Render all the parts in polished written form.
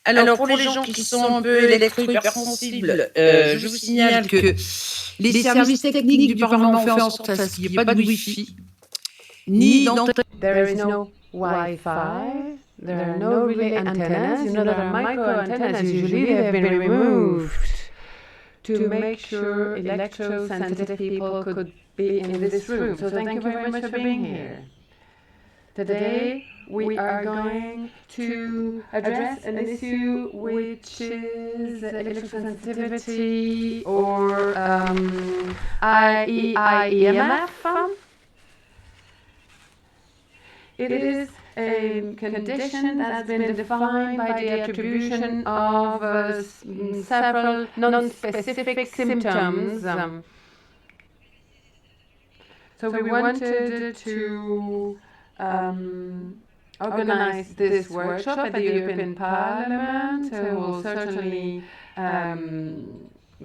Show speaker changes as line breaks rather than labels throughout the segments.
Alors, pour les gens qui sont un peu électro-hypersensibles, je vous signale que les services techniques du Parlement ont fait en sorte qu'il n'y ait pas de Wi-Fi, ni d'antenne.
There is no Wi-Fi. There are no relay antennas. You know, there are micro antennas. Usually, they have been removed to make sure electrosensitive people could be in this room. So thank you very much for being here. Today, we are going to address an issue which is electrosensitivity or IEI-EMF. It is a condition that has been defined by the attribution of several non-specific symptoms. So we wanted to organize this workshop at the European Parliament, who will certainly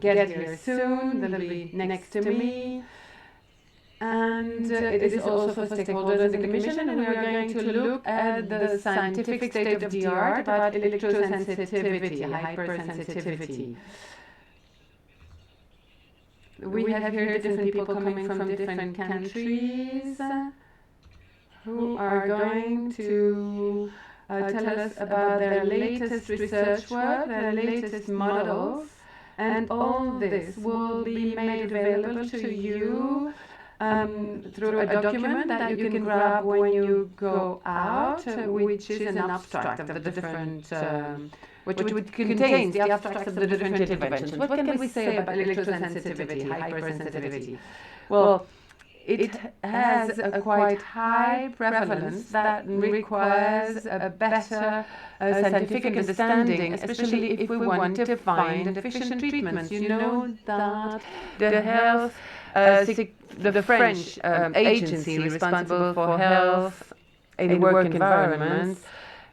get here soon. They'll be next to me. And it is also for stakeholders in the Commission, and we are going to look at the scientific state of the art about electrosensitivity, hypersensitivity. We have here different people coming from different countries who are going to tell us about their latest research work, their latest models, and all this will be made available to you through a document that you can grab when you go out, which is an abstract of the different, which contains the abstracts of the different interventions. What can we say about electrosensitivity, hypersensitivity? Well, it has a quite high prevalence that requires a better scientific understanding, especially if we want to find efficient treatments. You know that the health the French agency responsible for health in work environments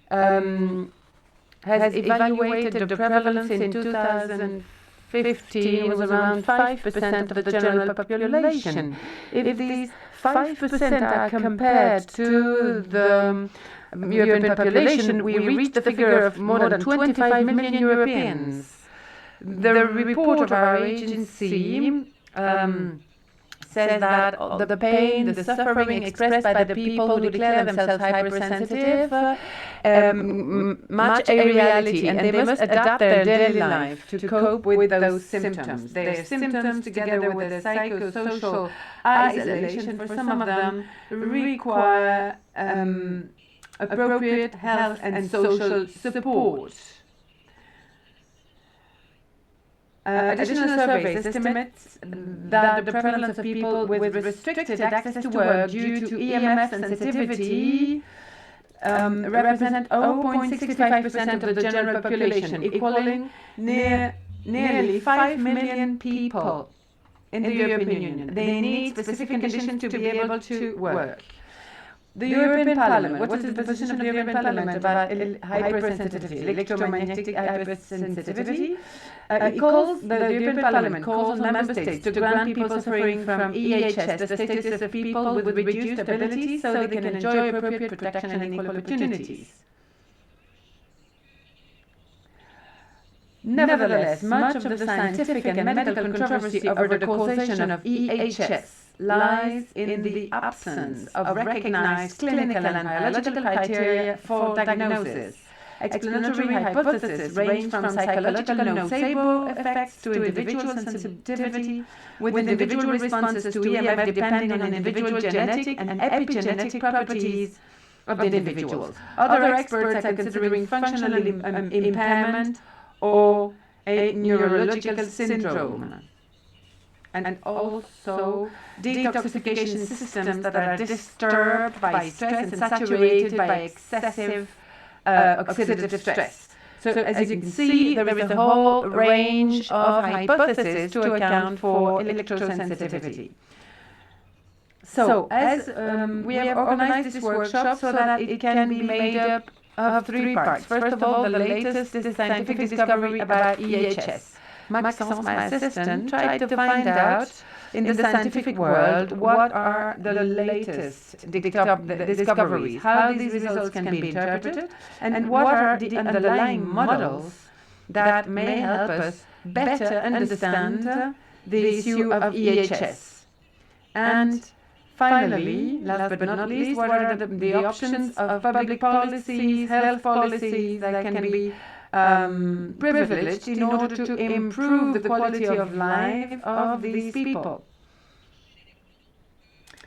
has evaluated the prevalence in 2015 was around 5% of the general population. If these 5% are compared to the European population, we reach the figure of more than 25 million Europeans. The report of our agency says that the pain, the suffering expressed by the people who declare themselves hypersensitive match a reality, and they must adapt their daily life to cope with those symptoms. Their symptoms, together with the psychosocial isolation for some of them, require appropriate health and social support. Additional surveys estimate that the prevalence of people with restricted access to work due to EMF sensitivity represent 0.65% of the general population, equaling nearly 5 million people in the European Union. They need specific conditions to be able to work. The European Parliament, what is the position of the European Parliament about hypersensitivity, electromagnetic-hyper-sensitivity? The European Parliament calls on member states to grant people suffering from EHS the status of people with reduced ability so they can enjoy appropriate protection and equal opportunities. Nevertheless, much of the scientific and medical controversy over the causation of EHS lies in the absence of recognized clinical and biological criteria for diagnosis. Explanatory hypotheses range from psychological nocebo effects to individual sensitivity, with individual responses to EMF depending on individual genetic and epigenetic properties of the individuals. Other experts are considering functional impairment or a neurological syndrome, and also detoxification systems that are disturbed by stress and saturated by excessive oxidative stress. So as you can see, there is a whole range of hypotheses to account for electrosensitivity. So as we have organized this workshop so that it can be made up of three parts. First of all, the latest scientific discovery about EHS. Maxence, my assistant, tried to find out in the scientific world, what are the latest discoveries, how these results can be interpreted, and what are the underlying models that may help us better understand the issue of EHS. And finally, last but not least, what are the options of public policies, health policies that can be privileged in order to improve the quality of life of these people.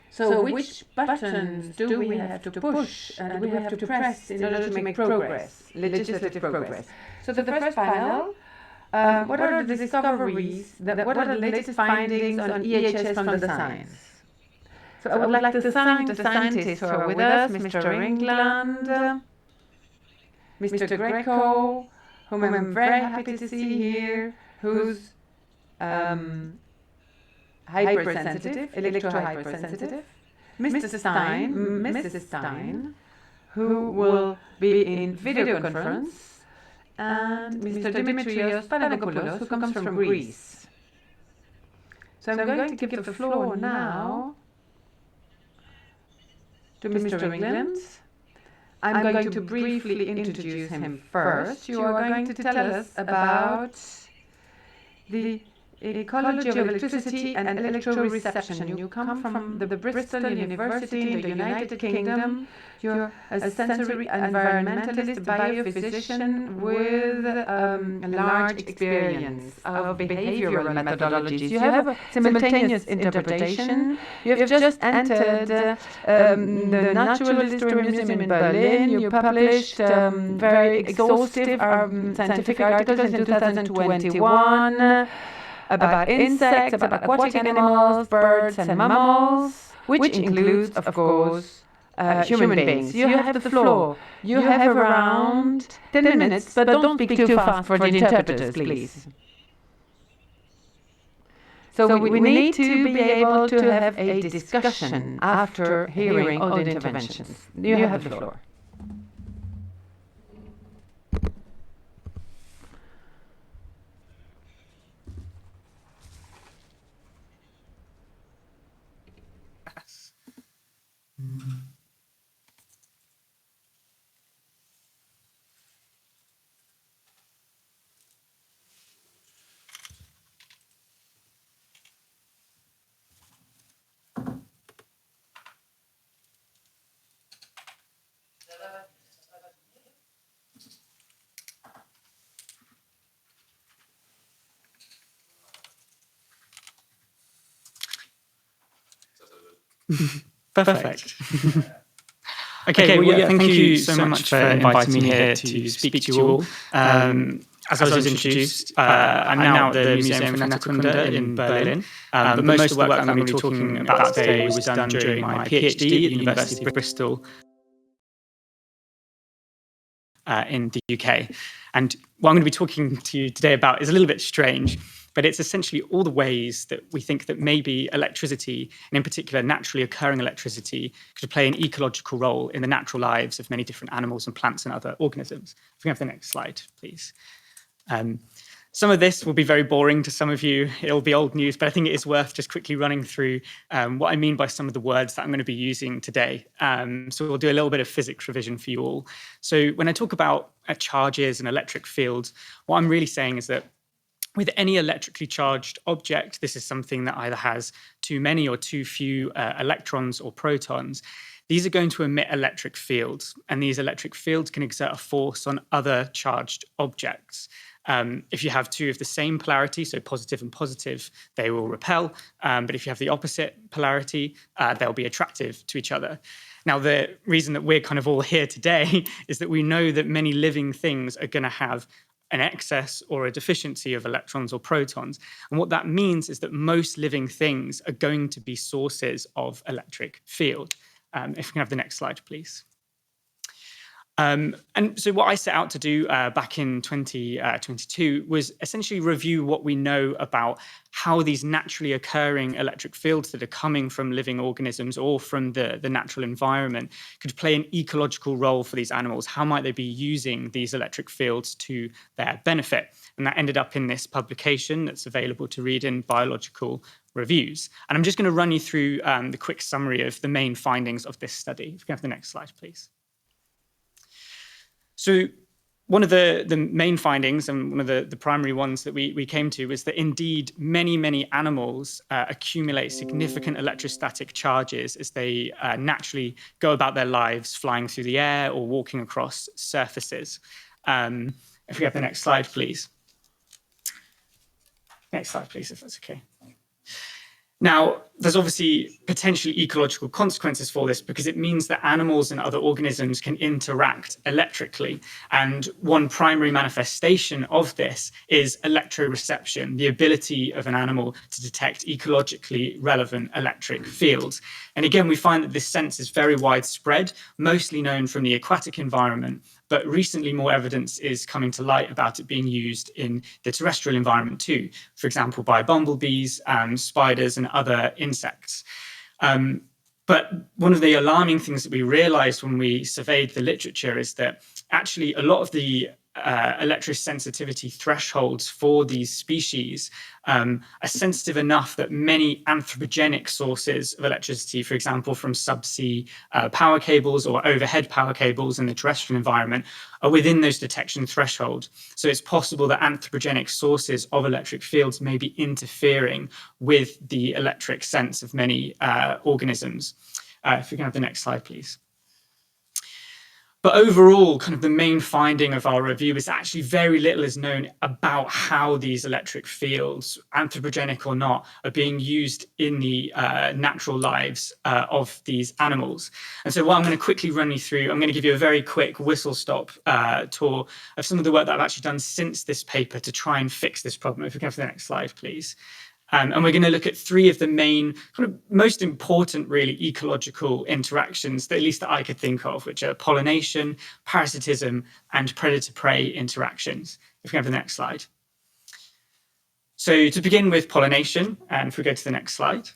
So which buttons do we have to push and do we have to press in order to make progress, legislative progress? So the first panel, what are the discoveries, what are the latest findings on EHS from the science? So I would like to thank the scientists who are with us, Mr. England, Mr. Greco, whom I'm very happy to see here, who's hypersensitive, electro-hypersensitive, Mr. Stein, Mrs. Stein, who will be in video conference, and Mr. Dimitrios Panagopoulos, who comes from Greece. So I'm going to give the floor now to Mr. England. I'm going to briefly introduce him first. You are going to tell us about the ecology of electricity and electroreception. You come from the Bristol University in the United Kingdom. You're a sensory environmentalist, biophysician with a large experience of behavioral methodologies. You have a simultaneous interpretation. You have just entered the Natural History Museum in Berlin. You published very exhaustive scientific articles in 2021. About insects, about aquatic animals, birds and mammals, which includes, of course, human beings. You have the floor. You have around 10 minutes, but don't speak too fast for the interpreters, please. So we need to be able to have a discussion after hearing all the interventions. You have the floor.
Perfect. Okay, well, yeah, thank you so much for inviting me here to speak to you all. As I was introduced, I'm now at the Museum for Naturkunde in Berlin, but most of the work I'm going to be talking about today was done during my PhD at the University of Bristol in the UK. And what I'm going to be talking to you today about is a little bit strange, but it's essentially all the ways that we think that maybe electricity, and in particular naturally occurring electricity, could play an ecological role in the natural lives of many different animals and plants and other organisms. If we have the next slide, please. Some of this will be very boring to some of you. It'll be old news, but I think it is worth just quickly running through what I mean by some of the words that I'm going to be using today. So we'll do a little bit of physics revision for you all. So when I talk about charges and electric fields, what I'm really saying is that with any electrically charged object, this is something that either has too many or too few electrons or protons. These are going to emit electric fields, and these electric fields can exert a force on other charged objects. If you have two of the same polarity, so positive and positive, they will repel. But if you have the opposite polarity, they'll be attractive to each other. Now, the reason that we're kind of all here today is that we know that many living things are going to have an excess or a deficiency of electrons or protons. And what that means is that most living things are going to be sources of electric field. If we can have the next slide, please. And so what I set out to do back in 2022 was essentially review what we know about how these naturally occurring electric fields that are coming from living organisms or from the natural environment could play an ecological role for these animals. How might they be using these electric fields to their benefit? And that ended up in this publication that's available to read in Biological Reviews. And I'm just going to run you through the quick summary of the main findings of this study. If we can have the next slide, please. So one of the main findings, and one of the primary ones that we came to, was that indeed many animals accumulate significant electrostatic charges as they naturally go about their lives flying through the air or walking across surfaces. If we have the next slide, please. Next slide, please, if that's okay. Now, there's obviously potentially ecological consequences for this because it means that animals and other organisms can interact electrically. And one primary manifestation of this is electroreception, the ability of an animal to detect ecologically relevant electric fields. And again, we find that this sense is very widespread, mostly known from the aquatic environment, but recently more evidence is coming to light about it being used in the terrestrial environment too, for example, by bumblebees, spiders, and other insects. But one of the alarming things that we realized when we surveyed the literature is that actually a lot of the electrosensitivity thresholds for these species are sensitive enough that many anthropogenic sources of electricity, for example, from subsea power cables or overhead power cables in the terrestrial environment, are within those detection thresholds. So it's possible that anthropogenic sources of electric fields may be interfering with the electric sense of many organisms. If we can have the next slide, please. But overall, kind of the main finding of our review is actually very little is known about how these electric fields, anthropogenic or not, are being used in the natural lives of these animals. And so what I'm going to quickly run you through, I'm going to give you a very quick whistle-stop tour of some of the work that I've actually done since this paper to try and fix this problem. If we can have the next slide, please. And we're going to look at three of the main, kind of most important, really, ecological interactions, that at least that I could think of, which are pollination, parasitism, and predator-prey interactions. If we have the next slide. So to begin with pollination, and if we go to the next slide.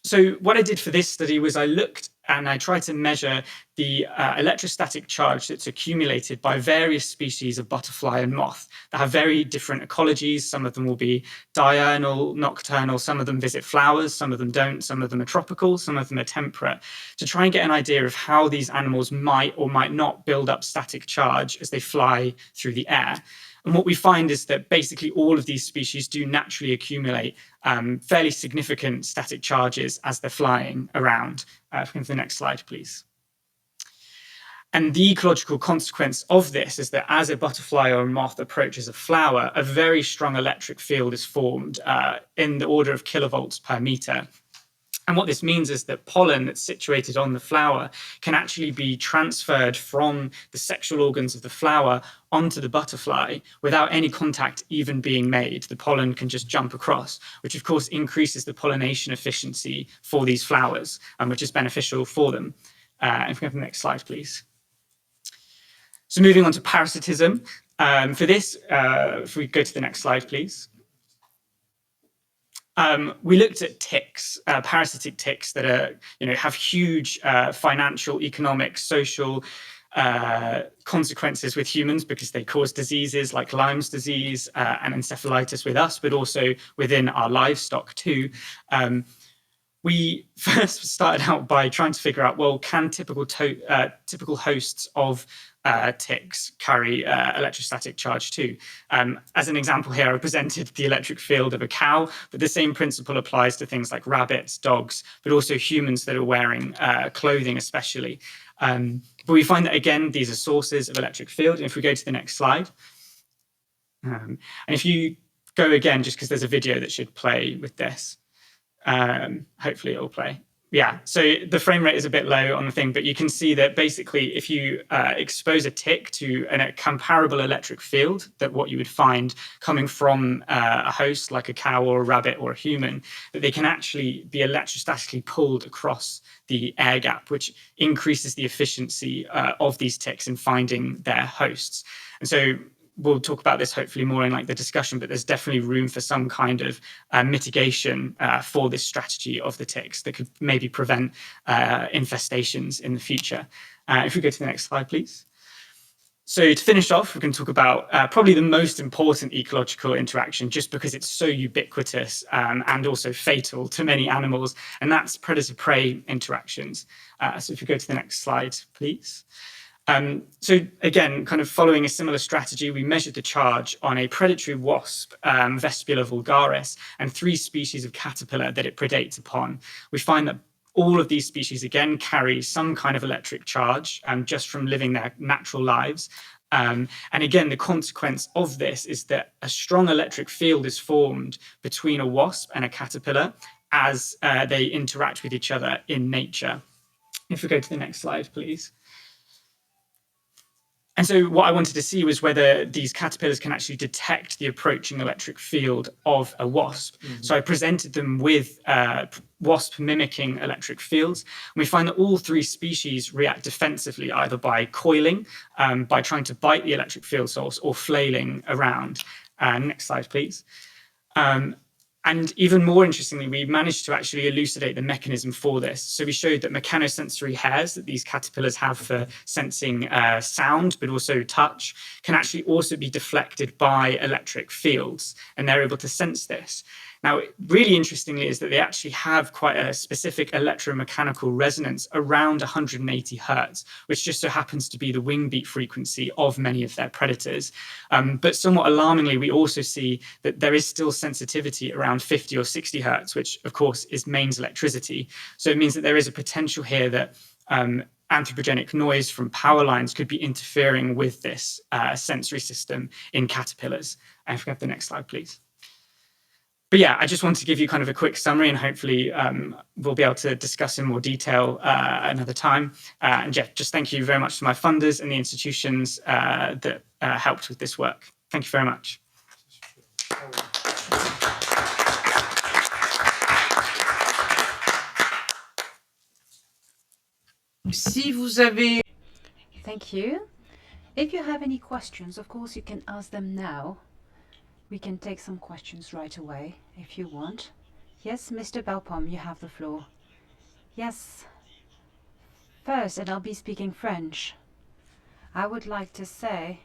So what I did for this study was I looked and I tried to measure the electrostatic charge that's accumulated by various species of butterfly and moth that have very different ecologies. Some of them will be diurnal, nocturnal, some of them visit flowers, some of them don't, some of them are tropical, some of them are temperate, to try and get an idea of how these animals might or might not build up static charge as they fly through the air. And what we find is that basically all of these species do naturally accumulate fairly significant static charges as they're flying around. If we can to the next slide, please. And the ecological consequence of this is that as a butterfly or a moth approaches a flower, a very strong electric field is formed in the order of kilovolts per meter. And what this means is that pollen that's situated on the flower can actually be transferred from the sexual organs of the flower onto the butterfly without any contact even being made. The pollen can just jump across, which of course increases the pollination efficiency for these flowers, which is beneficial for them. If we have the next slide, please. So moving on to parasitism. For this, if we go to the next slide, please. We looked at ticks, parasitic ticks that are, have huge financial, economic, social consequences with humans because they cause diseases like Lyme's disease and encephalitis with us, but also within our livestock too. We first started out by trying to figure out, well, can typical hosts of ticks carry electrostatic charge too? As an example here, I presented the electric field of a cow, but the same principle applies to things like rabbits, dogs, but also humans that are wearing clothing especially. But we find that, again, these are sources of electric field. And if we go to the next slide, and if you go again, just because there's a video that should play with this, hopefully it will play. Yeah, so the frame rate is a bit low on the thing, but you can see that basically if you expose a tick to a comparable electric field, that what you would find coming from a host like a cow or a rabbit or a human, that they can actually be electrostatically pulled across the air gap, which increases the efficiency of these ticks in finding their hosts. And so we'll talk about this hopefully more in like the discussion, but there's definitely room for some kind of mitigation for this strategy of the ticks that could maybe prevent infestations in the future. If we go to the next slide, please. So to finish off, we're going to talk about probably the most important ecological interaction, just because it's so ubiquitous and also fatal to many animals, and that's predator-prey interactions. So if you go to the next slide, please. So again, kind of following a similar strategy, we measured the charge on a predatory wasp, Vespula vulgaris, and 3 species of caterpillar that it predates upon. We find that all of these species, again, carry some kind of electric charge just from living their natural lives. And again, the consequence of this is that a strong electric field is formed between a wasp and a caterpillar as they interact with each other in nature. If we go to the next slide, please. And so what I wanted to see was whether these caterpillars can actually detect the approaching electric field of a wasp. Mm-hmm. So I presented them with wasp mimicking electric fields. And we find that all 3 species react defensively, either by coiling, by trying to bite the electric field source, or flailing around. Next slide, please. And even more interestingly, we managed to actually elucidate the mechanism for this. So we showed that mechanosensory hairs that these caterpillars have for sensing sound, but also touch, can actually also be deflected by electric fields, and they're able to sense this. Now, really interestingly is that they actually have quite a specific electromechanical resonance around 180 hertz, which just so happens to be the wing beat frequency of many of their predators. But somewhat alarmingly, we also see that there is still sensitivity around 50 or 60 hertz, which of course is mains electricity. So it means that there is a potential here that anthropogenic noise from power lines could be interfering with this sensory system in caterpillars. And if we have the next slide, please. But yeah, I just wanted to give you kind of a quick summary, and hopefully we'll be able to discuss in more detail another time. And yeah, just thank you very much to my funders and the institutions that helped with this work. Thank you very much.
Si vous avez...
Thank you. If you have any questions, of course, you can ask them now. We can take some questions right away, if you want. Yes, Mr. Belpom, you have the floor. Yes. First, and I'll be speaking French, I would like to say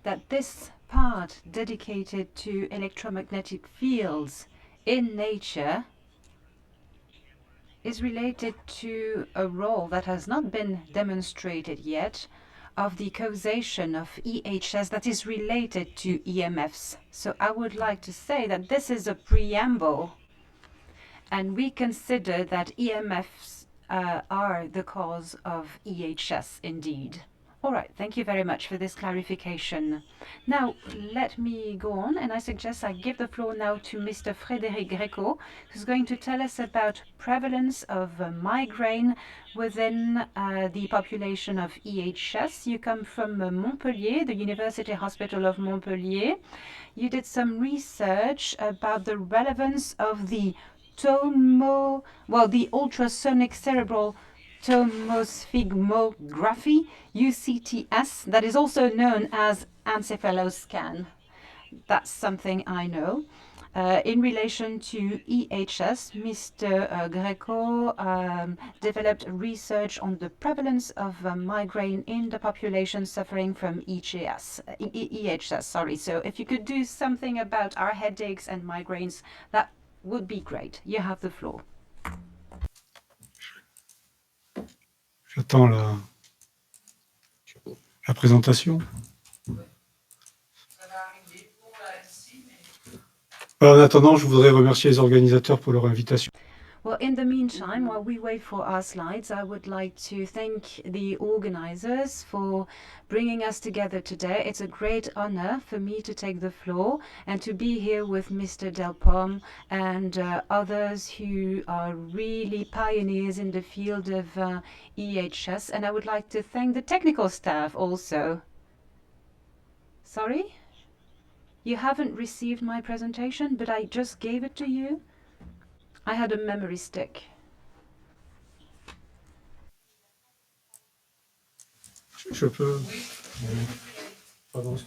that this part dedicated to electromagnetic fields in nature is related to a role that has not been demonstrated yet, of the causation of EHS that is related to EMFs. So I would like to say that this is a preamble, and we consider that EMFs are the cause of EHS indeed. All right, thank you very much for this clarification. Now, let me go on, and I suggest I give the floor now to Mr. Frédéric Greco, who's going to tell us about prevalence of migraine within the population of EHS. You come from Montpellier, the University Hospital of Montpellier. You did some research about the relevance of the the ultrasonic cerebral tomosphygmography, UCTS, that is also known as encephaloscan. That's something I know. In relation to EHS, Mr. Greco developed research on the prevalence of migraine in the population suffering from EHS. So if you could do something about our headaches and migraines, that would be great. You have the floor.
J'attends la présentation. En attendant, je voudrais remercier les organisateurs pour leur invitation.
Well, in the meantime, while we wait for our slides, I would like to thank the organizers for bringing us together today. It's a great honor for me to take the floor and to be here with Mr. Delpomme and others who are really pioneers in the field of EHS. And I would like to thank the technical staff also. Sorry? You haven't received my presentation, but I just gave it to you. I had a memory stick.
Je peux. Pardon.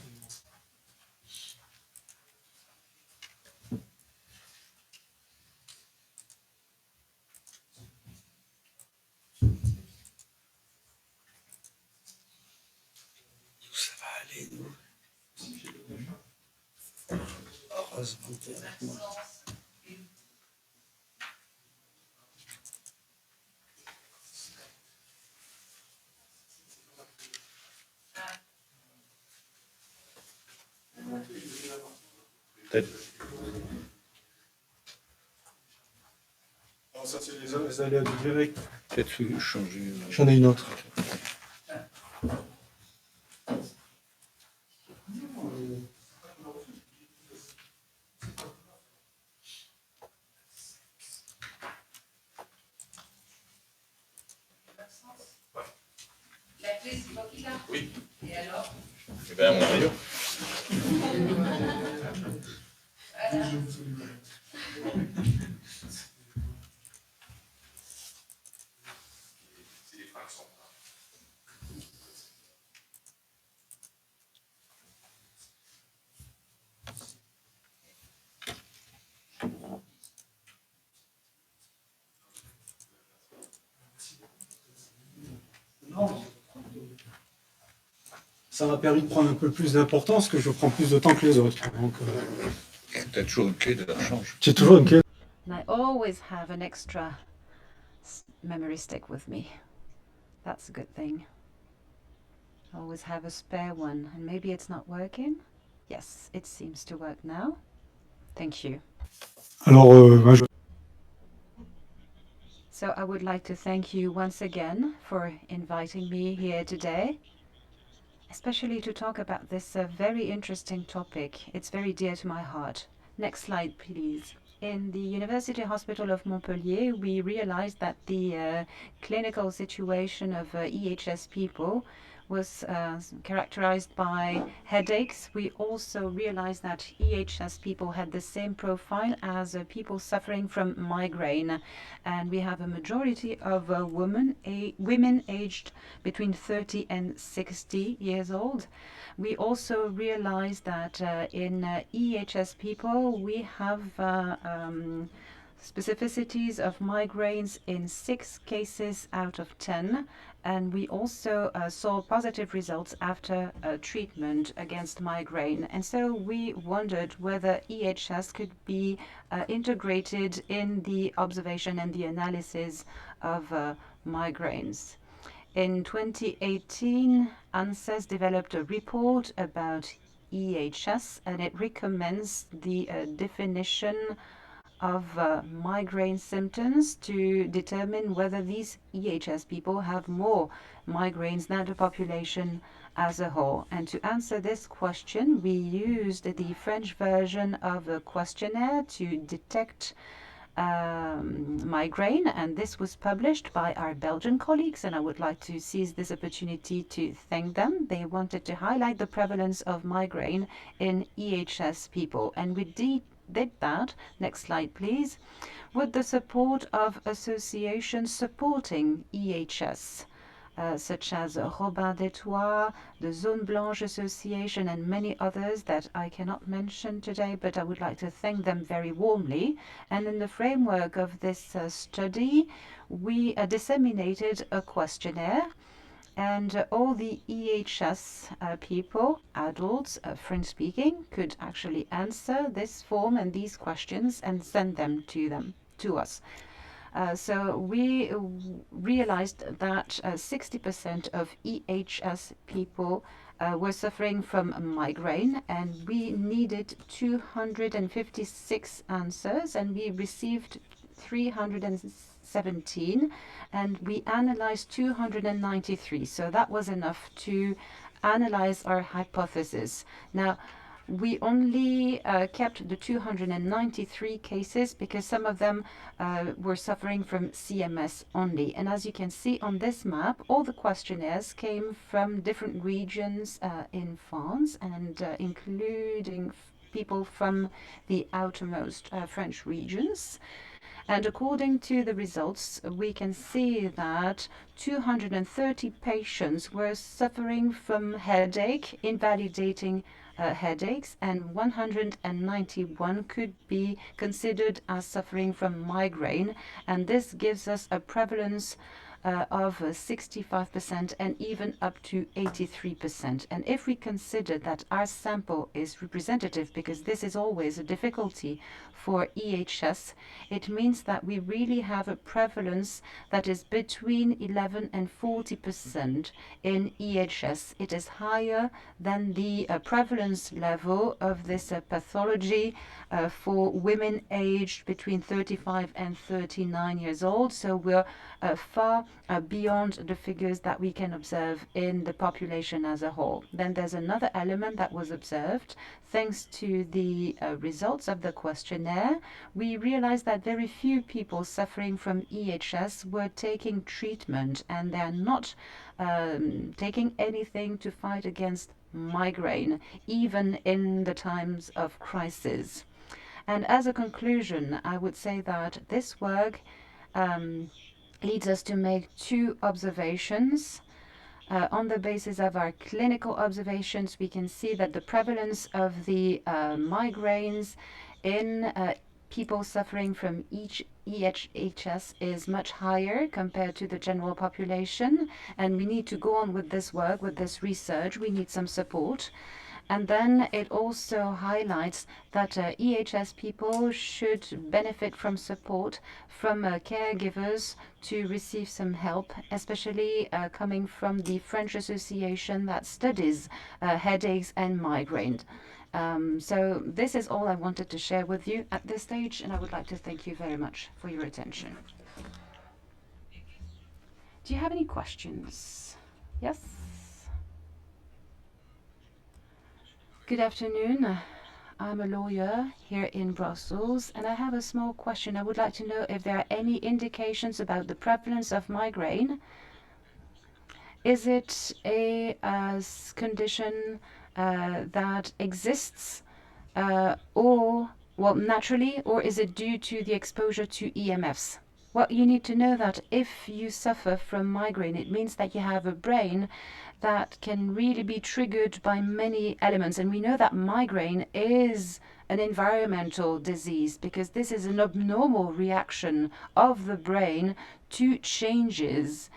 Ça va aller, nous. Heureusement, t'es avec moi.
Peut-être. Alors ça, c'est les aléas du direct.
Peut-être changer.
J'en ai une autre.
La clé, c'est toi qui l'as ?
Oui.
Et alors ?
Eh bien, mon rayon.
Ça m'a permis de prendre un peu plus d'importance, que je prends plus de temps que les autres. Donc,
T'as toujours une clé de la rechange.
j'ai toujours une clé.
And I always have an extra memory stick with me. That's a good thing. I always have a spare one. And maybe it's not working? Yes, it seems to work now. Thank you.
Alors,
So I would like to thank you once again for inviting me here today, especially to talk about this very interesting topic. It's very dear to my heart. Next slide, please. In the University Hospital of Montpellier, we realized that the clinical situation of EHS people was characterized by headaches. We also realized that EHS people had the same profile as people suffering from migraine. And we have a majority of women aged between 30 and 60 years old. We also realized that in EHS people, we have specificities of migraines in 6 cases out of 10. And we also saw positive results after treatment against migraine. And so we wondered whether EHS could be integrated in the observation and the analysis of migraines. In 2018, ANSES developed a report about EHS, and it recommends the definition of migraine symptoms to determine whether these EHS people have more migraines than the population as a whole. And to answer this question, we used the French version of a questionnaire to detect migraine, and this was published by our Belgian colleagues, and I would like to seize this opportunity to thank them. They wanted to highlight the prevalence of migraine in EHS people, and we did that, next slide please, with the support of associations supporting EHS, such as Robin des Toits, the Zone Blanche Association, and many others that I cannot mention today, but I would like to thank them very warmly. And in the framework of this study, we disseminated a questionnaire, and all the EHS people, adults, French-speaking, could actually answer this form and these questions and send them to us. So we realized that 60% of EHS people were suffering from migraine, and we needed 256 answers, and we received 317, and we analyzed 293. So that was enough to analyze our hypothesis. Now, we only kept the 293 cases because some of them were suffering from CMS only. And as you can see on this map, all the questionnaires came from different regions in France, and including people from the outermost French regions. And according to the results, we can see that 230 patients were suffering from headache, invalidating headaches, and 191 could be considered as suffering from migraine. And this gives us a prevalence of 65% and even up to 83%. And if we consider that our sample is representative, because this is always a difficulty for EHS, it means that we really have a prevalence that is between 11 and 40% in EHS. It is higher than the prevalence level of this pathology for women aged between 35 and 39 years old. So we're far beyond the figures that we can observe in the population as a whole. Then there's another element that was observed. Thanks to the results of the questionnaire, we realized that very few people suffering from EHS were taking treatment, and they're not taking anything to fight against migraine, even in the times of crisis. And as a conclusion, I would say that this work leads us to make two observations. On the basis of our clinical observations, we can see that the prevalence of the migraines in people suffering from EHS is much higher compared to the general population. And we need to go on with this work, with this research. We need some support. And then it also highlights that EHS people should benefit from support from caregivers to receive some help, especially coming from the French association that studies headaches and migraine. So this is all I wanted to share with you at this stage, and I would like to thank you very much for your attention. Do you have any questions? Yes? Good afternoon. I'm a lawyer here in Brussels, and I have a small question. I would like to know if there are any indications about the prevalence of migraine. Is it a condition that exists naturally, or is it due to the exposure to EMFs? Well, you need to know that if you suffer from migraine, it means that you have a brain that can really be triggered by many elements. And we know that migraine is an environmental disease because this is an abnormal reaction of the brain to changes,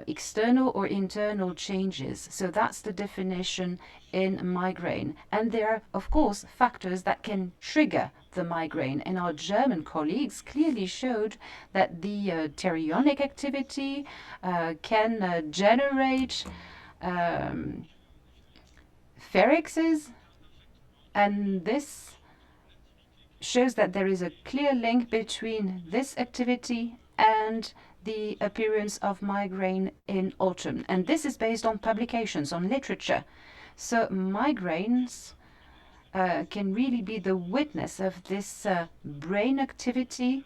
external or internal changes. So that's the definition in migraine. And there are, of course, factors that can trigger the migraine. And our German colleagues clearly showed that the thyroid activity can generate pharynxes, and this shows that there is a clear link between this activity and the appearance of migraine in autumn. And this is based on publications, on literature. So migraines can really be the witness of this brain activity,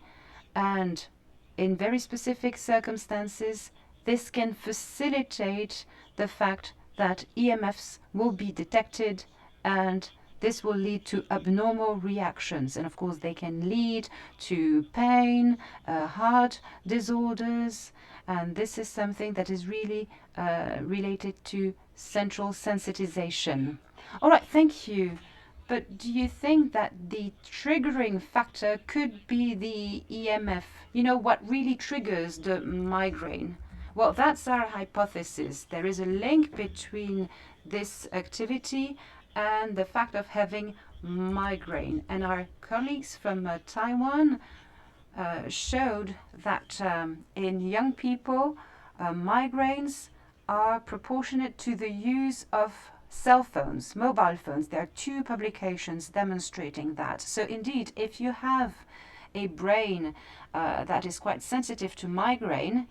and in very specific circumstances, this can facilitate the fact that EMFs will be detected, and this will lead to abnormal reactions. And of course, they can lead to pain, heart disorders, and this is something that is really related to central sensitization. All right, thank you. But do you think that the triggering factor could be the EMF? You know, what really triggers the migraine? Well, that's our hypothesis. There is a link between this activity and the fact of having migraine. And our colleagues from Taiwan showed that in young people, migraines are proportionate to the use of cell phones, mobile phones. There are two publications demonstrating that. So indeed, if you have a brain that is quite sensitive to migraine,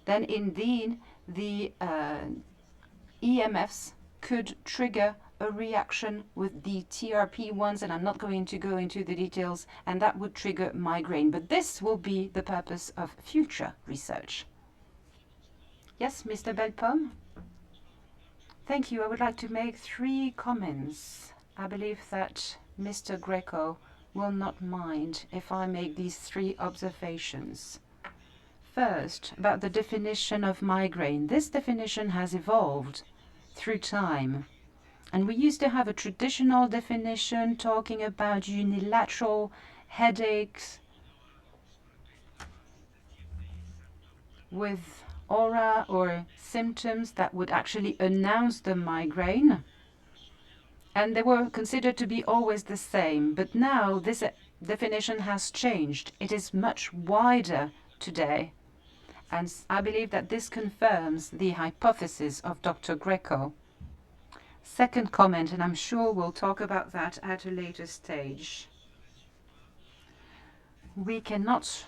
then indeed the EMFs could trigger a reaction with the TRP ones, and I'm not going to go into the details, and that would trigger migraine. But this will be the purpose of future research. Yes, Mr. Belpomme? Thank you. I would like to make 3 comments. I believe that Mr. Greco will not mind if I make these 3 observations. First, about the definition of migraine. This definition has evolved through time. And we used to have a traditional definition talking about unilateral headaches with aura or symptoms that would actually announce the migraine. And they were considered to be always the same. But now this definition has changed. It is much wider today. And I believe that this confirms the hypothesis of Dr. Greco. Second comment, and I'm sure we'll talk about that at a later stage. We cannot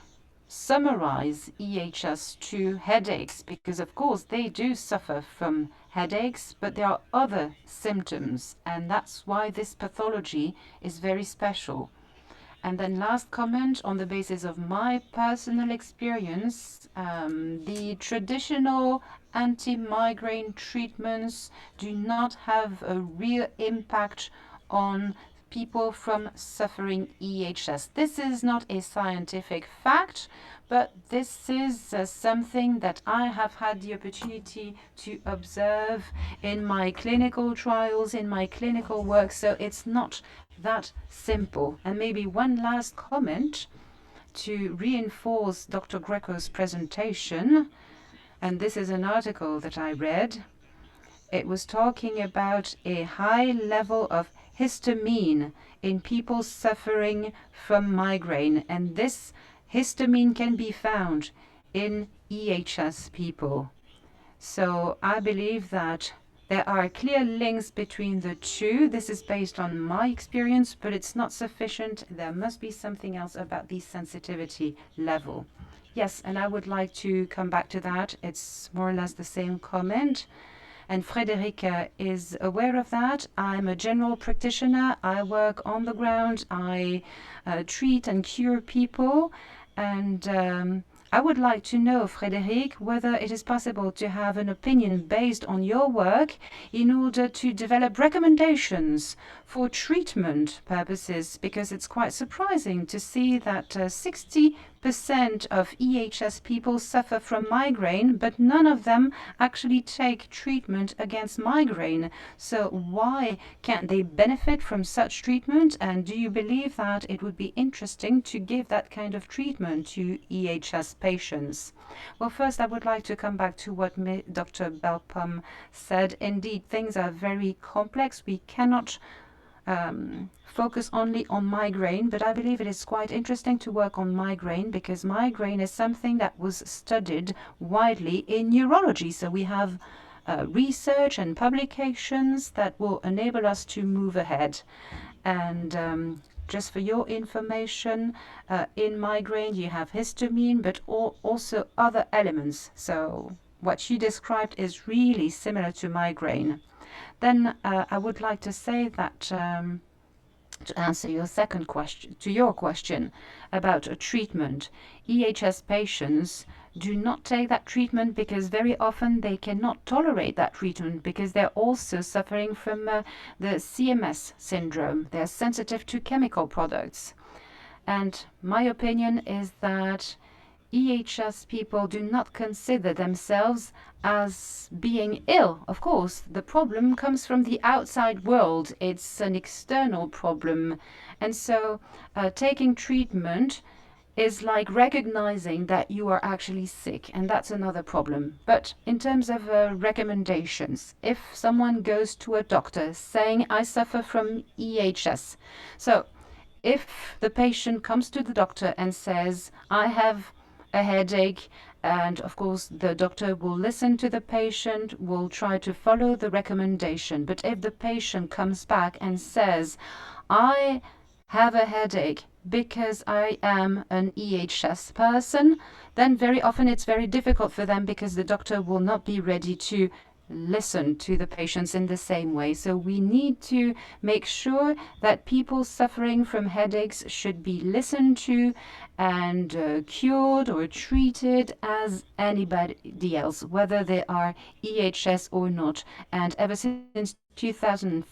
summarize EHS to headaches because, of course, they do suffer from headaches, but there are other symptoms, and that's why this pathology is very special. And then last comment, on the basis of my personal experience, the traditional anti-migraine treatments do not have a real impact on people from suffering EHS. This is not a scientific fact, but this is something that I have had the opportunity to observe in my clinical trials, in my clinical work, so it's not that simple. And maybe one last comment to reinforce Dr. Greco's presentation, and this is an article that I read. It was talking about a high level of histamine in people suffering from migraine, and this histamine can be found in EHS people. So I believe that there are clear links between the two. This is based on my experience, but it's not sufficient. There must be something else about the sensitivity level. Yes, and I would like to come back to that. It's more or less the same comment. And Frédéric is aware of that. I'm a general practitioner. I work on the ground. I treat and cure people. And I would like to know, Frédéric, whether it is possible to have an opinion based on your work in order to develop recommendations for treatment purposes, because it's quite surprising to see that 60% of EHS people suffer from migraine, but none of them actually take treatment against migraine. So why can't they benefit from such treatment? And do you believe that it would be interesting to give that kind of treatment to EHS patients? Well, first, I would like to come back to what Dr. Belpomme said. Indeed, things are very complex. We cannot focus only on migraine, but I believe it is quite interesting to work on migraine because migraine is something that was studied widely in neurology. So we have research and publications that will enable us to move ahead. And just for your information, in migraine you have histamine, but also other elements. So what you described is really similar to migraine. Then I would like to say that to answer your second question, to your question about a treatment, EHS patients do not take that treatment because very often they cannot tolerate that treatment because they're also suffering from the CMS syndrome. They're sensitive to chemical products. And my opinion is that EHS people do not consider themselves as being ill. Of course, the problem comes from the outside world. It's an external problem. And so taking treatment is like recognizing that you are actually sick, and that's another problem. But in terms of recommendations, if someone goes to a doctor saying, I suffer from EHS, so if the patient comes to the doctor and says, I have a headache, and of course the doctor will listen to the patient, will try to follow the recommendation. But if the patient comes back and says, I have a headache because I am an EHS person, then very often it's very difficult for them because the doctor will not be ready to listen to the patients in the same way. So we need to make sure that people suffering from headaches should be listened to and cured or treated as anybody else, whether they are EHS or not. And ever since 2004,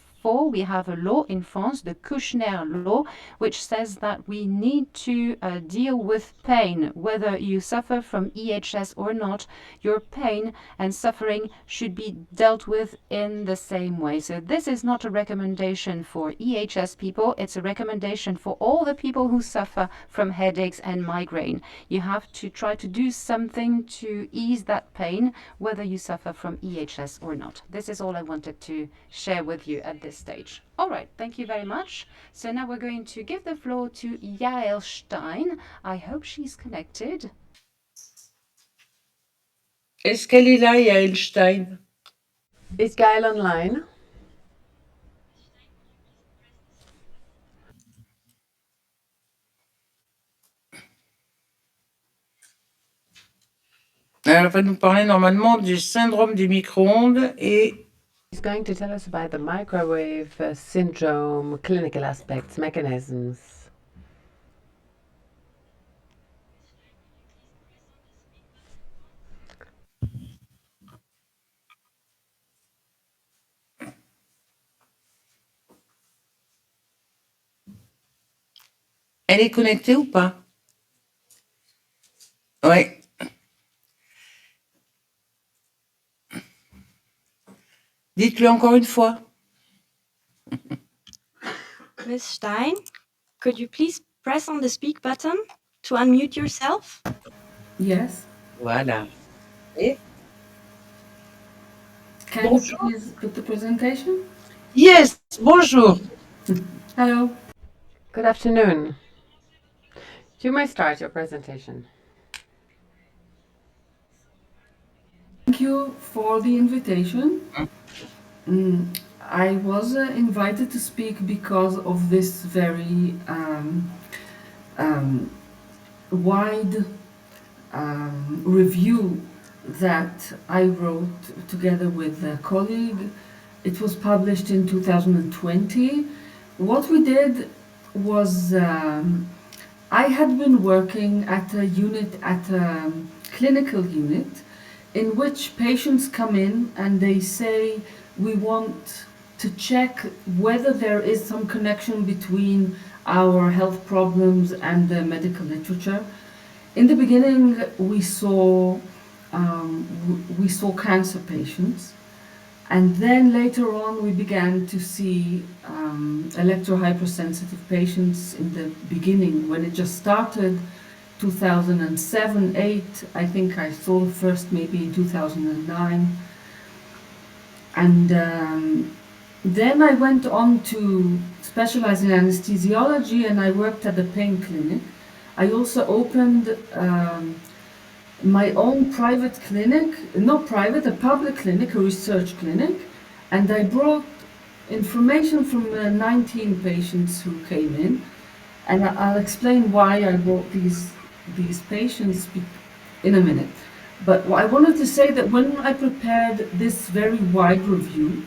we have a law in France, the Kouchner law, which says that we need to deal with pain. Whether you suffer from EHS or not, your pain and suffering should be dealt with in the same way. So this is not a recommendation for EHS people, it's a recommendation for all the people who suffer from headaches and migraine. You have to try to do something to ease that pain, whether you suffer from EHS or not. This is all I wanted to share with you at this stage. All right, thank you very much. So now we're going to give the floor to Yael Stein. I hope she's connected.
Est-ce qu'elle est là, Yael Stein?
Is Gail online?
Elle va nous parler normalement du syndrome du micro-ondes et
She's going to tell us about the microwave syndrome, clinical aspects, mechanisms.
elle est connectée ou pas? Oui. Dites-le encore une fois.
Ms. Stein, could you please press on the speak button to unmute yourself?
Yes.
Voilà. Et?
Can
Bonjour.
you please put the presentation?
Yes, bonjour.
Hello.
Good afternoon. You may start your presentation.
Thank you for the invitation. I was invited to speak because of this very wide review that I wrote together with a colleague. It was published in 2020. What we did was I had been working at a clinical unit in which patients come in and they say, we want to check whether there is some connection between our health problems and the medical literature. In the beginning, we saw cancer patients, and then later on we began to see electro-hypersensitive patients. In the beginning, when it just started, 2007, 8, I think I saw the first maybe in 2009. And then I went on to specialize in anesthesiology, and I worked at the pain clinic. I also opened my own private clinic, not private, a public clinic, a research clinic, and I brought information from 19 patients who came in, and I'll explain why I brought these patients in a minute. But I wanted to say that when I prepared this very wide review,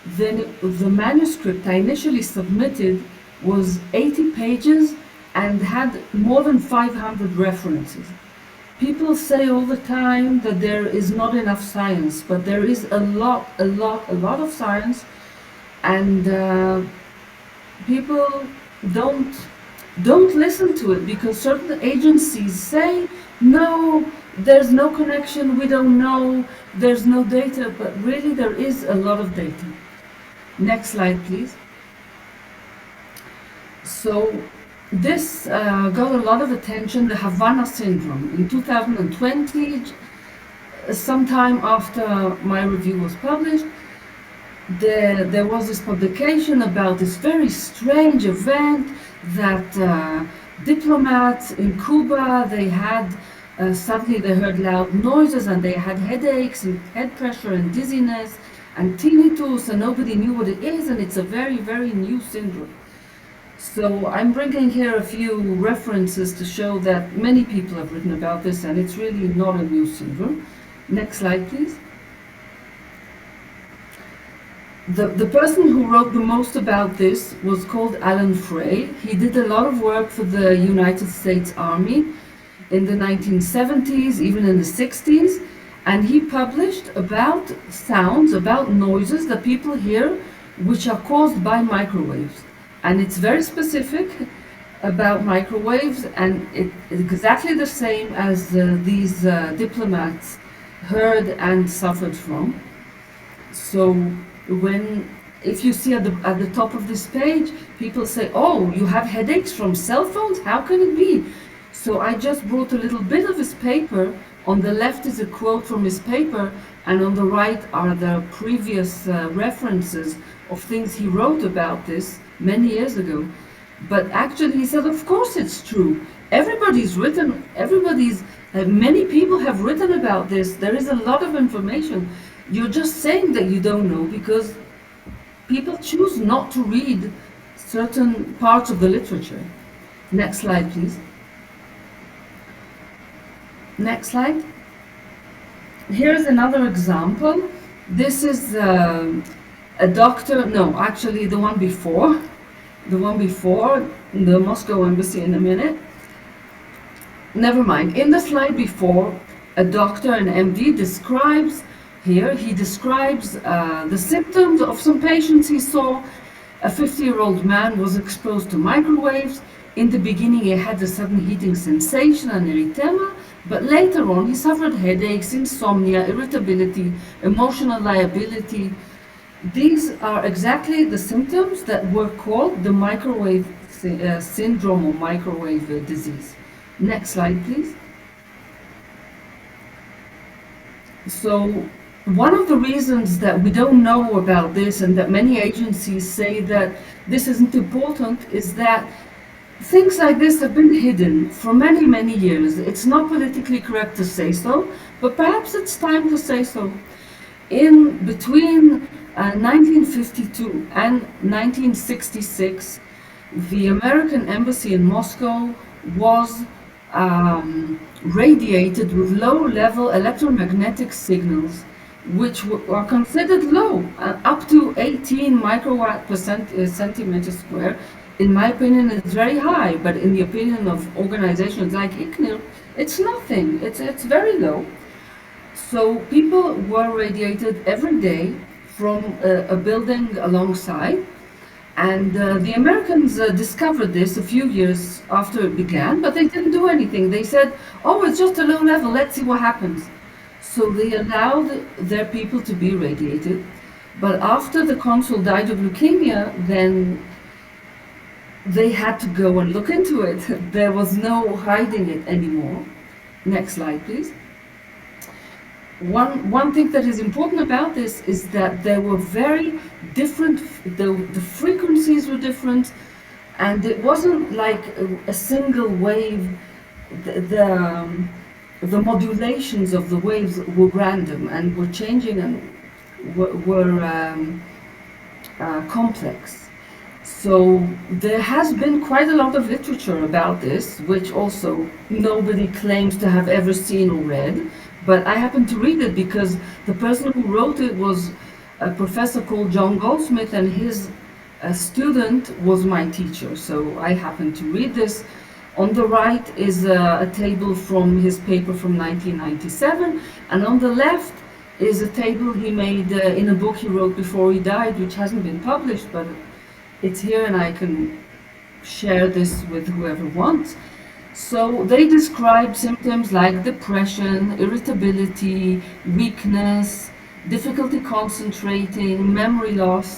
then the manuscript I initially submitted was 80 pages and had more than 500 references. People say all the time that there is not enough science, but there is a lot of science, and people don't listen to it because certain agencies say, no, there's no connection, we don't know, there's no data, but really there is a lot of data. Next slide, please. So this got a lot of attention, the Havana syndrome. In 2020, sometime after my review was published, there was this publication about this very strange event that diplomats in Cuba, they had suddenly they heard loud noises and they had headaches and head pressure and dizziness and tinnitus, and nobody knew what it is, and it's a very, very new syndrome. So I'm bringing here a few references to show that many people have written about this, and it's really not a new syndrome. Next slide, please. The person who wrote the most about this was called Alan Frey. He did a lot of work for the United States Army in the 1970s, even in the 60s, and he published about sounds, about noises that people hear which are caused by microwaves. And it's very specific about microwaves, and it's exactly the same as these diplomats heard and suffered from. So if you see at the top of this page, people say, "Oh, you have headaches from cell phones? How can it be?" So I just brought a little bit of his paper. On the left is a quote from his paper, and on the right are the previous references of things he wrote about this many years ago. But actually he said, of course it's true. Many people have written about this. There is a lot of information. You're just saying that you don't know because people choose not to read certain parts of the literature. Next slide, please. Next slide. Here's another example. This is a doctor, no, actually the one before, the Moscow embassy in a minute. Never mind. In the slide before, a doctor, an MD, describes the symptoms of some patients he saw. A 50-year-old man was exposed to microwaves. In the beginning, he had a sudden heating sensation and erythema, but later on, he suffered headaches, insomnia, irritability, emotional liability. These are exactly the symptoms that were called the microwave syndrome or microwave disease. Next slide, please. So, one of the reasons that we don't know about this and that many agencies say that this isn't important is that things like this have been hidden for many, many years. It's not politically correct to say so, but perhaps it's time to say so. In between 1952 and 1966, the American embassy in Moscow was radiated with low-level electromagnetic signals, which are considered low, up to 18 microwatt per centimeter square. In my opinion, it's very high, but in the opinion of organizations like ICNIL, it's nothing. It's very low. So people were radiated every day from a building alongside, and the Americans discovered this a few years after it began, but they didn't do anything. They said, "Oh, it's just a low level. Let's see what happens." So they allowed their people to be radiated, but after the consul died of leukemia, then they had to go and look into it. There was no hiding it anymore. Next slide, please. One thing that is important about this is that there were very different, the frequencies were different, and it wasn't like a single wave. The modulations of the waves were random and were changing and were complex. So there has been quite a lot of literature about this, which also nobody claims to have ever seen or read. But I happened to read it because the person who wrote it was a professor called John Goldsmith, and his student was my teacher. So I happened to read this. On the right is a table from his paper from 1997, and on the left is a table he made in a book he wrote before he died, which hasn't been published, but it's here and I can share this with whoever wants. So they describe symptoms like depression, irritability, weakness, difficulty concentrating, memory loss.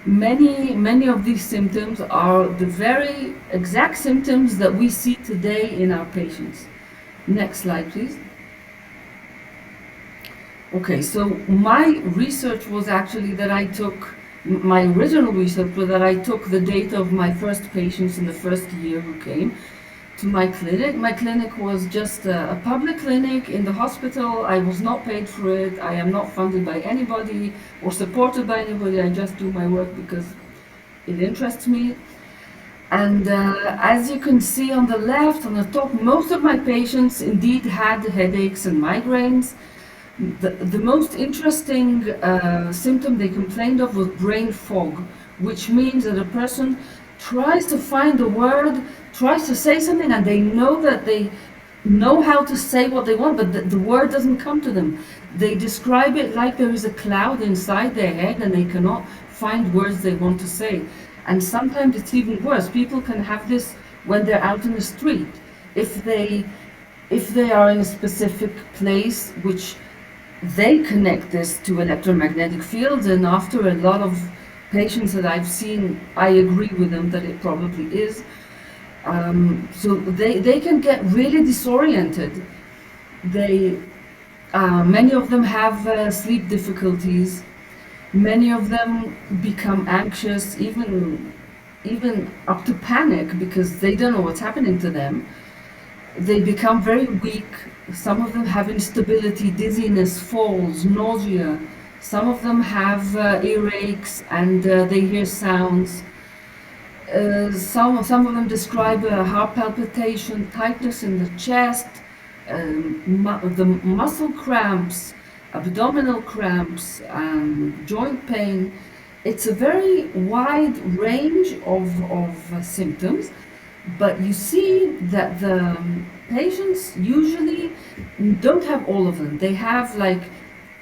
Many of these symptoms are the very exact symptoms that we see today in our patients. Next slide, please. Okay, so my research was actually that my original research was that I took the data of my first patients in the first year who came to my clinic. My clinic was just a public clinic in the hospital. I was not paid for it. I am not funded by anybody or supported by anybody. I just do my work because it interests me. And as you can see on the left, on the top, most of my patients indeed had headaches and migraines. The most interesting symptom they complained of was brain fog, which means that a person tries to find a word, tries to say something, and they know that they know how to say what they want, but the word doesn't come to them. They describe it like there is a cloud inside their head and they cannot find words they want to say. And sometimes it's even worse. People can have this when they're out in the street. If they are in a specific place which they connect this to electromagnetic fields, and after a lot of patients that I've seen, I agree with them that it probably is. So they can get really disoriented. Many of them have sleep difficulties. Many of them become anxious, even up to panic, because they don't know what's happening to them. They become very weak. Some of them have instability, dizziness, falls, nausea. Some of them have earaches and they hear sounds. Some of them describe heart palpitation, tightness in the chest, the muscle cramps, abdominal cramps, joint pain. It's a very wide range of symptoms, but you see that the patients usually don't have all of them. They have like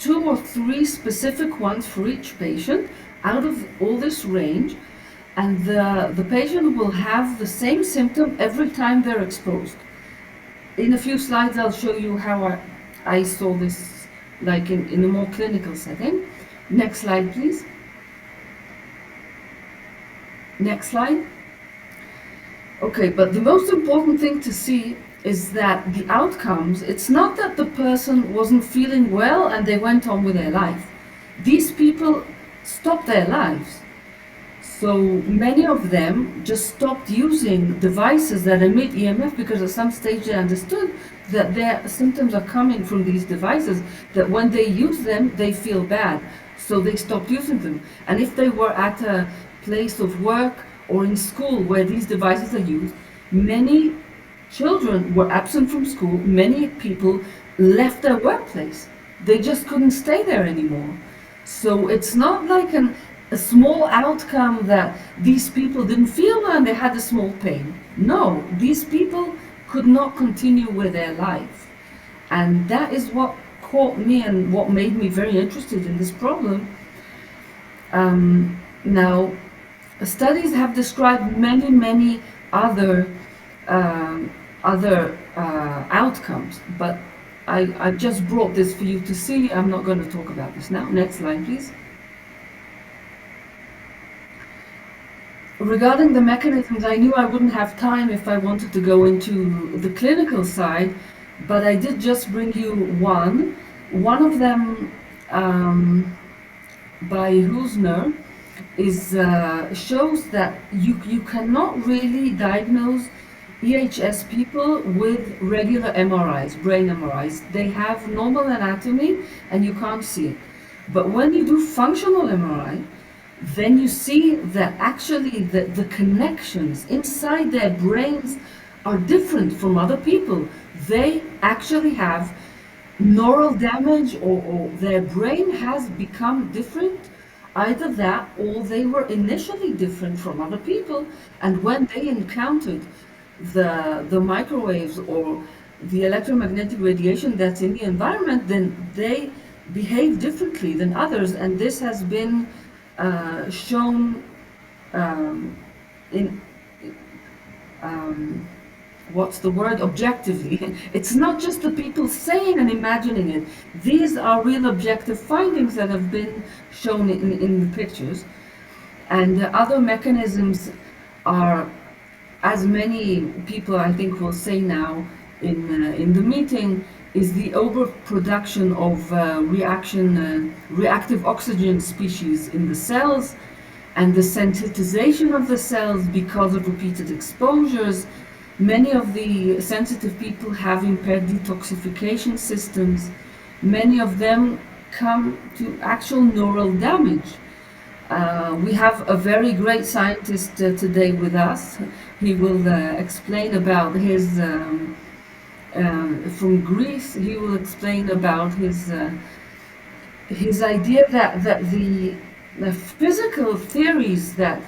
2 or 3 specific ones for each patient out of all this range, and the patient will have the same symptom every time they're exposed. In a few slides I'll show you how I saw this like in a more clinical setting. Next slide, please. Next slide. Okay, but the most important thing to see is that the outcomes, it's not that the person wasn't feeling well and they went on with their life. These people stopped their lives. So many of them just stopped using devices that emit EMF because at some stage they understood that their symptoms are coming from these devices, that when they use them, they feel bad. So they stopped using them. And if they were at a place of work or in school where these devices are used, many children were absent from school, many people left their workplace. They just couldn't stay there anymore. So it's not like a small outcome that these people didn't feel and they had a small pain. No, these people could not continue with their life. And that is what caught me and what made me very interested in this problem. Now, studies have described many other outcomes, but I just brought this for you to see. I'm not going to talk about this now. Next slide, please. Regarding the mechanisms, I knew I wouldn't have time if I wanted to go into the clinical side, but I did just bring you one. One of them, by Husner, shows that you cannot really diagnose EHS people with regular MRIs, brain MRIs. They have normal anatomy and you can't see it. But when you do functional MRI, then you see that actually the connections inside their brains are different from other people. They actually have neural damage, or their brain has become different. Either that, or they were initially different from other people, and when they encountered the microwaves or the electromagnetic radiation that's in the environment, then they behave differently than others, and this has been shown objectively. It's not just the people saying and imagining it. These are real objective findings that have been shown in the pictures. And other mechanisms are, as many people I think will say now in the meeting, is the overproduction of reactive oxygen species in the cells, and the sensitization of the cells because of repeated exposures. Many of the sensitive people have impaired detoxification systems. Many of them come to actual neural damage. We have a very great scientist today with us. He will explain about his, from Greece, he will explain about his idea that the physical theories that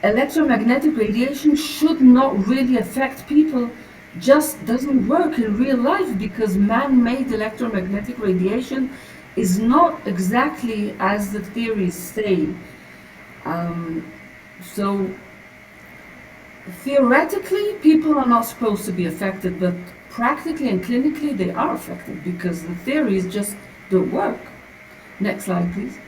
electromagnetic radiation should not really affect people just doesn't work in real life, because man-made electromagnetic radiation is not exactly as the theories say. So theoretically, people are not supposed to be affected, but practically and clinically they are affected because the theories just don't work. Next slide, please.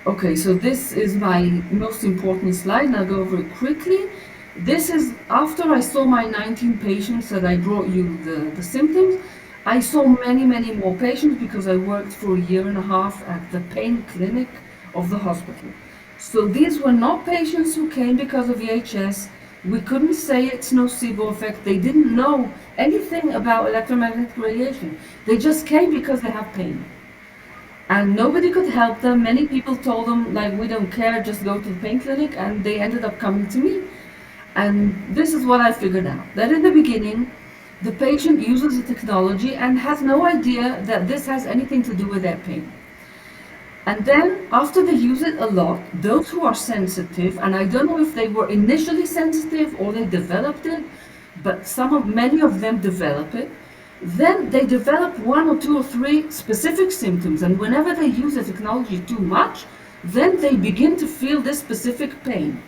Okay, so this is my most important slide, and I'll go over it quickly. This is after I saw my 19 patients that I brought you the symptoms. I saw many more patients because I worked for a year and a half at the pain clinic of the hospital. So these were not patients who came because of EHS. We couldn't say it's nocebo effect. They didn't know anything about electromagnetic radiation. They just came because they have pain. And nobody could help them. Many people told them, like, we don't care, just go to the pain clinic, and they ended up coming to me. And this is what I figured out, that in the beginning, the patient uses the technology and has no idea that this has anything to do with their pain. And then, after they use it a lot, those who are sensitive, and I don't know if they were initially sensitive or they developed it, but many of them develop it, then they develop 1 or 2 or 3 specific symptoms, and whenever they use the technology too much, then they begin to feel this specific pain.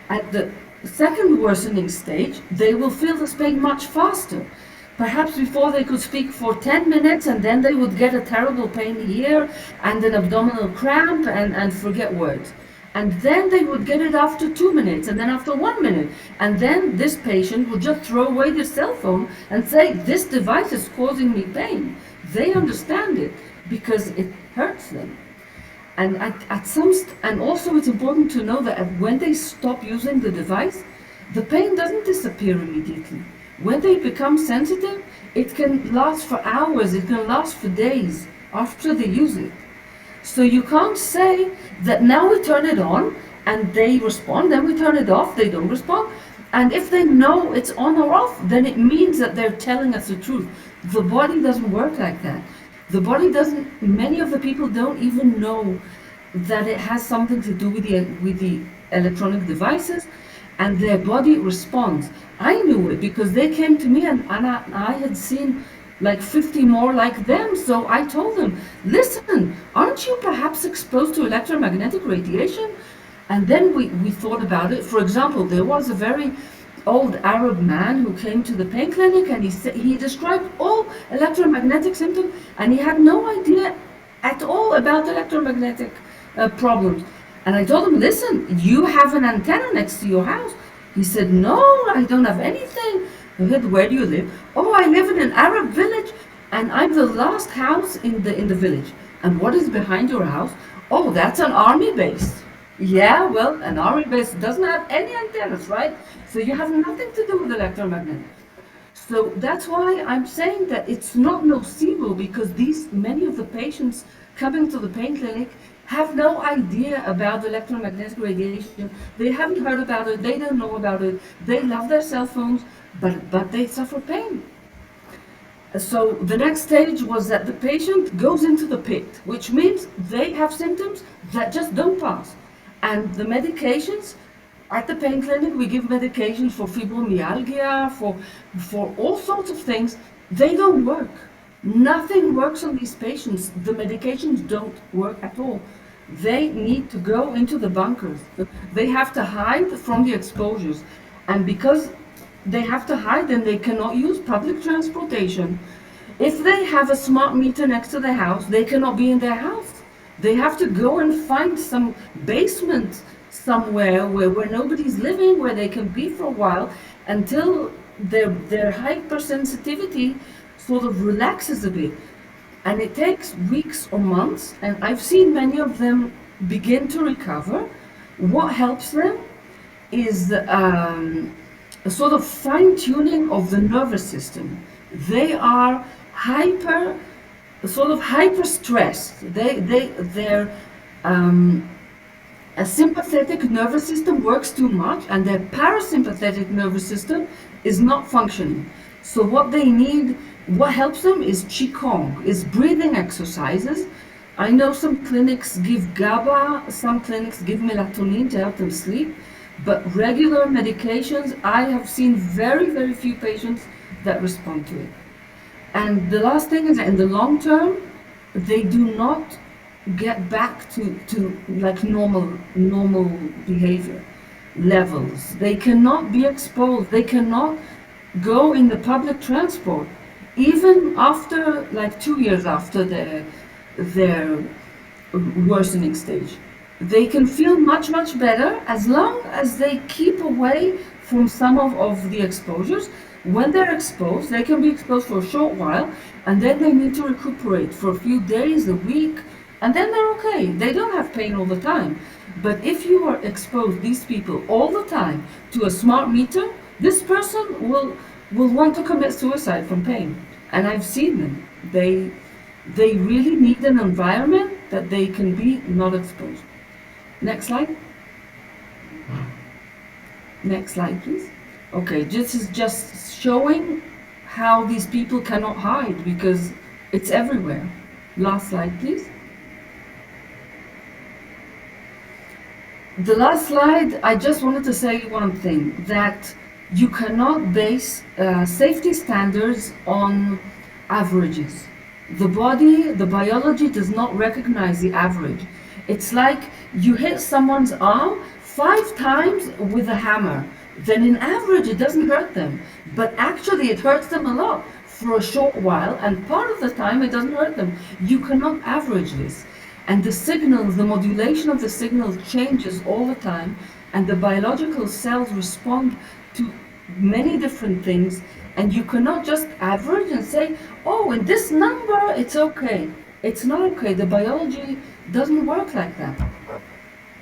At the second worsening stage, they will feel this pain much faster. Perhaps before they could speak for 10 minutes, and then they would get a terrible pain here and an abdominal cramp and forget words. And then they would get it after 2 minutes, and then after 1 minute. And then this patient would just throw away their cell phone and say, this device is causing me pain. They understand it because it hurts them. And and also it's important to know that when they stop using the device, the pain doesn't disappear immediately. When they become sensitive, it can last for hours, it can last for days after they use it. So you can't say that now we turn it on and they respond, then we turn it off, they don't respond. And if they know it's on or off, then it means that they're telling us the truth. The body doesn't work like that. The body doesn't, many of the people don't even know that it has something to do with the electronic devices, and their body responds. I knew it because they came to me and I had seen like 50 more like them, so I told them, listen, aren't you perhaps exposed to electromagnetic radiation? And then we thought about it. For example, there was a very old Arab man who came to the pain clinic, and he described all electromagnetic symptoms, and he had no idea at all about electromagnetic problems. And I told him, listen, you have an antenna next to your house. He said, no, I don't have anything. I said, where do you live? Oh, I live in an Arab village, and I'm the last house in the village. And what is behind your house? Oh, that's an army base. Yeah, well, an army base doesn't have any antennas, right? So you have nothing to do with electromagnetic. So that's why I'm saying that it's not nocebo, because many of the patients coming to the pain clinic have no idea about electromagnetic radiation. They haven't heard about it, they don't know about it, they love their cell phones, but they suffer pain. So the next stage was that the patient goes into the pit, which means they have symptoms that just don't pass. And the medications, at the pain clinic, we give medications for fibromyalgia, for all sorts of things. They don't work. Nothing works on these patients. The medications don't work at all. They need to go into the bunkers. They have to hide from the exposures. And because they have to hide, then they cannot use public transportation. If they have a smart meter next to their house, they cannot be in their house. They have to go and find some basement somewhere where nobody's living, where they can be for a while until their hypersensitivity sort of relaxes a bit. And it takes weeks or months, and I've seen many of them begin to recover. What helps them is a sort of fine-tuning of the nervous system. They are hyper sort of hyper-stressed. Their a sympathetic nervous system works too much and their parasympathetic nervous system is not functioning. So what they need, what helps them is Qigong, is breathing exercises. I know some clinics give GABA, some clinics give melatonin to help them sleep, but regular medications, I have seen very, very few patients that respond to it. And the last thing is that in the long term, they do not get back to like normal behavior levels. They cannot be exposed. They cannot go in the public transport, even after like 2 years after their worsening stage. They can feel much better as long as they keep away from some of the exposures. When they're exposed, they can be exposed for a short while, and then they need to recuperate for a few days, a week, and then they're okay. They don't have pain all the time. But if you are exposed, these people, all the time to a smart meter, this person will want to commit suicide from pain. And I've seen them. They really need an environment that they can be not exposed. Next slide. Next slide, please. Okay, this is just showing how these people cannot hide because it's everywhere. Last slide, please. The last slide, I just wanted to say one thing, that you cannot base safety standards on averages. The body, the biology does not recognize the average. It's like you hit someone's arm 5 times with a hammer. Then in average it doesn't hurt them, but actually it hurts them a lot for a short while, and part of the time it doesn't hurt them. You cannot average this. And the signals, the modulation of the signal changes all the time, and the biological cells respond to many different things, and you cannot just average and say, oh, in this number it's okay. It's not okay. The biology doesn't work like that.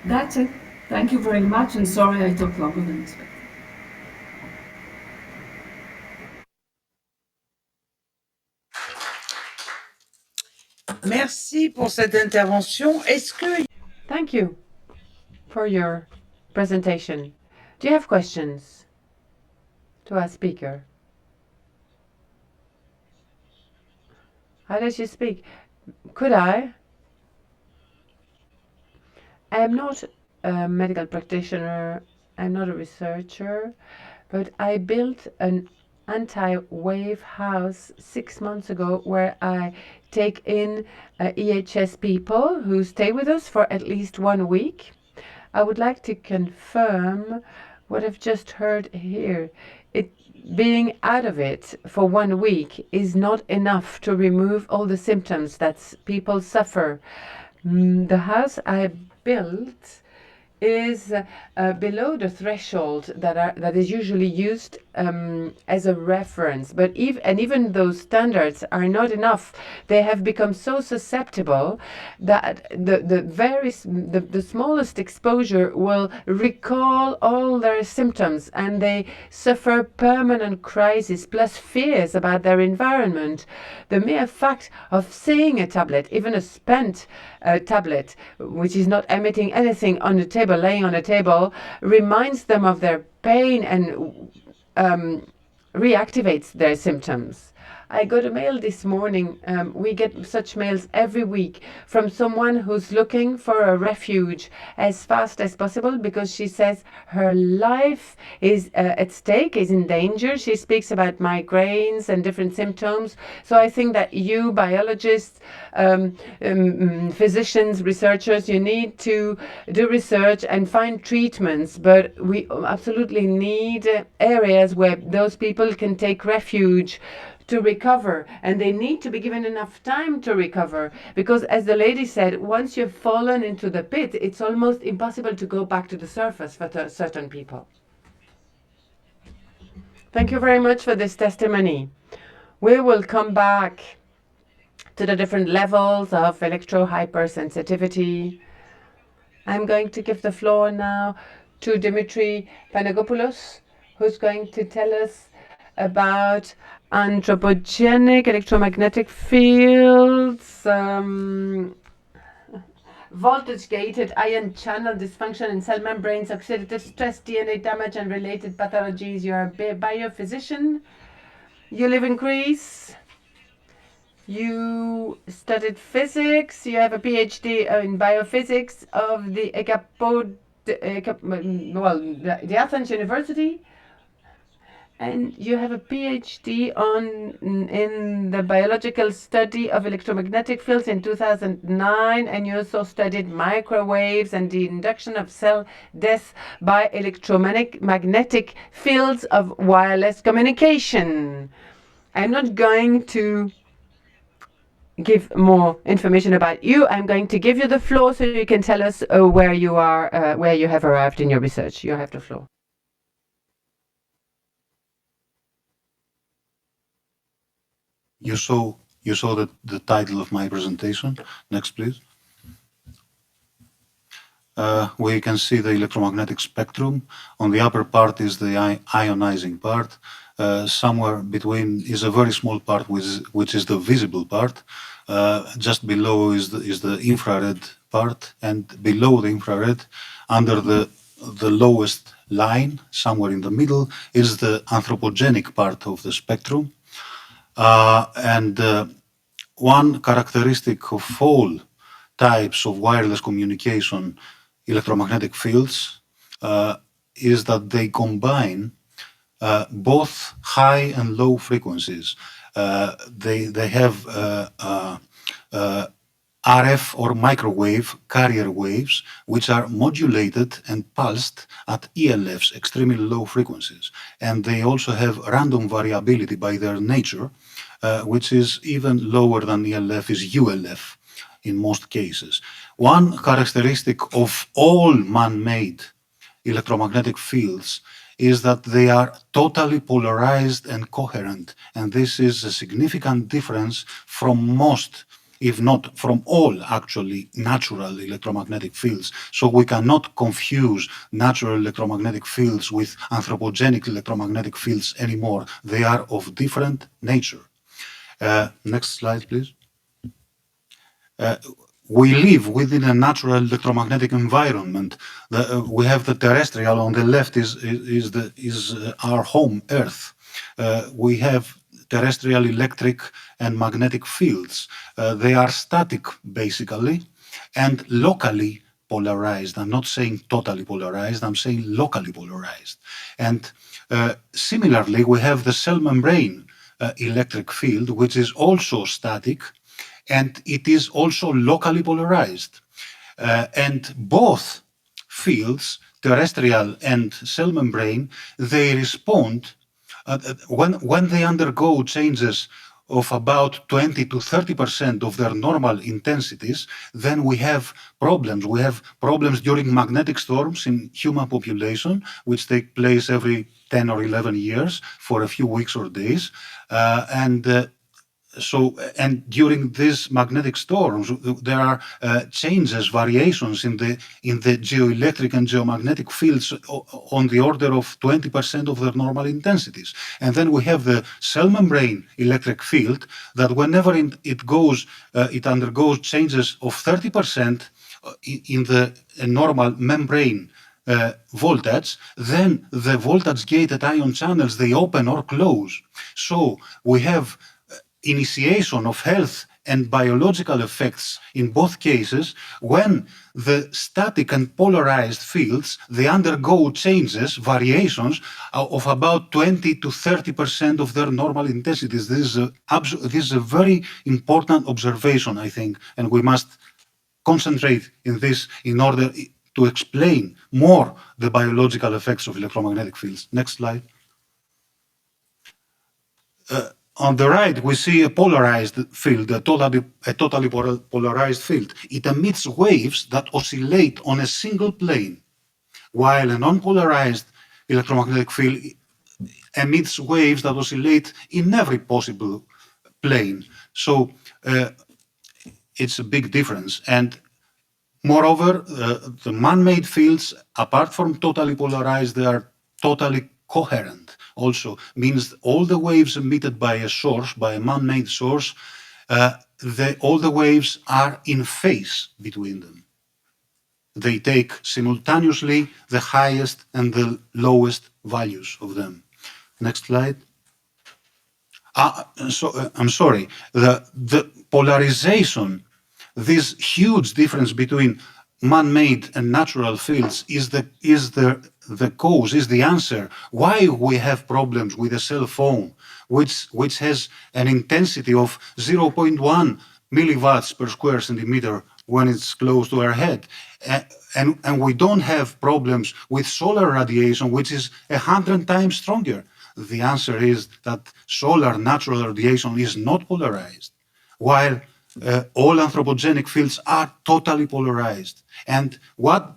That's it. Thank you very much, and sorry I took longer than expected.
Merci pour cette intervention. Est-ce que...
Thank you for your presentation. Do you have questions to our speaker? How does she speak? Could I? I am not a medical practitioner, I'm not a researcher, but I built an anti-wave house 6 months ago where I take in EHS people who stay with us for at least 1 week. I would like to confirm what I've just heard here. Being out of it for 1 week is not enough to remove all the symptoms that people suffer. The house I built is below the threshold that is usually used as a reference, but even those standards are not enough. They have become so susceptible that the smallest exposure will recall all their symptoms, and they suffer permanent crisis plus fears about their environment. The mere fact of seeing a tablet, even a spent tablet, which is not emitting anything on the table, laying on a table, reminds them of their pain and reactivates their symptoms. I got a mail this morning. We get such mails every week from someone who's looking for a refuge as fast as possible because she says her life is at stake, is in danger. She speaks about migraines and different symptoms. So I think that you, biologists, physicians, researchers, you need to do research and find treatments, but we absolutely need areas where those people can take refuge to recover, and they need to be given enough time to recover, because as the lady said, once you've fallen into the pit, it's almost impossible to go back to the surface for certain people. Thank you very much for this testimony. We will come back to the different levels of electro-hypersensitivity. I'm going to give the floor now to Dimitri Panagopoulos, who's going to tell us about anthropogenic electromagnetic fields, voltage-gated ion channel dysfunction in cell membranes, oxidative stress, DNA damage, and related pathologies. You're a biophysician. You live in Greece. You studied physics. You have a PhD in biophysics of the the Athens University. And you have a PhD in the biological study of electromagnetic fields in 2009, and you also studied microwaves and the induction of cell death by electromagnetic fields of wireless communication. I'm not going to give more information about you. I'm going to give you the floor so you can tell us where you are, where you have arrived in your research. You have the floor.
You saw the title of my presentation. Next, please. Where you can see the electromagnetic spectrum. On the upper part is the ionizing part. Somewhere between is a very small part, which is the visible part. Just below is the infrared part, and below the infrared, under the lowest line, somewhere in the middle, is the anthropogenic part of the spectrum. One characteristic of all types of wireless communication electromagnetic fields is that they combine both high and low frequencies. They have RF or microwave carrier waves, which are modulated and pulsed at ELFs, extremely low frequencies. And they also have random variability by their nature, which is even lower than ELF is ULF in most cases. One characteristic of all man-made electromagnetic fields is that they are totally polarized and coherent. And this is a significant difference from most, if not from all, actually, natural electromagnetic fields. So we cannot confuse natural electromagnetic fields with anthropogenic electromagnetic fields anymore. They are of different nature. Next slide, please. We live within a natural electromagnetic environment. We have the terrestrial on the left is our home, Earth. We have terrestrial electric and magnetic fields. They are static, basically, and locally polarized. I'm not saying totally polarized, I'm saying locally polarized. And similarly, we have the cell membrane electric field, which is also static, and it is also locally polarized. And both fields, terrestrial and cell membrane, they respond when they undergo changes of about 20 to 30% of their normal intensities, then we have problems. We have problems during magnetic storms in human population, which take place every 10 or 11 years for a few weeks or days. And during these magnetic storms, there are changes, variations in the geoelectric and geomagnetic fields on the order of 20% of their normal intensities. And then we have the cell membrane electric field that whenever it undergoes changes of 30% in the normal membrane voltage, then the voltage-gated ion channels, they open or close. So we have initiation of health and biological effects in both cases when the static and polarized fields, they undergo changes, variations of about 20 to 30% of their normal intensities. This is a very important observation, I think, and we must concentrate in this in order to explain more the biological effects of electromagnetic fields. Next slide. On the right, we see a polarized field, a totally polarized field. It emits waves that oscillate on a single plane, while a non-polarized electromagnetic field emits waves that oscillate in every possible plane. So it's a big difference. And moreover, the man-made fields, apart from totally polarized, they are totally coherent, also means all the waves emitted by a source, by a man-made source, all the waves are in phase between them. They take simultaneously the highest and the lowest values of them. Next slide. I'm sorry. The polarization, this huge difference between man-made and natural fields is the cause, is the answer why we have problems with a cell phone, which has an intensity of 0.1 milliwatts per square centimeter when it's close to our head. And we don't have problems with solar radiation, which is 100 times stronger. The answer is that solar natural radiation is not polarized, while all anthropogenic fields are totally polarized. And what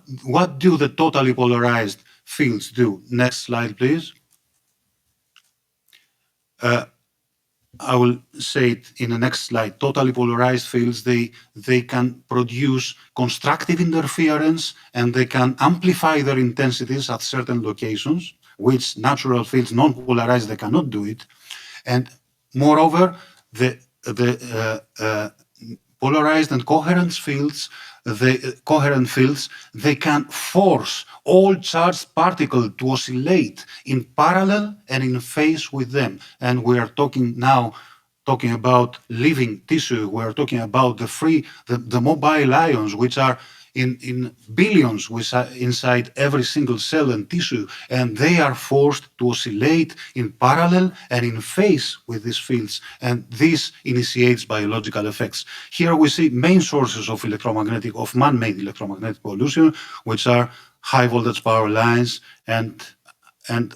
do the totally polarized fields do? Next slide, please. I will say it in the next slide. Totally polarized fields, they can produce constructive interference and they can amplify their intensities at certain locations, which natural fields, non-polarized, they cannot do it. And moreover, the polarized and coherent fields, they can force all charged particles to oscillate in parallel and in phase with them. And we are talking about living tissue. We are talking about the mobile ions, which are in billions inside every single cell and tissue, and they are forced to oscillate in parallel and in phase with these fields, and this initiates biological effects. Here we see main sources of man-made electromagnetic pollution, which are high voltage power lines and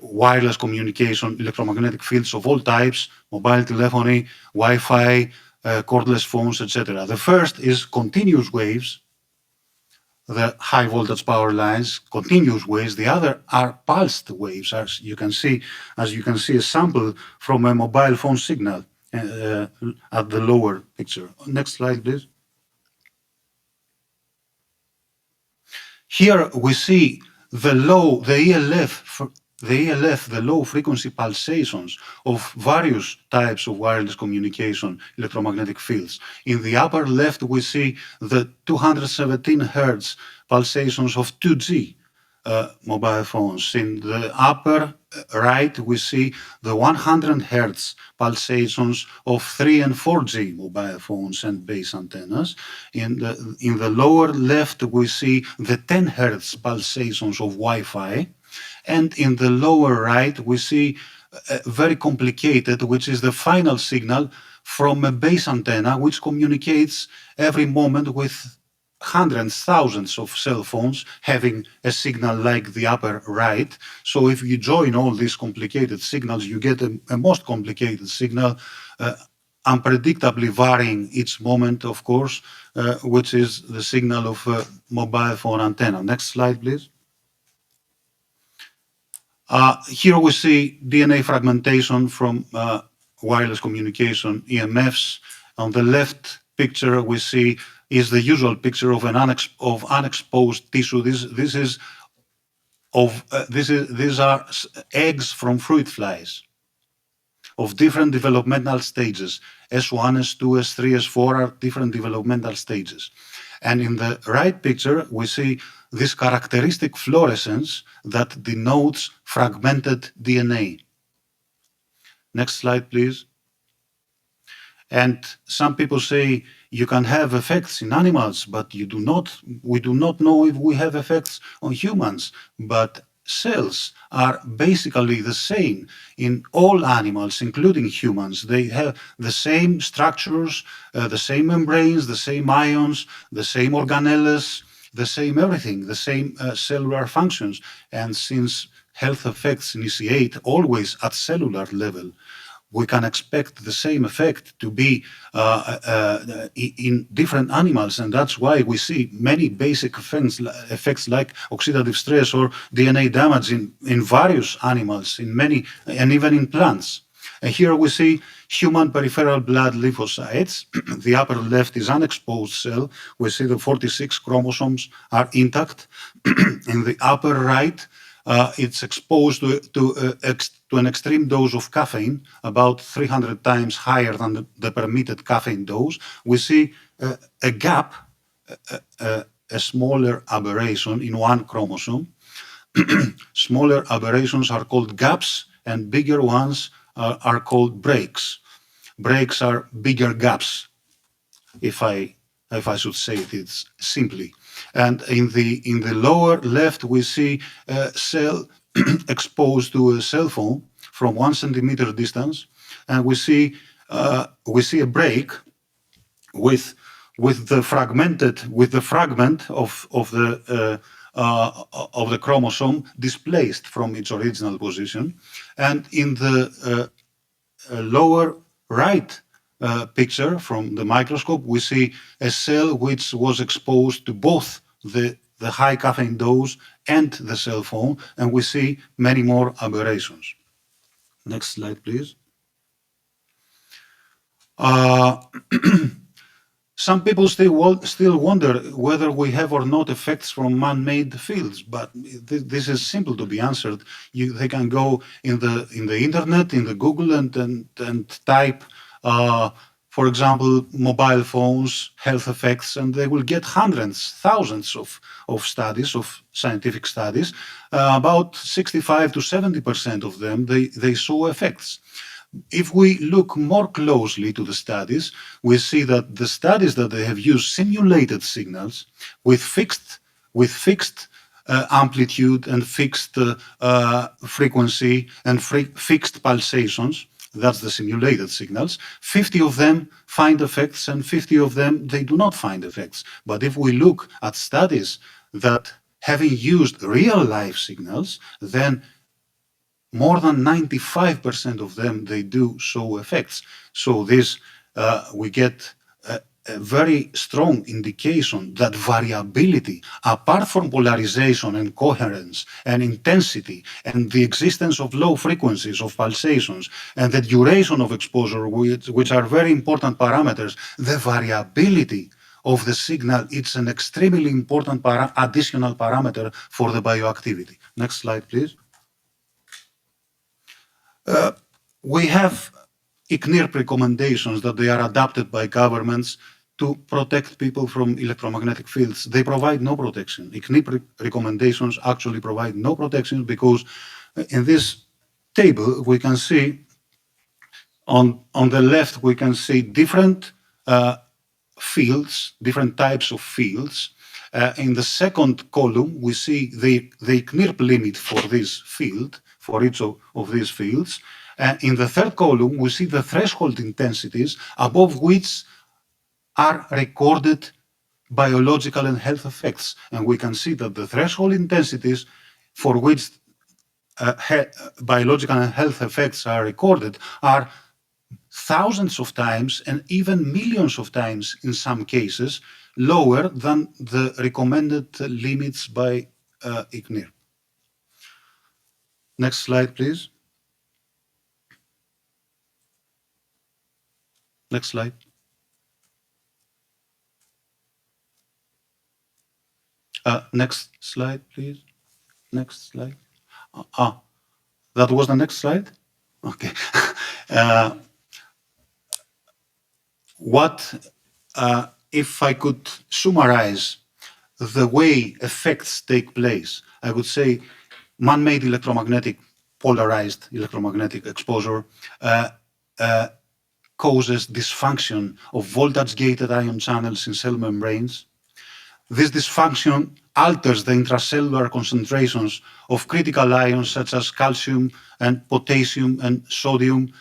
wireless communication, electromagnetic fields of all types, mobile telephony, Wi-Fi, cordless phones, etc. The first is continuous waves, the high voltage power lines, continuous waves. The other are pulsed waves, as you can see a sample from a mobile phone signal at the lower picture. Next slide, please. Here we see the ELF, the low frequency pulsations of various types of wireless communication electromagnetic fields. In the upper left, we see the 217 Hertz pulsations of 2G mobile phones. In the upper right, we see the 100 Hertz pulsations of 3 and 4G mobile phones and base antennas. In the lower left, we see the 10 Hertz pulsations of Wi-Fi. And in the lower right, we see very complicated, which is the final signal from a base antenna, which communicates every moment with hundreds, thousands of cell phones having a signal like the upper right. So if you join all these complicated signals, you get a most complicated signal, unpredictably varying each moment, of course, which is the signal of a mobile phone antenna. Next slide, please. Here we see DNA fragmentation from wireless communication, EMFs. On the left picture we see is the usual picture of unexposed tissue. These are eggs from fruit flies of different developmental stages. S1, S2, S3, S4 are different developmental stages. And in the right picture, we see this characteristic fluorescence that denotes fragmented DNA. Next slide, please. And some people say you can have effects in animals, but we do not know if we have effects on humans. But cells are basically the same in all animals, including humans. They have the same structures, the same membranes, the same ions, the same organelles, the same everything, the same cellular functions. And since health effects initiate always at cellular level, we can expect the same effect to be in different animals, and that's why we see many basic effects like oxidative stress or DNA damage in various animals, in many, and even in plants. And here we see human peripheral blood lymphocytes. The upper left is unexposed cell. We see the 46 chromosomes are intact. In the upper right, it's exposed to an extreme dose of caffeine, about 300 times higher than the permitted caffeine dose, we see a gap, a smaller aberration in one chromosome. Smaller aberrations are called gaps, and bigger ones are called breaks. Breaks are bigger gaps, if I should say it simply. And in the lower left, we see a cell exposed to a cell phone from 1 centimeter distance, and we see a break with the fragment of the chromosome displaced from its original position, and in the lower right picture from the microscope, we see a cell which was exposed to both the high caffeine dose and the cell phone, and we see many more aberrations. Next slide, please. Some people still wonder whether we have or not effects from man-made fields, but this is simple to be answered. They can go in the internet, in the Google, and type, for example, mobile phones, health effects, and they will get hundreds, thousands of studies, of scientific studies. About 65 to 70% of them, they show effects. If we look more closely to the studies, we see that the studies that they have used simulated signals with fixed amplitude and fixed frequency and fixed pulsations. That's the simulated signals. 50 of them find effects and 50 of them, they do not find effects. But if we look at studies that having used real life signals, then more than 95% of them, they do show effects. So this, we get a very strong indication that variability, apart from polarization and coherence and intensity and the existence of low frequencies of pulsations and the duration of exposure, which are very important parameters, the variability of the signal, it's an extremely important additional parameter for the bioactivity. Next slide, please. We have ICNIRP recommendations that they are adopted by governments to protect people from electromagnetic fields. They provide no protection. ICNIRP recommendations actually provide no protection because in this table we can see on the left we can see different fields, different types of fields. In the second column we see the ICNIRP limit for this field, for each of these fields. In the third column, we see the threshold intensities above which are recorded biological and health effects. And we can see that the threshold intensities for which biological and health effects are recorded are thousands of times and even millions of times in some cases lower than the recommended limits by ICNIRP. Next slide, please. Next slide. Next slide, please. Next slide. That was the next slide? Okay. If I could summarize the way effects take place, I would say man-made electromagnetic, polarized electromagnetic exposure causes dysfunction of voltage-gated ion channels in cell membranes. This dysfunction alters the intracellular concentrations of critical ions such as calcium and potassium and sodium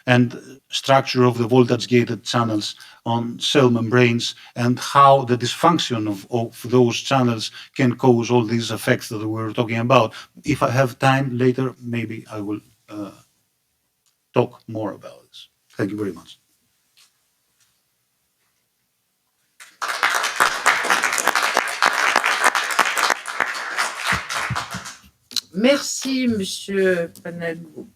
and structure of the voltage-gated channels on cell membranes, and how the dysfunction of those channels can cause all these effects that we were talking about. If I have time later, maybe I will talk more about this. Thank you very much.
Merci, Monsieur Panago.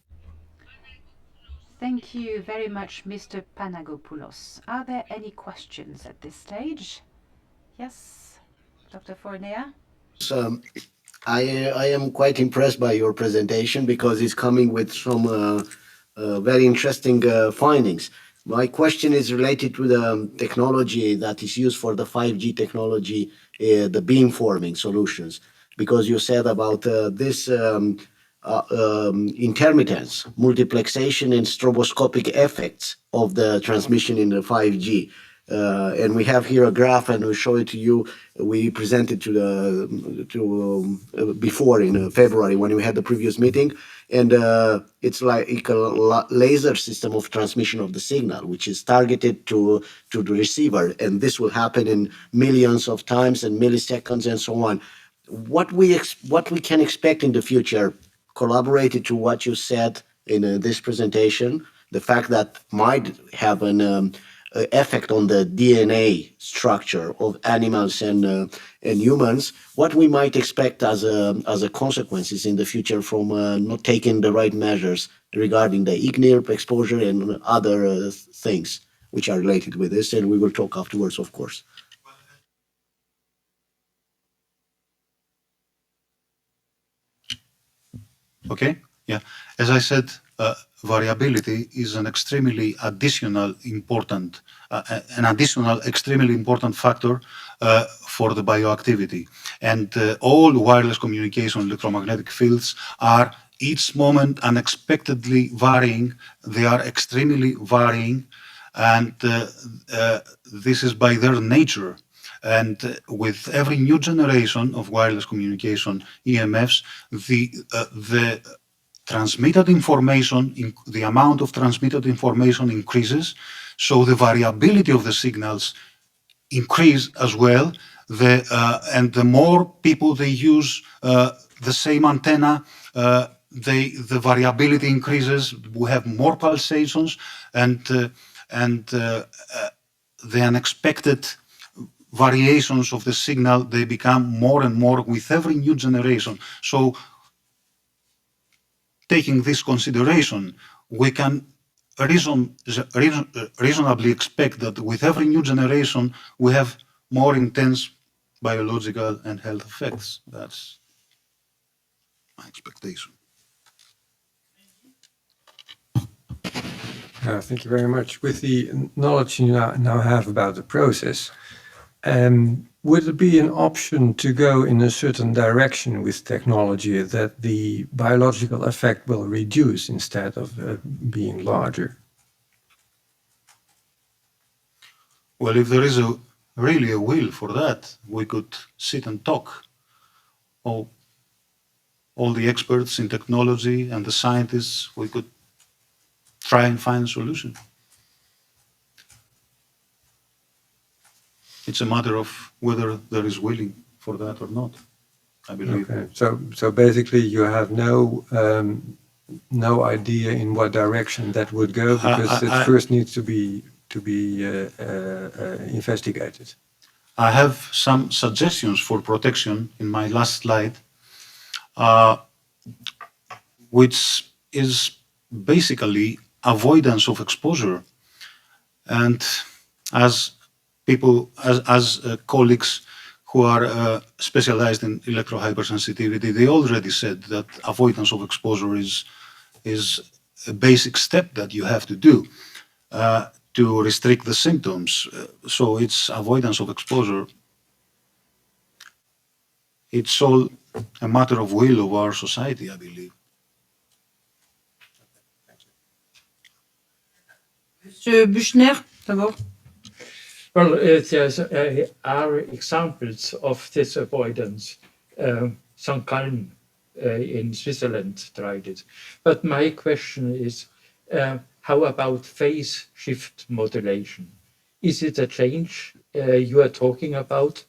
Thank you very much, Mr. Panagopoulos. Are there any questions at this stage? Yes, Dr. Fornea?
I am quite impressed by your presentation because it's coming with some very interesting findings. My question is related to the technology that is used for the 5G technology, the beamforming solutions, because you said about this intermittence, multiplexation, and stroboscopic effects of the transmission in the 5G. And we have here a graph, and we'll show it to you. We presented before in February when we had the previous meeting, and it's like a laser system of transmission of the signal, which is targeted to the receiver, and this will happen in millions of times and milliseconds and so on. What we can expect in the future, collaborated to what you said in this presentation, the fact that might have an effect on the DNA structure of animals and humans, what we might expect as a consequences in the future from not taking the right measures regarding the IGNIRP exposure and other things which are related with this, and we will talk afterwards, of course.
Okay, yeah. As I said, variability is an extremely extremely important factor for the bioactivity. And all wireless communication electromagnetic fields are each moment unexpectedly varying. They are extremely varying, and this is by their nature. And with every new generation of wireless communication EMFs, the transmitted information, the amount of transmitted information increases, so the variability of the signals increase as well. And the more people they use the same antenna, the variability increases. We have more pulsations, and the unexpected variations of the signal, they become more and more with every new generation. So taking this consideration, we can reasonably expect that with every new generation, we have more intense biological and health effects. That's my expectation.
Thank you very much. With the knowledge you now have about the process, would it be an option to go in a certain direction with technology that the biological effect will reduce instead of being larger?
Well, if there is really a will for that, we could sit and talk. All the experts in technology and the scientists, we could try and find a solution. It's a matter of whether there is willing for that or not, I believe.
Okay. So basically you have no idea in what direction that would go, because it first needs to be investigated.
I have some suggestions for protection in my last slide, which is basically avoidance of exposure. And as colleagues who are specialized in electro-hypersensitivity, they already said that avoidance of exposure is a basic step that you have to do to restrict the symptoms. So it's avoidance of exposure. It's all a matter of will of our society, I believe.
Monsieur Buchner, d'abord.
Well, there are examples of this avoidance. St. Gallen in Switzerland tried it. But my question is, How about phase shift modulation? Is it a change you are talking about?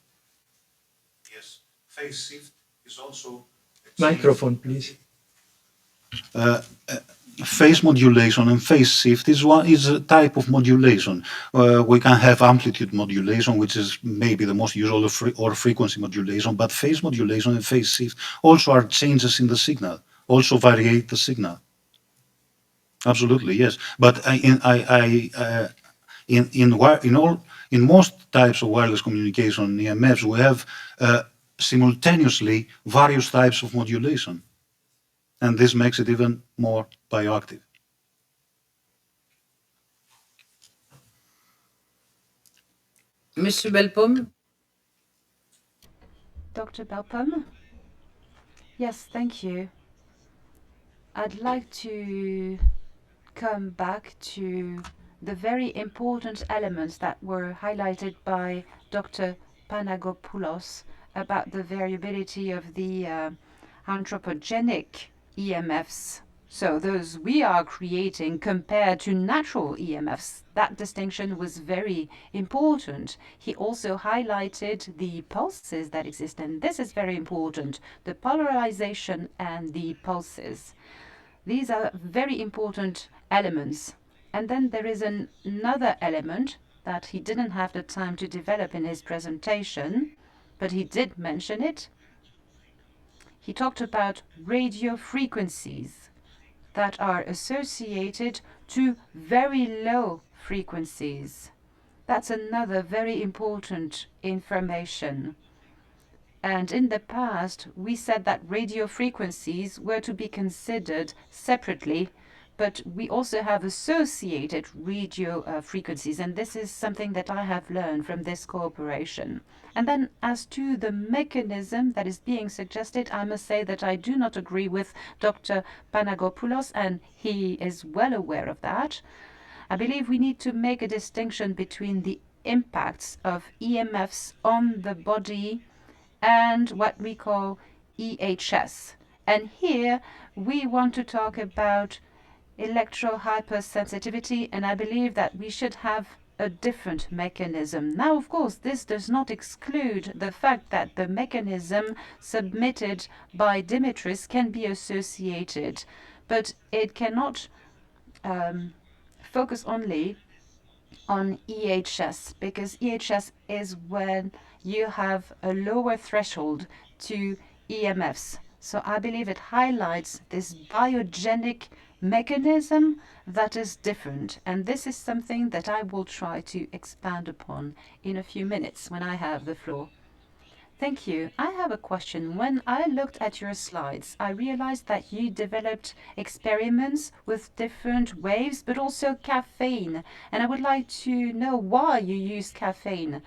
Yes, phase shift is also
Microphone, please.
Phase modulation and phase shift is a type of modulation. We can have amplitude modulation, which is maybe the most usual, or frequency modulation, but phase modulation and phase shift also are changes in the signal, also variate the signal. Absolutely, yes. But in most types of wireless communication EMFs, we have simultaneously various types of modulation, and this makes it even more bioactive.
Monsieur Belpomme?
Dr. Belpum? Yes, thank you. I'd like to come back to the very important elements that were highlighted by Dr. Panagopoulos about the variability of the anthropogenic EMFs. So those we are creating compared to natural EMFs. That distinction was very important. He also highlighted the pulses that exist, and this is very important, the polarization and the pulses. These are very important elements. And then there is another element that he didn't have the time to develop in his presentation, but he did mention it. He talked about radio frequencies that are associated to very low frequencies. That's another very important information. And in the past, we said that radio frequencies were to be considered separately, but we also have associated radio frequencies, and this is something that I have learned from this cooperation. And then as to the mechanism that is being suggested, I must say that I do not agree with Dr. Panagopoulos, and he is well aware of that. I believe we need to make a distinction between the impacts of EMFs on the body and what we call EHS. And here we want to talk about electro-hypersensitivity, and I believe that we should have a different mechanism. Now, of course, this does not exclude the fact that the mechanism submitted by Dimitris can be associated, but it cannot focus only on EHS, because EHS is when you have a lower threshold to EMFs. So I believe it highlights this biogenic mechanism that is different. And this is something that I will try to expand upon in a few minutes when I have the floor. Thank you. I have a question. When I looked at your slides, I realized that you developed experiments with different waves, but also caffeine. And I would like to know why you use caffeine.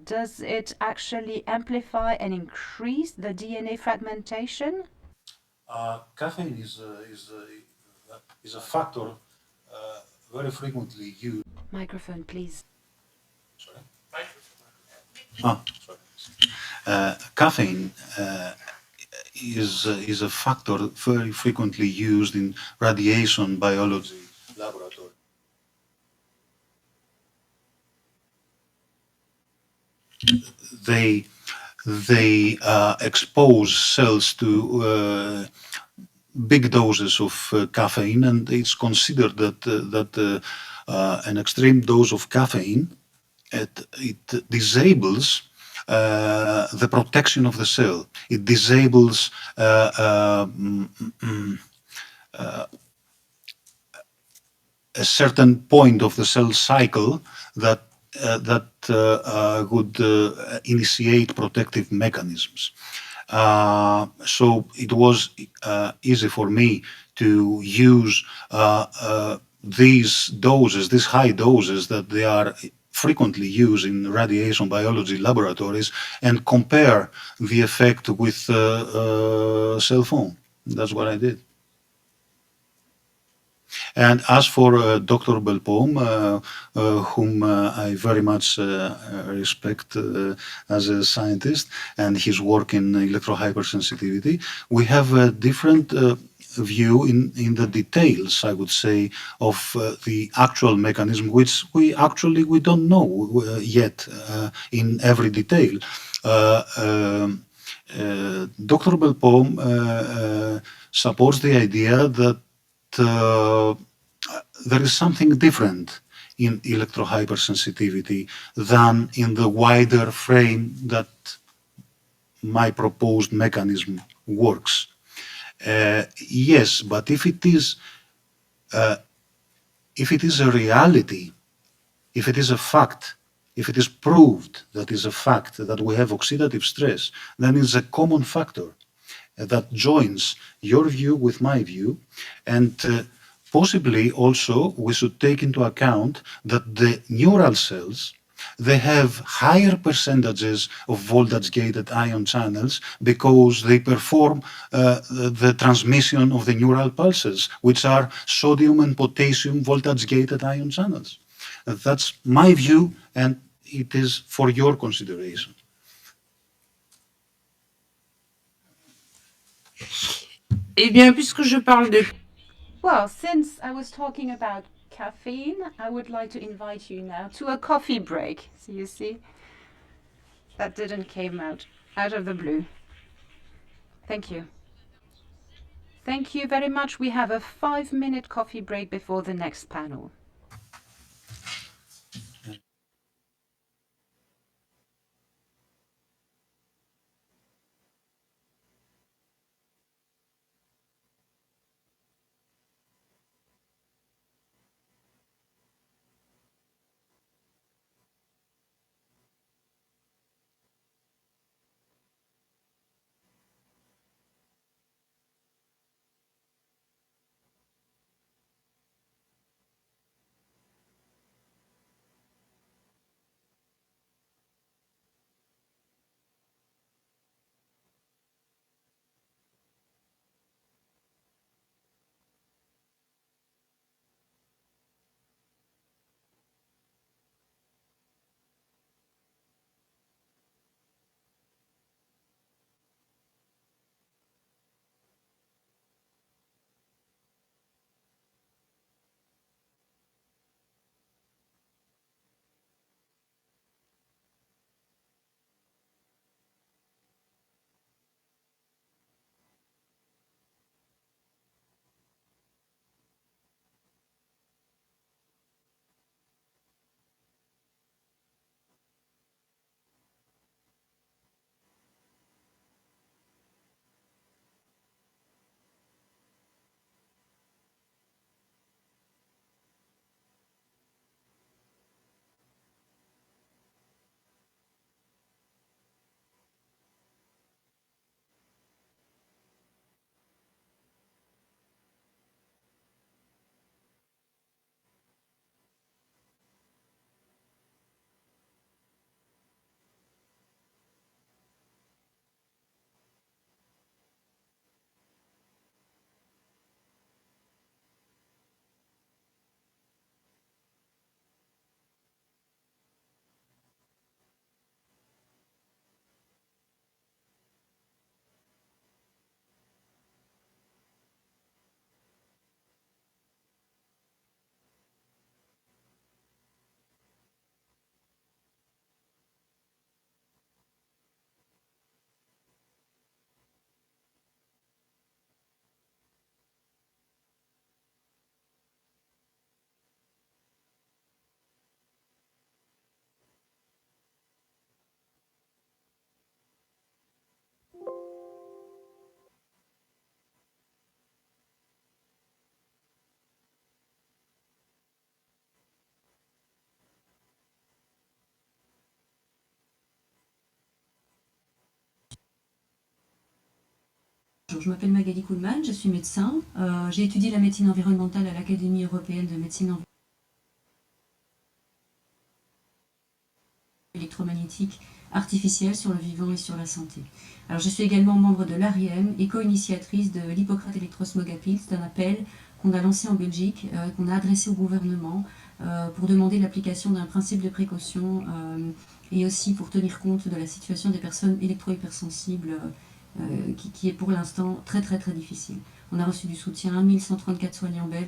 Does it actually amplify and increase the DNA fragmentation?
Caffeine is a factor very frequently used.
Microphone, please.
Sorry? Sorry. Caffeine is a factor very frequently used in radiation biology laboratory. They expose cells to big doses of caffeine, and it's considered that an extreme dose of caffeine it disables the protection of the cell. It disables a certain point of the cell cycle that would initiate protective mechanisms. So it was easy for me to use these doses, these high doses that they are frequently used in radiation biology laboratories, and compare the effect with cell phone. That's what I did. And as for Dr. Belpoom, whom I very much respect as a scientist, and his work in electro-hypersensitivity, we have a different view in the details, I would say, of the actual mechanism, which we don't know yet in every detail. Dr. Belpoom supports the idea that there is something different in electro-hypersensitivity than in the wider frame that my proposed mechanism works. Yes, but if it is a reality, if it is a fact, if it is proved that is a fact that we have oxidative stress, then it's a common factor that joins your view with my view, and possibly also we should take into account that the neural cells, they have higher percentages of voltage-gated ion channels because they perform the transmission of the neural pulses, which are sodium and potassium voltage-gated ion channels. That's my view, and it is for your consideration.
Eh bien, puisque je parle de...
Well, since I was talking about caffeine, I would like to invite you now to a coffee break. So you see, that didn't came out of the blue. Thank you. Thank you very much. We have a 5-minute coffee break before the next panel.
Je m'appelle Magali Kuhlmann, je suis médecin. J'ai étudié la médecine environnementale à l'Académie européenne de médecine électromagnétique artificielle sur le vivant et sur la santé. Alors je suis également membre de l'ARIEM et co-initiatrice de l'Hippocrate Electrosmog Appeal. C'est un appel qu'on a lancé en Belgique, qu'on a adressé au gouvernement pour demander l'application d'un principe de précaution et aussi pour tenir compte de la situation des personnes électro-hypersensibles qui est pour l'instant très très très difficile. On a reçu du soutien, 1134 soignants belges.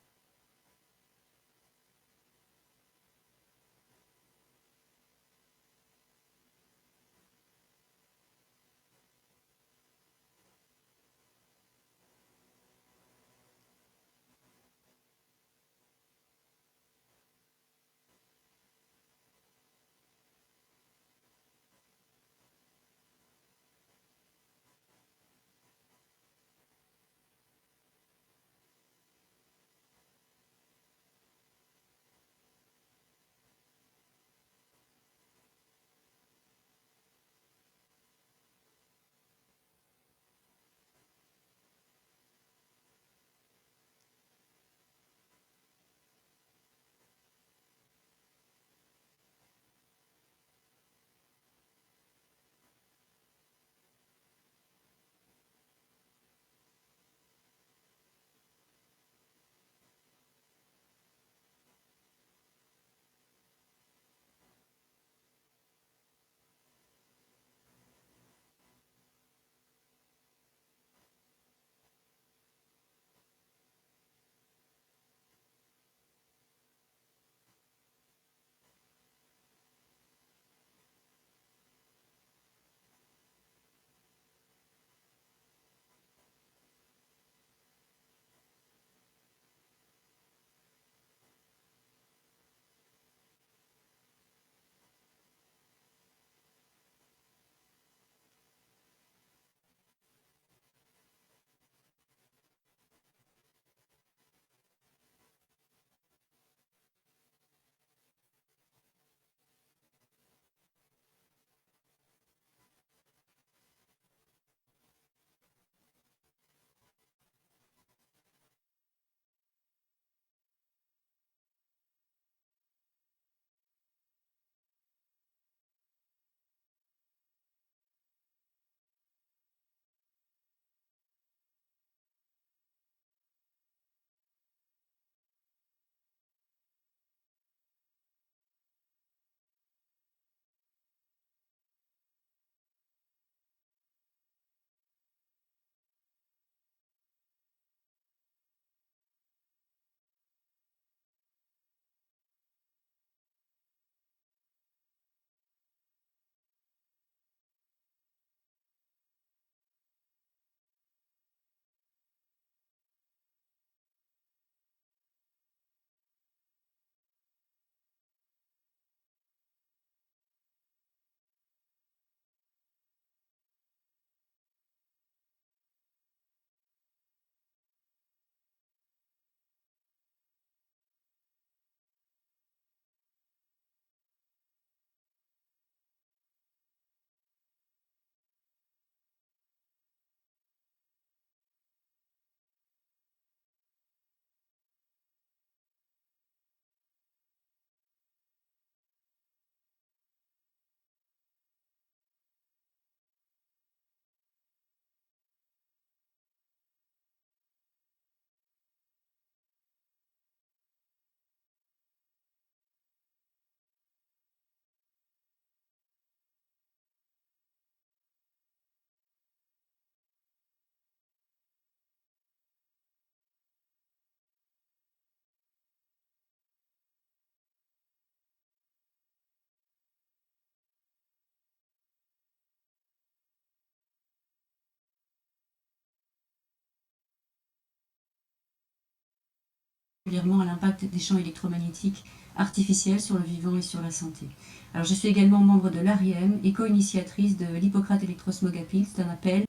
Régulièrement à l'impact des champs électromagnétiques artificiels sur le vivant et sur la santé. Alors, je suis également membre de l'ARIEM et co-initiatrice de l'Hippocrate Electrosmog Appeal. C'est un appel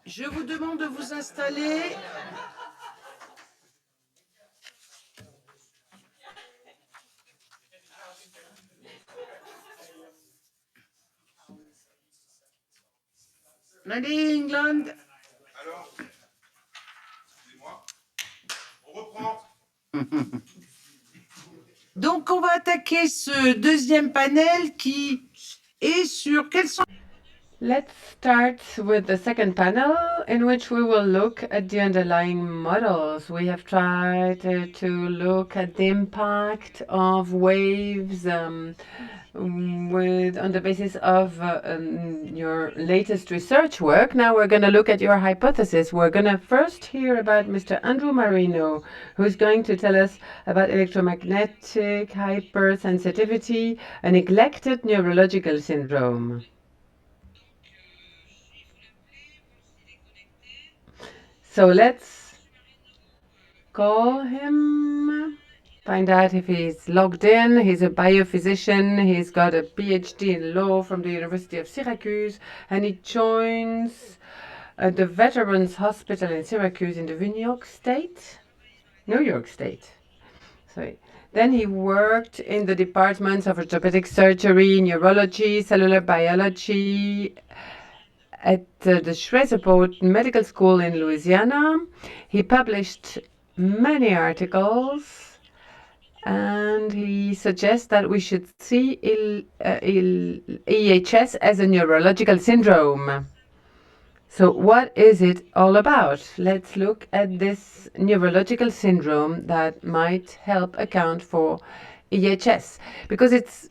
Je vous demande de vous installer. Allez, England.
Alors, excusez-moi, on reprend.
Donc, on va attaquer ce deuxième panel qui est sur quels sont...
Let's start with the second panel, in which we will look at the underlying models. We have tried to look at the impact of waves on the basis of your latest research work. Now we're going to look at your hypothesis. We're going to first hear about Mr. Andrew Marino, who's going to tell us about electromagnetic hypersensitivity, a neglected neurological syndrome. So let's call him, find out if he's logged in. He's a biophysician. He's got a PhD in law from the University of Syracuse, and he joins the Veterans Hospital in Syracuse in the New York State. Sorry. Then he worked in the departments of orthopedic surgery, neurology, cellular biology, at the Shreveport Medical School in Louisiana. He published many articles, and he suggests that we should see EHS as a neurological syndrome. So what is it all about? Let's look at this neurological syndrome that might help account for EHS, because it's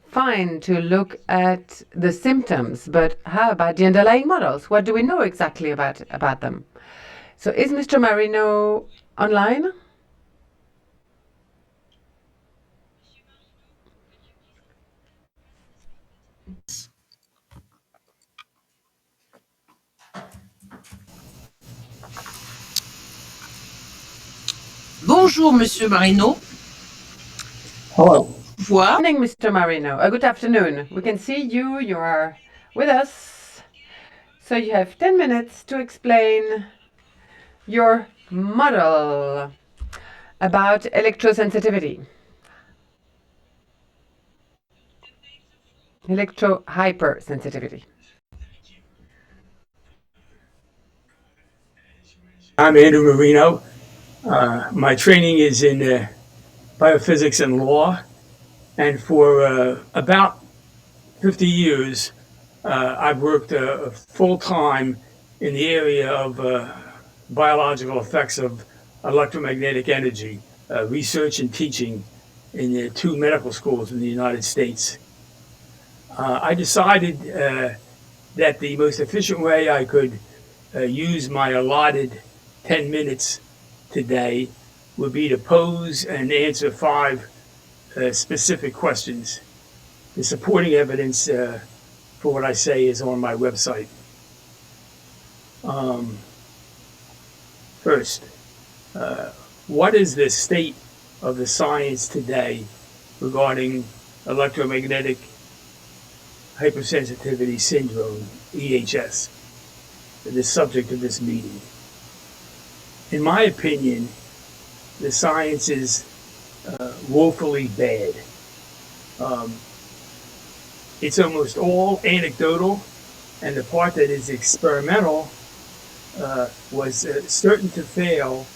fine to look at the symptoms, but how about the underlying models? What do we know exactly about them? So is Mr. Marino online?
Bonjour, Monsieur Marino.
Hello.
Good morning, Mr. Marino. Good afternoon. We can see you. You are with us. So you have 10 minutes to explain your model about electrosensitivity. Electro-hypersensitivity.
I'm Andrew Marino. My training is in biophysics and law, and for about 50 years, I've worked full-time in the area of biological effects of electromagnetic energy, research and teaching in the 2 medical schools in the United States. I decided that the most efficient way I could use my allotted 10 minutes today would be to pose and answer 5 specific questions. The supporting evidence for what I say is on my website. First, what is the state of the science today regarding electromagnetic hypersensitivity syndrome, EHS, the subject of this meeting? In my opinion, the science is woefully bad. It's almost all anecdotal, and the part that is experimental was certain to fail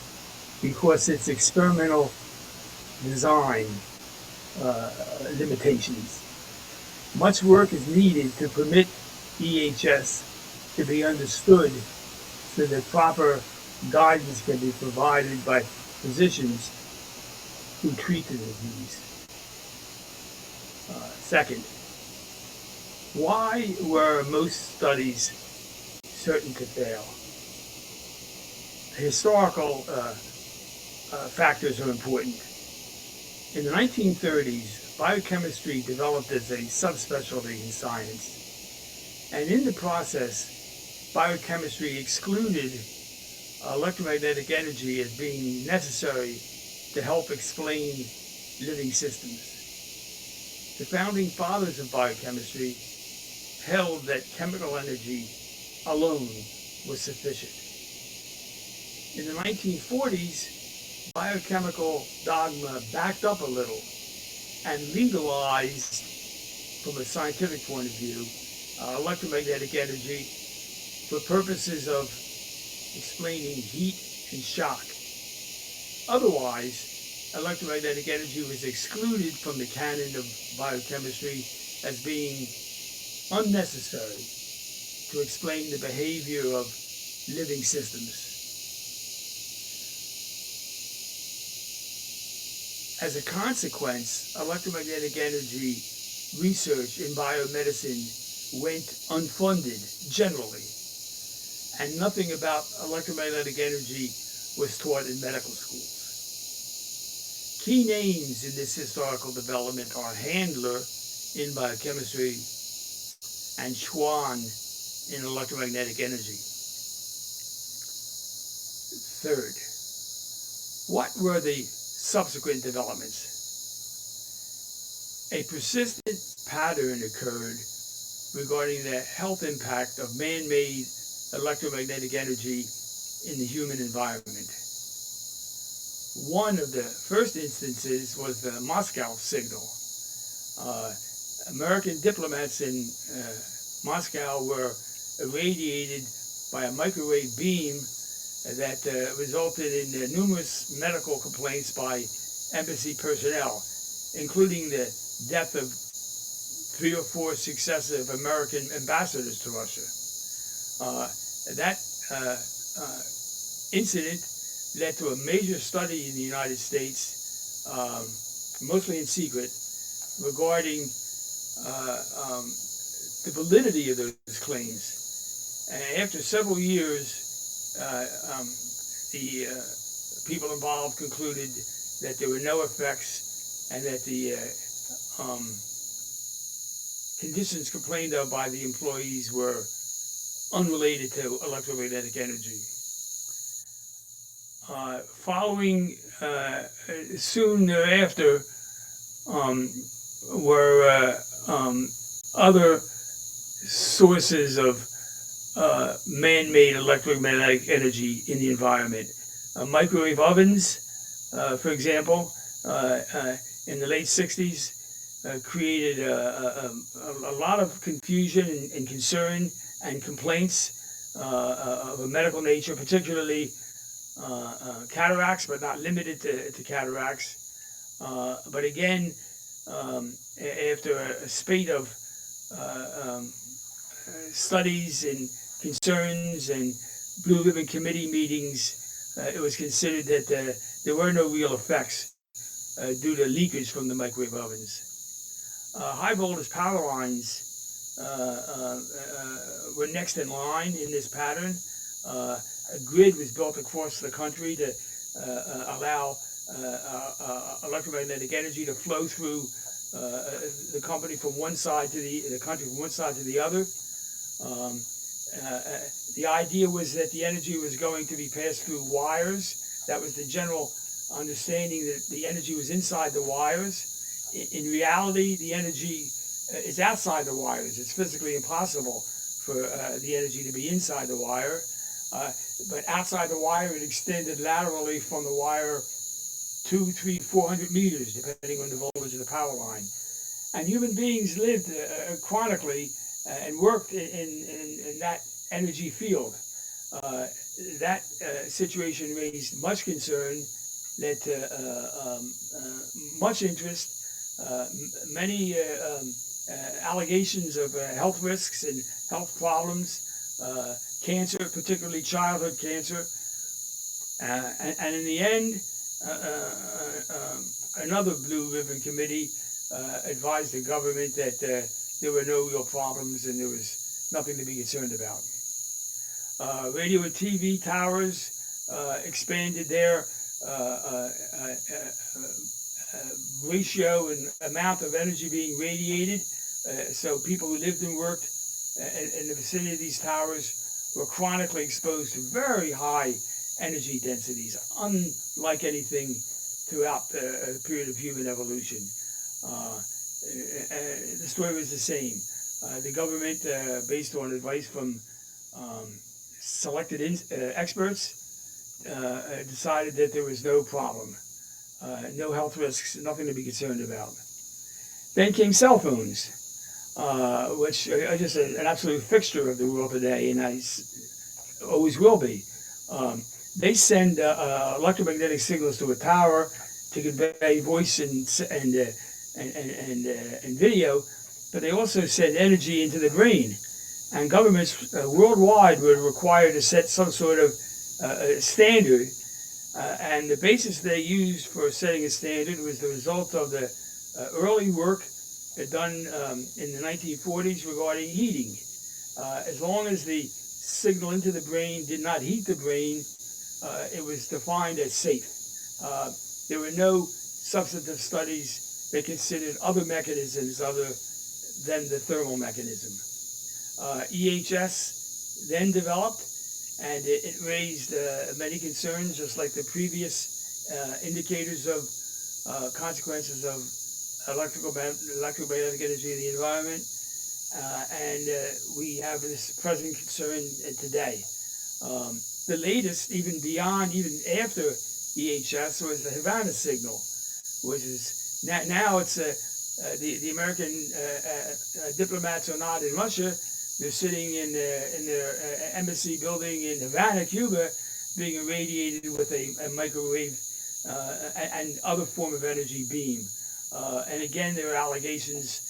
because its experimental design limitations. Much work is needed to permit EHS to be understood so that proper guidance can be provided by physicians who treat the disease. Second, why were most studies certain to fail? Historical factors are important. In the 1930s, biochemistry developed as a subspecialty in science, and in the process, biochemistry excluded electromagnetic energy as being necessary to help explain living systems. The founding fathers of biochemistry held that chemical energy alone was sufficient. In the 1940s, biochemical dogma backed up a little and legalized, from a scientific point of view, electromagnetic energy for purposes of explaining heat and shock. Otherwise, electromagnetic energy was excluded from the canon of biochemistry as being unnecessary to explain the behavior of living systems. As a consequence, electromagnetic energy research in biomedicine went unfunded generally, and nothing about electromagnetic energy was taught in medical schools. Key names in this historical development are Handler in biochemistry and Schwann in electromagnetic energy. Third, what were the subsequent developments? A persistent pattern occurred regarding the health impact of man-made electromagnetic energy in the human environment. One of the first instances was the Moscow signal. American diplomats in Moscow were irradiated by a microwave beam that resulted in numerous medical complaints by embassy personnel, including the death of 3 or 4 successive American ambassadors to Russia. That incident led to a major study in the United States, mostly in secret, regarding the validity of those claims. And after several years, the people involved concluded that there were no effects and that the conditions complained of by the employees were unrelated to electromagnetic energy. Following soon thereafter were other sources of man-made electromagnetic energy in the environment. Microwave ovens, for example, in the late 60s, created a lot of confusion and concern and complaints of a medical nature, particularly cataracts, but not limited to cataracts. But again, after a spate of studies and concerns and Blue Ribbon Committee meetings, it was considered that there were no real effects due to leakage from the microwave ovens. High voltage power lines were next in line in this pattern. A grid was built across the country to allow electromagnetic energy to flow through the country from one side to the other. The idea was that the energy was going to be passed through wires. That was the general understanding, that the energy was inside the wires. In reality, the energy is outside the wires. It's physically impossible for the energy to be inside the wire. But outside the wire, it extended laterally from the wire 200, 300, 400 meters, depending on the voltage of the power line. And human beings lived chronically and worked in that energy field. That situation raised much concern, led to much interest, many allegations of health risks and health problems, cancer, particularly childhood cancer. And in the end, another Blue Ribbon Committee advised the government that there were no real problems and there was nothing to be concerned about. Radio and TV towers expanded their ratio and amount of energy being radiated. So people who lived and worked in the vicinity of these towers were chronically exposed to very high energy densities, unlike anything throughout the period of human evolution. The story was the same. The government, based on advice from selected experts decided that there was no problem, no health risks, nothing to be concerned about. Then came cell phones, which are just an absolute fixture of the world today, and always will be. They send electromagnetic signals to a tower to convey voice and video, but they also send energy into the brain. And governments worldwide were required to set some sort of standard, and the basis they used for setting a standard was the result of the early work done in the 1940s regarding heating. As long as the signal into the brain did not heat the brain, it was defined as safe. There were no substantive studies that considered other mechanisms other than the thermal mechanism. EHS then developed, and it raised many concerns, just like the previous indicators of consequences of electromagnetic energy in the environment. And we have this present concern today. The latest, even beyond, even after EHS, was the Havana signal, which is now it's the American diplomats are not in Russia. They're sitting in their embassy building in Havana, Cuba, being irradiated with a microwave and other form of energy beam. And again, there are allegations,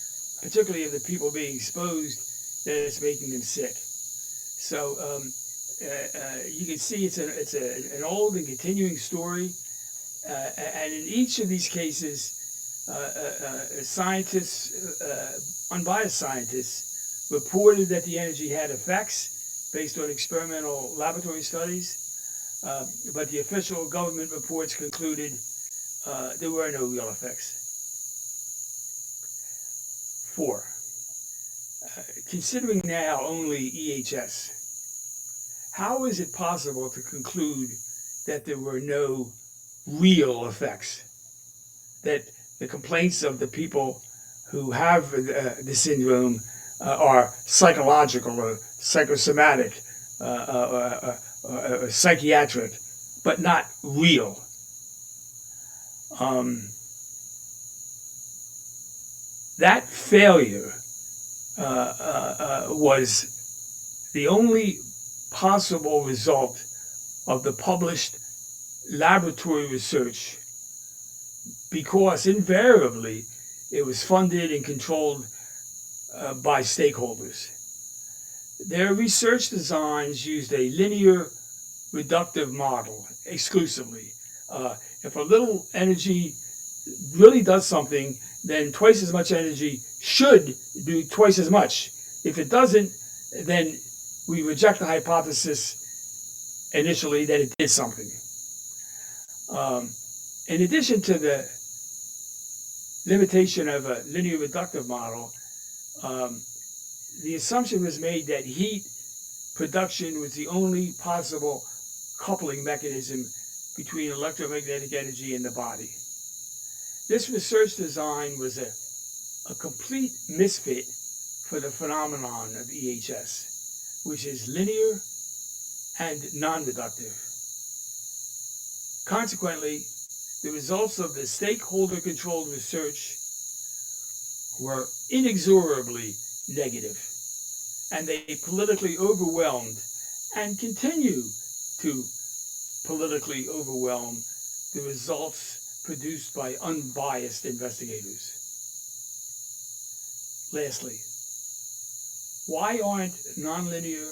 particularly of the people being exposed, that it's making them sick. So you can see it's an old and continuing story. And in each of these cases, scientists, unbiased scientists, reported that the energy had effects based on experimental laboratory studies, but the official government reports concluded there were no real effects. 4. Considering now only EHS, how is it possible to conclude that there were no real effects? That the complaints of the people who have the syndrome are psychological or psychosomatic or psychiatric, but not real. That failure was the only possible result of the published laboratory research, because invariably it was funded and controlled by stakeholders. Their research designs used a linear reductive model exclusively. If a little energy really does something, then twice as much energy should do twice as much. If it doesn't, then we reject the hypothesis initially that it did something. In addition to the limitation of a linear reductive model, the assumption was made that heat production was the only possible coupling mechanism between electromagnetic energy and the body. This research design was a complete misfit for the phenomenon of EHS, which is linear and non-reductive. Consequently, the results of the stakeholder-controlled research were inexorably negative, and they politically overwhelmed and continue to politically overwhelm the results produced by unbiased investigators. Lastly, why aren't nonlinear,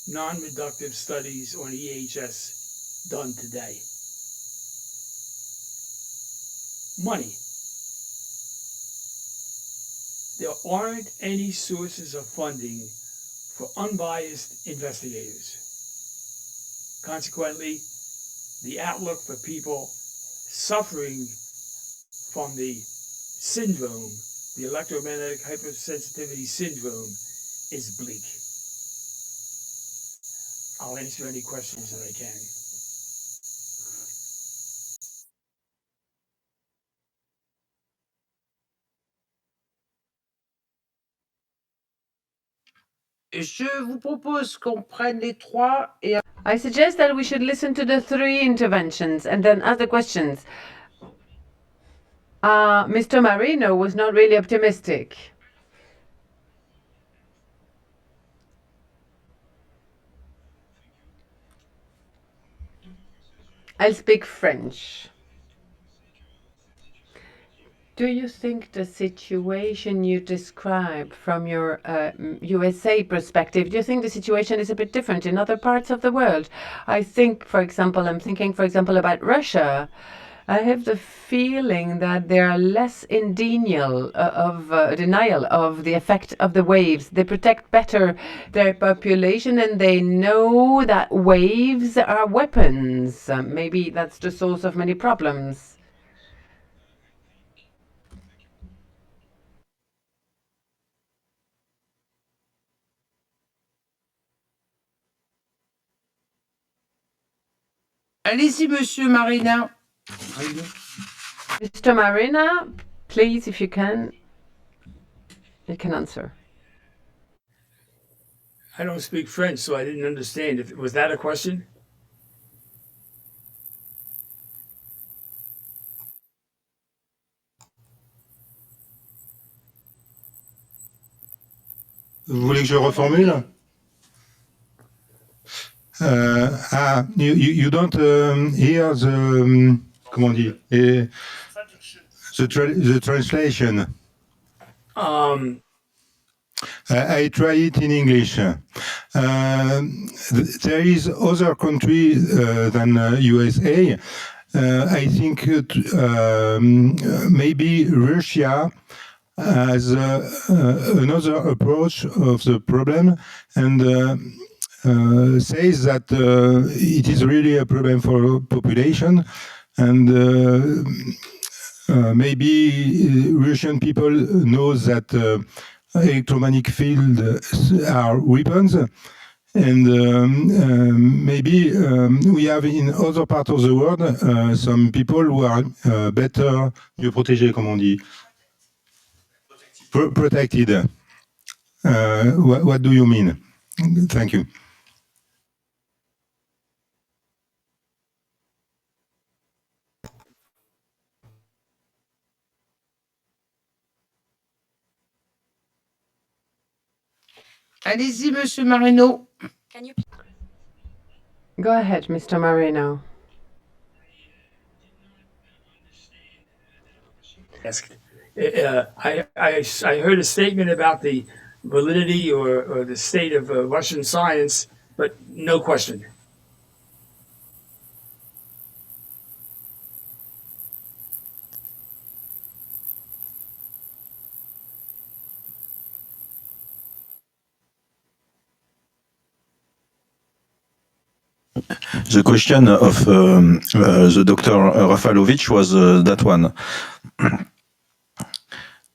non-reductive studies on EHS done today? Money. There aren't any sources of funding for unbiased investigators. Consequently, the outlook for people suffering from the syndrome, the electromagnetic hypersensitivity syndrome, is bleak. I'll answer any questions that I can.
je vous propose qu'on prenne les trois et...
I suggest that we should listen to the three interventions and then ask the questions. Mr. Marino was not really optimistic. I'll speak French. Do you think the situation you describe from your USA perspective, do you think the situation is a bit different in other parts of the world? I'm thinking, for example, about Russia. I have the feeling that they are less in denial of the effect of the waves. They protect better their population and they know that waves are weapons. Maybe that's the source of many problems.
Allez-y, Monsieur Marina.
Mr. Marina, please, if you can answer.
I don't speak French, so I didn't understand. Was that a question?
Vous voulez que je reformule? You don't hear the comment on dit the translation. I try it in English. There is other country than USA. I think maybe Russia has another approach of the problem and says that it is really a problem for population and maybe Russian people know that electromagnetic fields are weapons and maybe we have in other parts of the world some people who are better, mieux protégés, comme on dit. Protected. What do you mean? Thank you.
Allez-y, Monsieur Marino.
Go ahead, Mr. Marino.
I heard a statement about the validity or the state of Russian science, but no question.
The question of the Dr. Rafalovich was that one.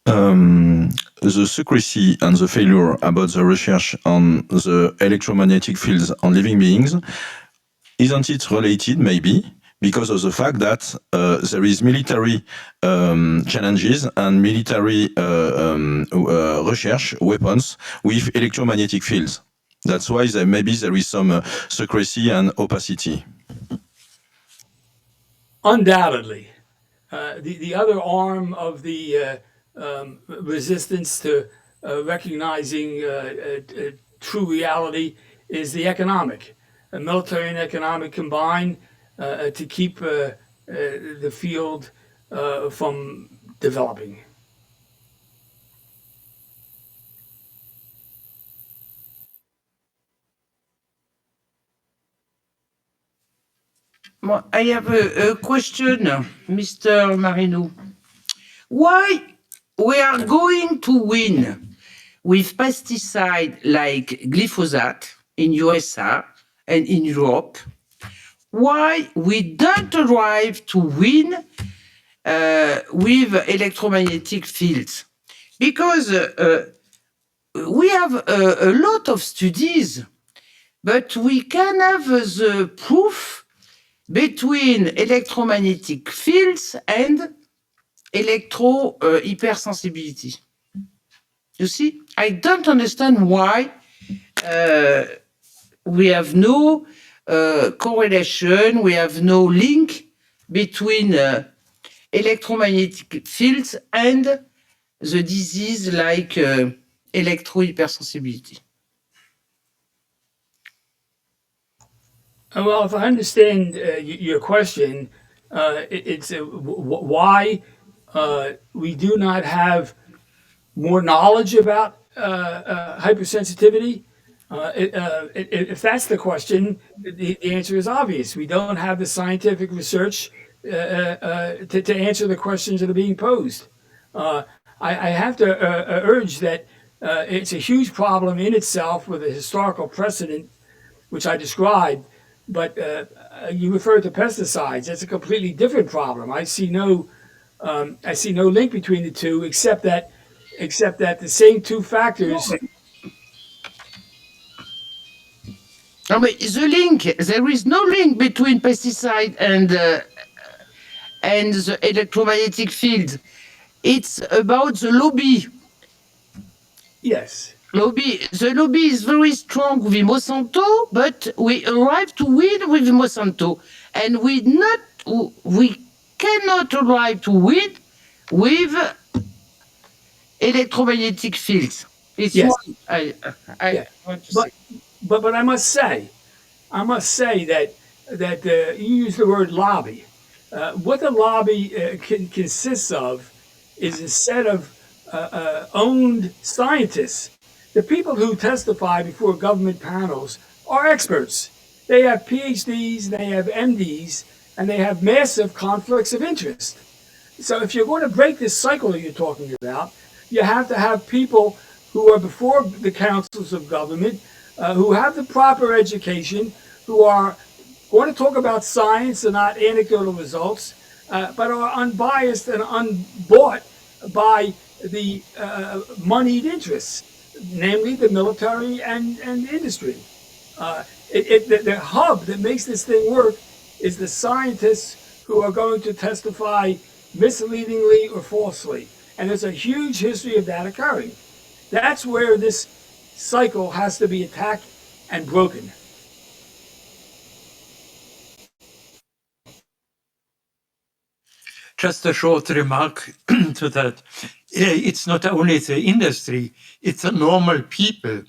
The secrecy and the failure about the research on the electromagnetic fields on living beings, isn't it related maybe because of the fact that there is military challenges and military research weapons with electromagnetic fields? That's why maybe there is some secrecy and opacity.
Undoubtedly. The other arm of the resistance to recognizing true reality is the economic. Military and economic combine to keep the field from developing.
I have a question, Mr. Marino. Why we are going to win with pesticide like glyphosate in USA and in Europe? Why we don't arrive to win with electromagnetic fields? Because we have a lot of studies, but we can have the proof between electromagnetic fields and electro-hypersensitivity. You see, I don't understand why we have no correlation, we have no link between electromagnetic fields and the disease like electro-hypersensibility.
Well, if I understand your question, it's why we do not have more knowledge about hypersensitivity. If that's the question, the answer is obvious. We don't have the scientific research to answer the questions that are being posed. I have to urge that it's a huge problem in itself with a historical precedent, which I described, but you referred to pesticides. That's a completely different problem. I see no link between the two, except that the same two factors.
No, but the link, there is no link between pesticide and the electromagnetic field. It's about the lobby.
Yes.
The lobby is very strong with Monsanto, but we arrive to win with Monsanto, and we cannot arrive to win with electromagnetic fields. It's
Yes.
I want to say.
But I must say that you use the word lobby. What the lobby consists of is a set of owned scientists. The people who testify before government panels are experts. They have PhDs, they have MDs, and they have massive conflicts of interest. So if you're going to break this cycle that you're talking about, you have to have people who are before the councils of government, who have the proper education, who are going to talk about science and not anecdotal results, but are unbiased and unbought by the moneyed interests, namely the military and industry. The hub that makes this thing work is the scientists who are going to testify misleadingly or falsely. And there's a huge history of that occurring. That's where this cycle has to be attacked and broken.
Just a short remark to that. It's not only the industry, it's the normal people.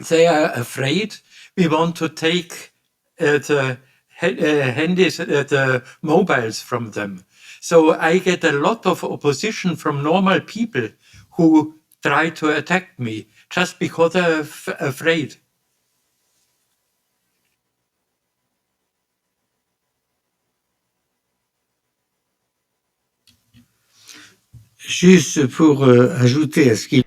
They are afraid. We want to take the handies, the mobiles from them. So I get a lot of opposition from normal people who try to attack me just because they're afraid.
Juste pour ajouter à ce qu'il...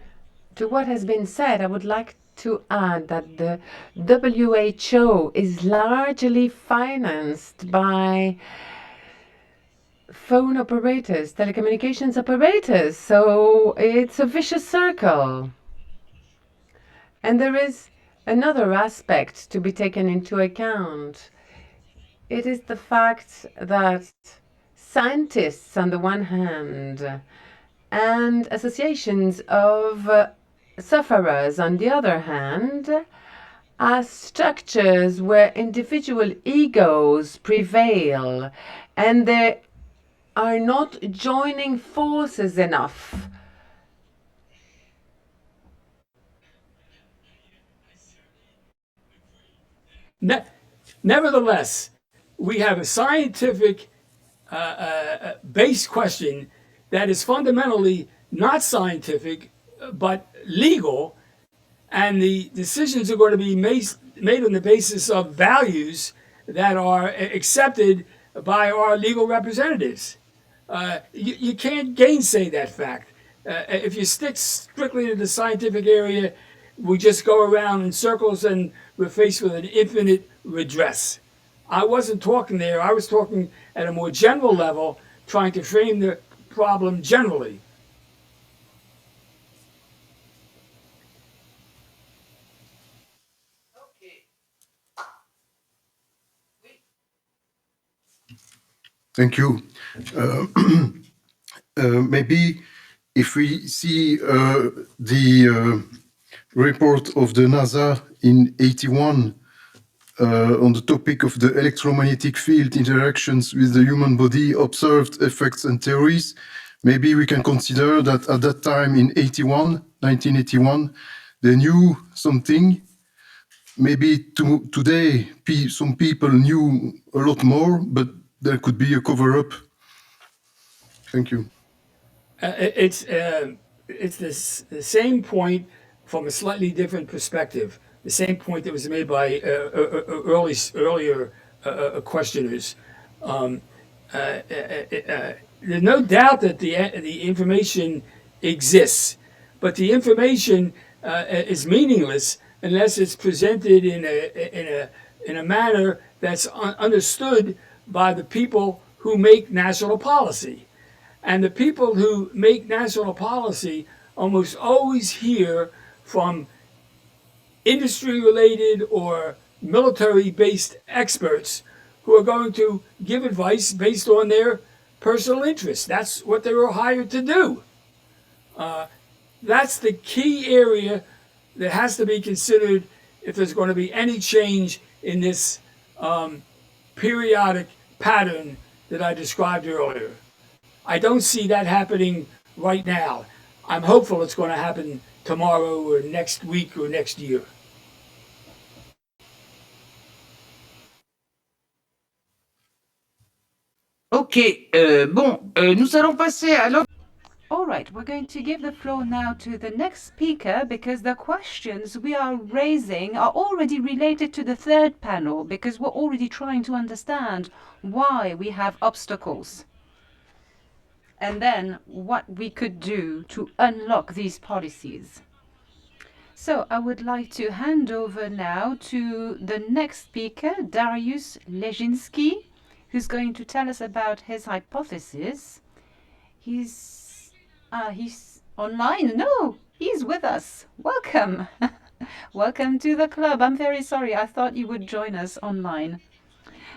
To what has been said, I would like to add that the WHO is largely financed by phone operators, telecommunications operators, so it's a vicious circle. And there is another aspect to be taken into account. It is the fact that scientists, on the one hand, and associations of sufferers, on the other hand, are structures where individual egos prevail, and they are not joining forces enough.
Nevertheless, we have a scientific based question that is fundamentally not scientific, but legal, and the decisions are going to be made on the basis of values that are accepted by our legal representatives. You can't gainsay that fact. If you stick strictly to the scientific area, we just go around in circles and we're faced with an infinite redress. I wasn't talking there. I was talking at a more general level, trying to frame the problem generally.
Thank you. Maybe if we see the report of the NASA in 81 on the topic of the electromagnetic field interactions with the human body, observed effects and theories. Maybe we can consider that at that time in 1981, they knew something. Maybe today some people knew a lot more, but there could be a cover-up. Thank you.
It's the same point from a slightly different perspective. The same point that was made by earlier questioners. There's no doubt that the information exists, but the information is meaningless unless it's presented in a manner that's understood by the people who make national policy. And the people who make national policy almost always hear from industry-related or military-based experts who are going to give advice based on their personal interests. That's what they were hired to do. That's the key area that has to be considered if there's going to be any change in this periodic pattern that I described earlier. I don't see that happening right now. I'm hopeful it's going to happen tomorrow or next week or next year.
Ok, nous allons passer à l'autre.
All right, we're going to give the floor now to the next speaker because the questions we are raising are already related to the third panel because we're already trying to understand why we have obstacles and then what we could do to unlock these policies. So I would like to hand over now to the next speaker, Dariusz Leżinski, who's going to tell us about his hypothesis. He's online? No, he's with us. Welcome. Welcome to the club. I'm very sorry. I thought you would join us online.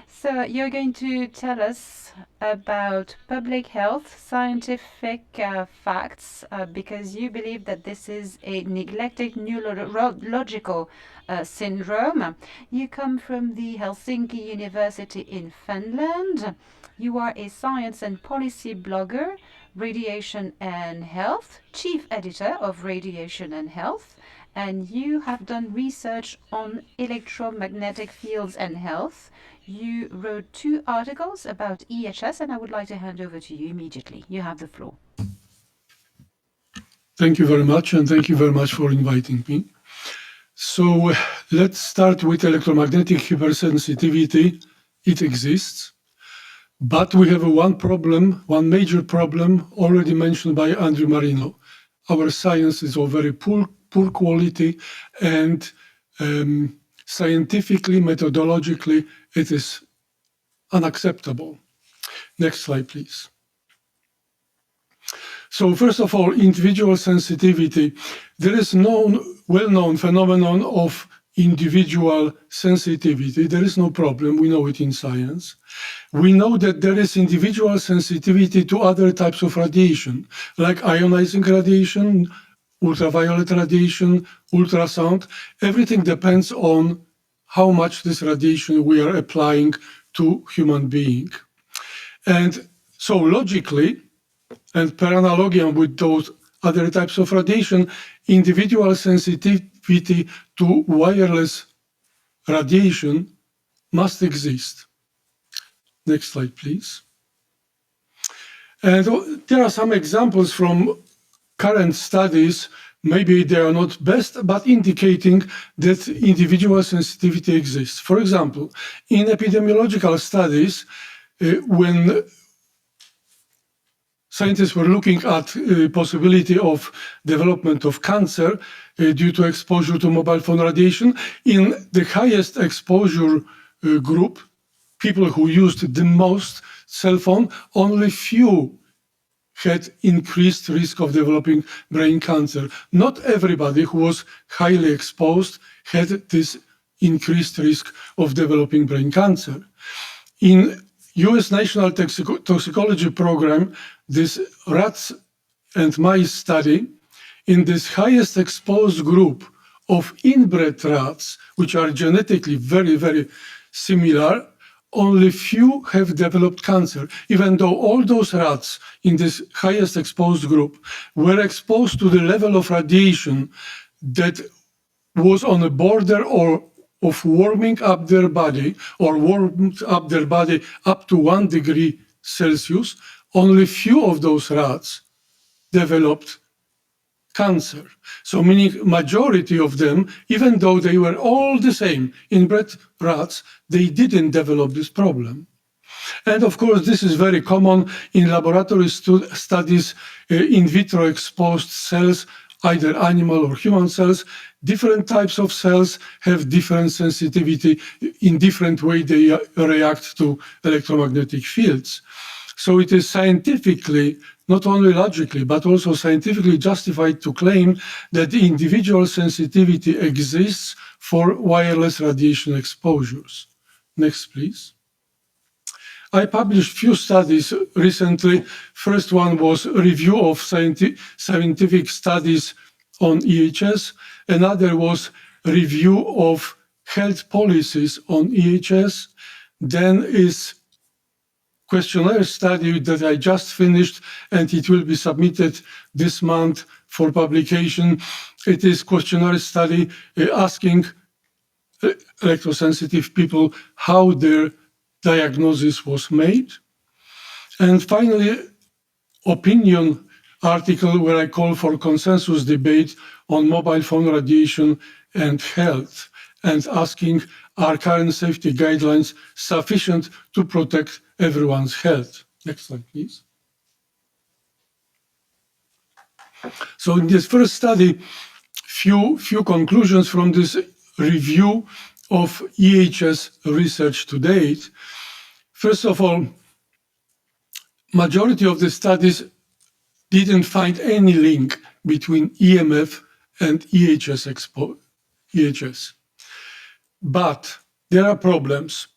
So you're going to tell us about public health scientific facts because you believe that this is a neglected neurological syndrome. You come from the Helsinki University in Finland. You are a science and policy blogger, Radiation and Health, chief editor of Radiation and Health, and you have done research on electromagnetic fields and health. You wrote 2 articles about EHS, and I would like to hand over to you immediately. You have the floor.
Thank you very much, and thank you very much for inviting me. So let's start with electromagnetic hypersensitivity. It exists, but we have one major problem already mentioned by Andrew Marino. Our science is of very poor quality, and scientifically, methodologically, it is unacceptable. Next slide, please. So first of all, individual sensitivity. There is well-known phenomenon of individual sensitivity. There is no problem. We know it in science. We know that there is individual sensitivity to other types of radiation, like ionizing radiation, ultraviolet radiation, ultrasound. Everything depends on how much this radiation we are applying to human being. And so logically, and per analogiam with those other types of radiation, individual sensitivity to wireless radiation must exist. Next slide, please. And there are some examples from current studies. Maybe they are not best, but indicating that individual sensitivity exists. For example, in epidemiological studies, when scientists were looking at possibility of development of cancer due to exposure to mobile phone radiation, in the highest exposure group, people who used the most cell phone, only few had increased risk of developing brain cancer. Not everybody who was highly exposed had this increased risk of developing brain cancer. In US National Toxicology Program, this rats and mice study, in this highest exposed group of inbred rats, which are genetically very, very similar, only few have developed cancer, even though all those rats in this highest exposed group were exposed to the level of radiation that was on a border or of warming up their body or warmed up their body up to 1 degree Celsius. Only few of those rats developed cancer. So meaning majority of them, even though they were all the same inbred rats, they didn't develop this problem. And of course, this is very common in laboratory studies, in vitro exposed cells, either animal or human cells. Different types of cells have different sensitivity. In different way they react to electromagnetic fields. So it is scientifically, not only logically, but also scientifically justified to claim that the individual sensitivity exists for wireless radiation exposures. Next, please. I published few studies recently. First one was a review of scientific studies on EHS. Another was review of health policies on EHS. Then is questionnaire study that I just finished, and it will be submitted this month for publication. It is questionnaire study asking electrosensitive people how their diagnosis was made. And finally, opinion article where I call for consensus debate on mobile phone radiation and health, and asking, are current safety guidelines sufficient to protect everyone's health? Next slide, please. So in this first study, few conclusions from this review of EHS research to date. First of all, majority of the studies didn't find any link between EMF and EHS. But there are problems.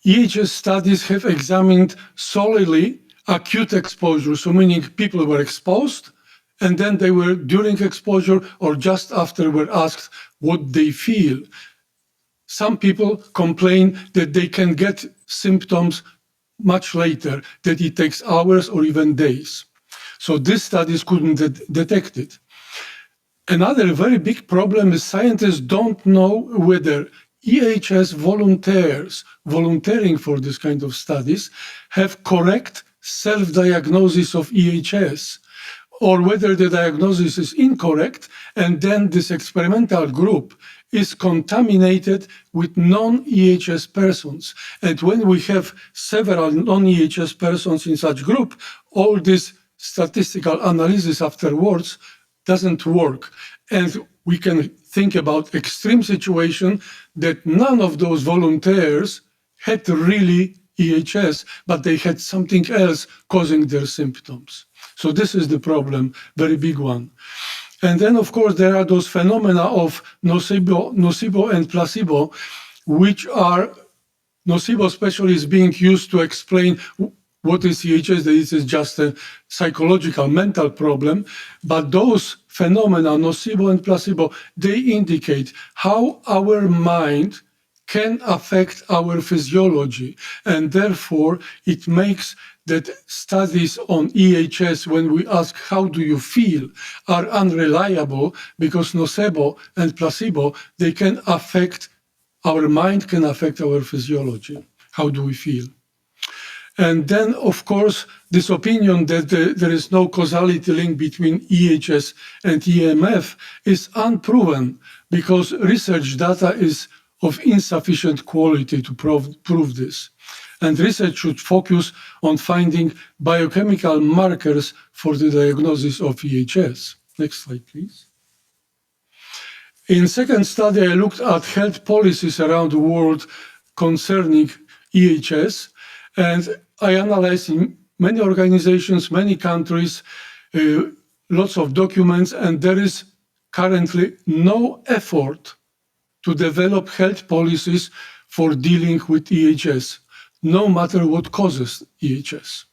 EHS studies have examined solely acute exposure, so meaning people were exposed, and then they were during exposure or just after were asked what they feel. Some people complain that they can get symptoms much later, that it takes hours or even days. So these studies couldn't detect it. Another very big problem is scientists don't know whether EHS volunteers volunteering for this kind of studies have correct self-diagnosis of EHS, or whether the diagnosis is incorrect, and then this experimental group is contaminated with non-EHS persons. And when we have several non-EHS persons in such group, all this statistical analysis afterwards doesn't work. And we can think about extreme situation that none of those volunteers had really EHS, but they had something else causing their symptoms. So this is the problem, very big one. And then, of course, there are those phenomena of nocebo and placebo, which are, nocebo especially is being used to explain what is EHS, that it is just a psychological, mental problem. But those phenomena, nocebo and placebo, they indicate how our mind can affect our physiology. And therefore, it makes that studies on EHS, when we ask, how do you feel, are unreliable, because nocebo and placebo, they can affect, our mind can affect our physiology. How do we feel? And then, of course, this opinion that there is no causality link between EHS and EMF is unproven, because research data is of insufficient quality to prove this. And research should focus on finding biochemical markers for the diagnosis of EHS. Next slide, please. In second study, I looked at health policies around the world concerning EHS, and I analyzed in many organizations, many countries, lots of documents, and there is currently no effort to develop health policies for dealing with EHS, no matter what causes EHS.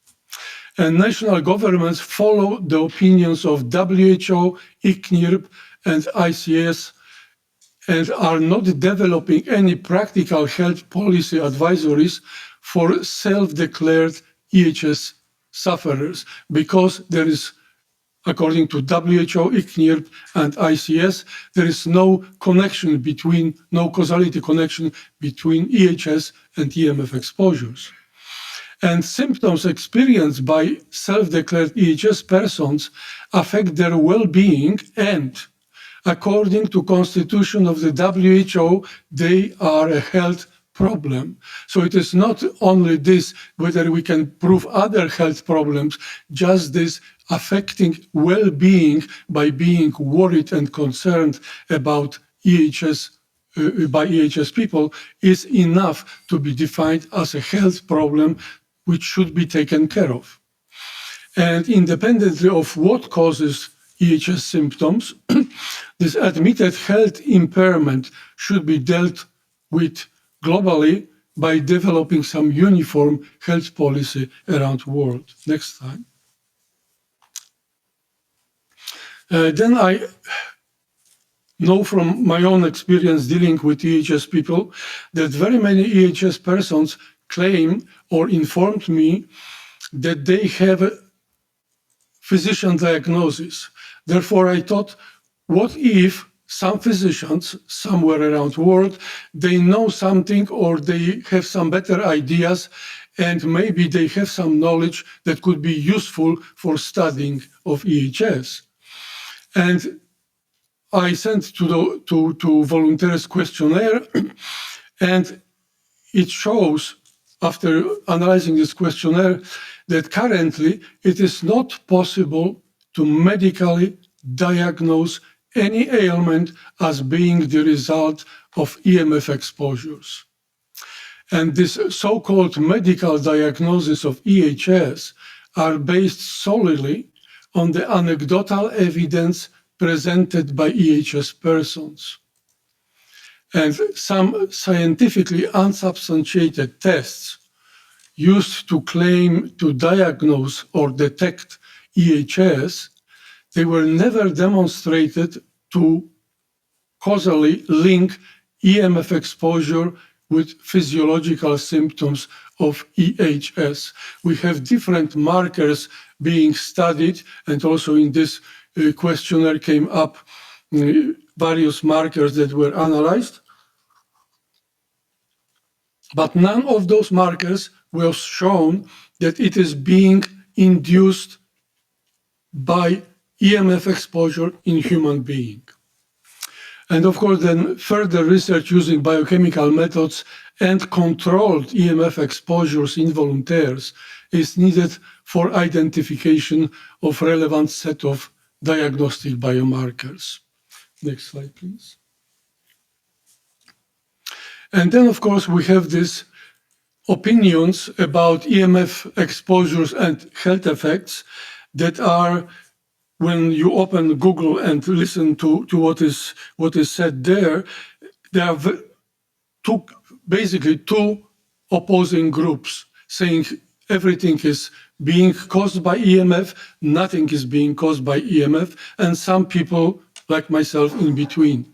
And national governments follow the opinions of WHO, ICNIRP, and ICS, and are not developing any practical health policy advisories for self-declared EHS sufferers, because there is, according to WHO, ICNIRP, and ICS, there is no causality connection between EHS and EMF exposures. And symptoms experienced by self-declared EHS persons affect their well-being, and according to Constitution of the WHO, they are a health problem. So it is not only this, whether we can prove other health problems, just this affecting well-being by being worried and concerned about EHS by EHS people is enough to be defined as a health problem which should be taken care of. And independently of what causes EHS symptoms, this admitted health impairment should be dealt with globally by developing some uniform health policy around the world. Next slide. Then I know from my own experience dealing with EHS people that very many EHS persons claim or informed me that they have a physician diagnosis. Therefore, I thought, what if some physicians somewhere around the world, they know something or they have some better ideas, and maybe they have some knowledge that could be useful for studying of EHS. And I sent to volunteers questionnaire, and it shows, after analyzing this questionnaire, that currently it is not possible to medically diagnose any ailment as being the result of EMF exposures. And this so-called medical diagnosis of EHS are based solely on the anecdotal evidence presented by EHS persons. And some scientifically unsubstantiated tests used to claim to diagnose or detect EHS, they were never demonstrated to causally link EMF exposure with physiological symptoms of EHS. We have different markers being studied, and also in this questionnaire came up various markers that were analyzed. But none of those markers was shown that it is being induced by EMF exposure in human being. And of course, then further research using biochemical methods and controlled EMF exposures in volunteers is needed for identification of relevant set of diagnostic biomarkers. Next slide, please. And then, of course, we have these opinions about EMF exposures and health effects that are, when you open Google and listen to what is said there are basically two opposing groups saying everything is being caused by EMF, nothing is being caused by EMF, and some people, like myself, in between.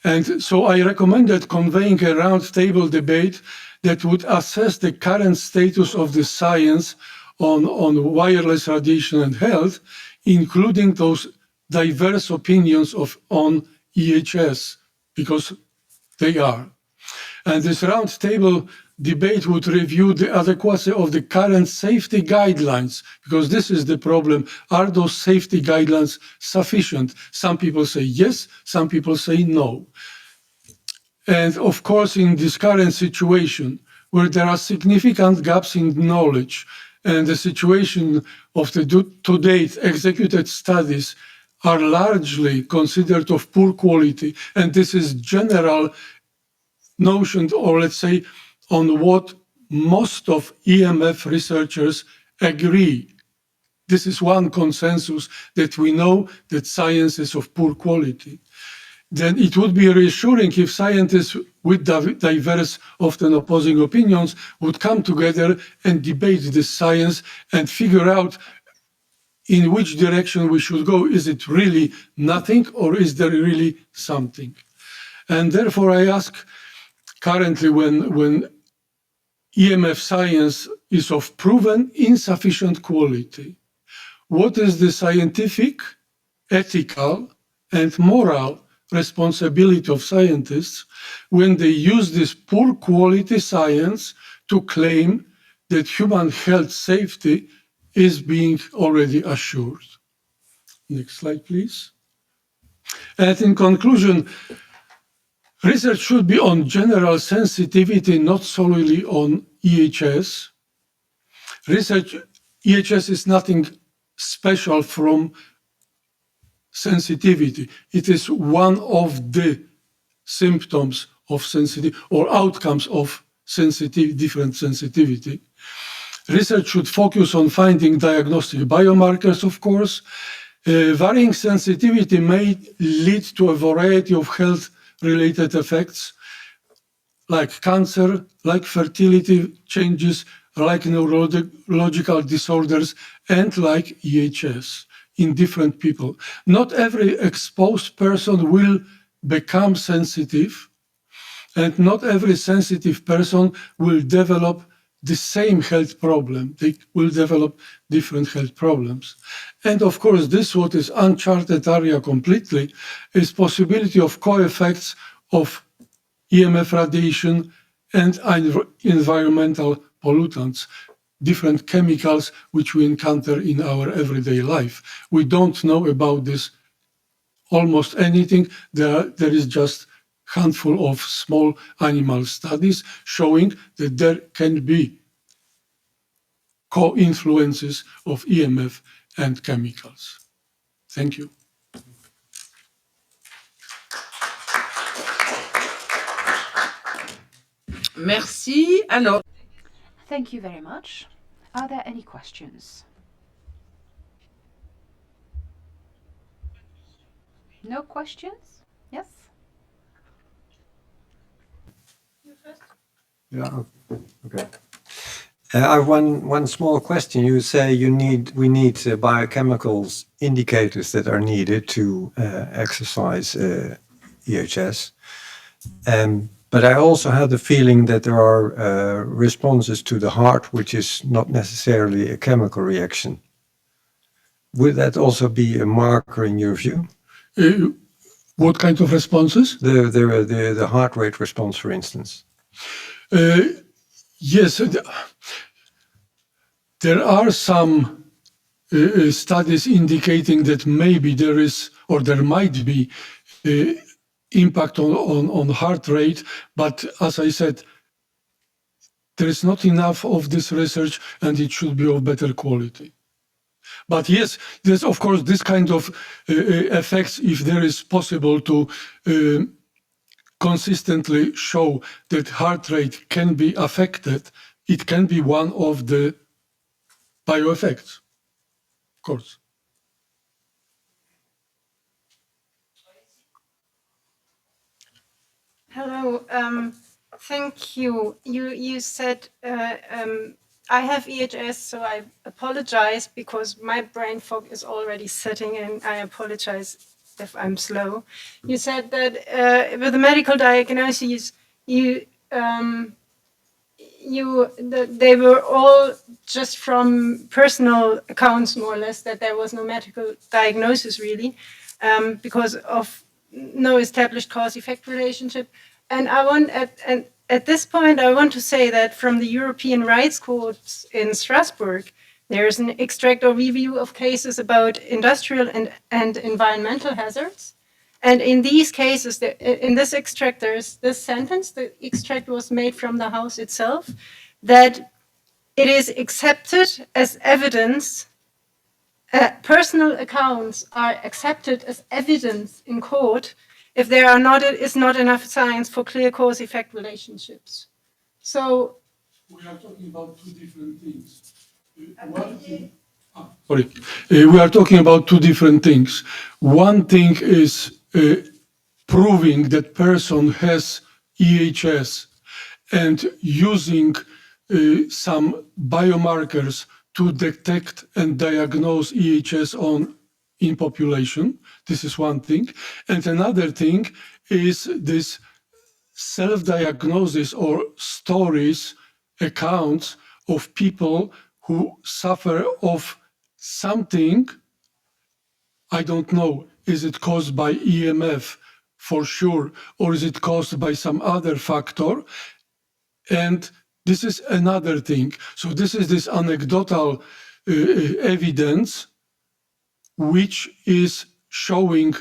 And so I recommended convening a roundtable debate that would assess the current status of the science on wireless radiation and health, including those diverse opinions on EHS, because they are. And this roundtable debate would review the adequacy of the current safety guidelines, because this is the problem. Are those safety guidelines sufficient? Some people say yes, some people say no. And of course, in this current situation, where there are significant gaps in knowledge, and the situation of the to-date executed studies are largely considered of poor quality, and this is general notion, or let's say, on what most of EMF researchers agree. This is one consensus, that we know that science is of poor quality. Then it would be reassuring if scientists with diverse, often opposing opinions would come together and debate this science and figure out in which direction we should go. Is it really nothing, or is there really something? And therefore I ask, currently when EMF science is of proven insufficient quality, what is the scientific, ethical, and moral responsibility of scientists when they use this poor quality science to claim that human health safety is being already assured? Next slide, please. And in conclusion, research should be on general sensitivity, not solely on EHS. Research, EHS is nothing special from sensitivity. It is one of the symptoms of sensitivity or outcomes of different sensitivity. Research should focus on finding diagnostic biomarkers, of course. Varying sensitivity may lead to a variety of health-related effects, like cancer, like fertility changes, like neurological disorders, and like EHS in different people. Not every exposed person will become sensitive, and not every sensitive person will develop the same health problem. They will develop different health problems. And of course, this what is uncharted area completely is possibility of co-effects of EMF radiation and environmental pollutants, different chemicals which we encounter in our everyday life. We don't know about this almost anything. There is just handful of small animal studies showing that there can be co-influences of EMF and chemicals. Thank you.
Merci. Alors.
Thank you very much. Are there any questions? No questions? Yes?
Yeah. Okay. I have one small question. You say we need biochemicals indicators that are needed to exercise EHS. But I also have the feeling that there are responses to the heart, which is not necessarily a chemical reaction. Would that also be a marker in your view?
What kind of responses?
The heart rate response, for instance.
Yes, there are some studies indicating that maybe there is or there might be impact on heart rate, but as I said, there is not enough of this research and it should be of better quality. But yes, there's of course this kind of effects, if there is possible to consistently show that heart rate can be affected, it can be one of the bioeffects, of course.
Hello, thank you. You said I have EHS, so I apologize because my brain fog is already setting in. I apologize if I'm slow. You said that with the medical diagnoses, they were all just from personal accounts, more or less, that there was no medical diagnosis really, because of no established cause-effect relationship. And at this point, I want to say that from the European Rights Court in Strasbourg, there is an extract or review of cases about industrial and environmental hazards. And in these cases, in this extract, there's this sentence, the extract was made from the house itself, that it is accepted as evidence, personal accounts are accepted as evidence in court if there is not enough science for clear cause-effect relationships. So
we are talking about two different things. We are talking about two different things. One thing is proving that person has EHS and using some biomarkers to detect and diagnose EHS in population. This is one thing. And another thing is this self-diagnosis or stories, accounts of people who suffer of something, I don't know, is it caused by EMF for sure, or is it caused by some other factor? And this is another thing. So this is this anecdotal evidence which is showing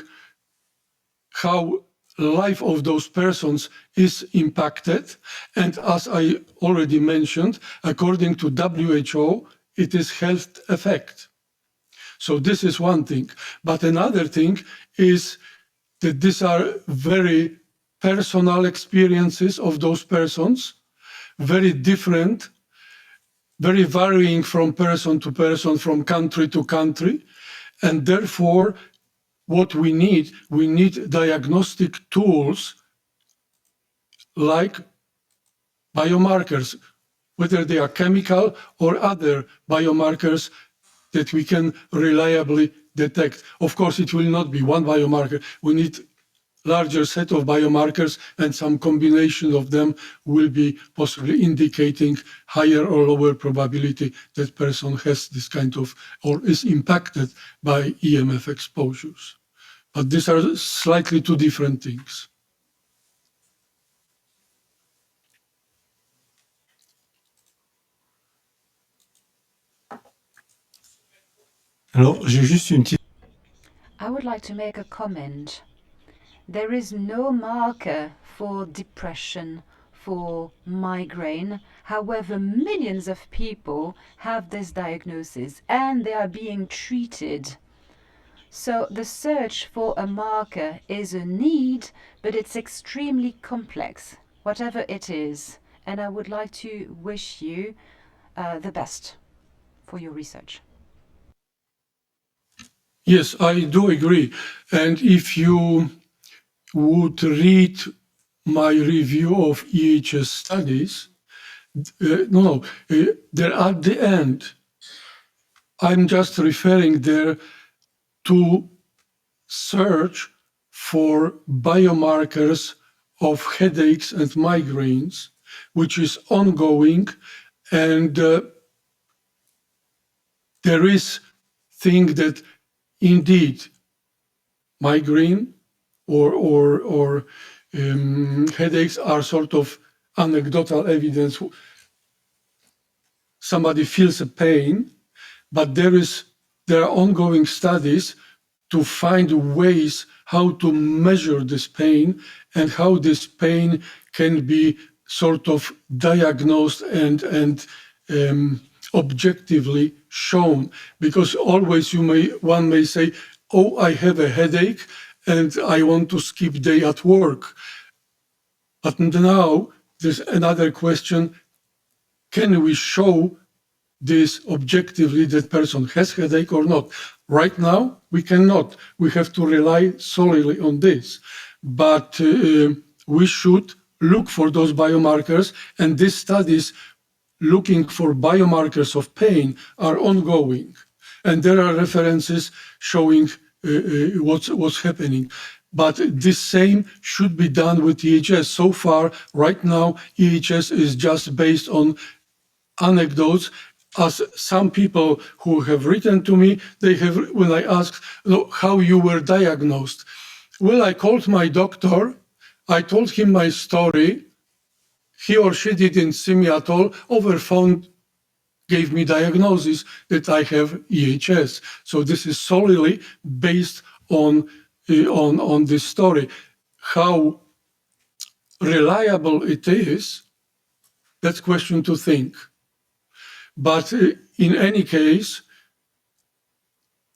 how life of those persons is impacted. And as I already mentioned, according to WHO, it is health effect. So this is one thing. But another thing is that these are very personal experiences of those persons, very different, very varying from person to person, from country to country. And therefore, what we need diagnostic tools like biomarkers, whether they are chemical or other biomarkers that we can reliably detect. Of course, it will not be one biomarker. We need larger set of biomarkers, and some combination of them will be possibly indicating higher or lower probability that person has this kind of, or is impacted by EMF exposures. But these are slightly two different things.
Alors, j'ai juste une petite...
I would like to make a comment. There is no marker for depression, for migraine. However, millions of people have this diagnosis and they are being treated. So the search for a marker is a need, but it's extremely complex, whatever it is. And I would like to wish you the best for your research.
Yes, I do agree. And if you would read my review of EHS studies, they're at the end. I'm just referring there to search for biomarkers of headaches and migraines, which is ongoing, and there is thing that indeed migraine or headaches are sort of anecdotal evidence. Somebody feels a pain, but there are ongoing studies to find ways how to measure this pain and how this pain can be sort of diagnosed and objectively shown. Because always one may say, oh, I have a headache and I want to skip day at work. But now there's another question. Can we show this objectively that person has headache or not? Right now, we cannot. We have to rely solely on this. But we should look for those biomarkers, and these studies looking for biomarkers of pain are ongoing. And there are references showing what's happening. But this same should be done with EHS. So far, right now, EHS is just based on anecdotes. As some people who have written to me, when I asked how you were diagnosed, well, I called my doctor, I told him my story, he or she didn't see me at all, over phone gave me diagnosis that I have EHS. So this is solely based on this story. How reliable it is, that's a question to think. But in any case,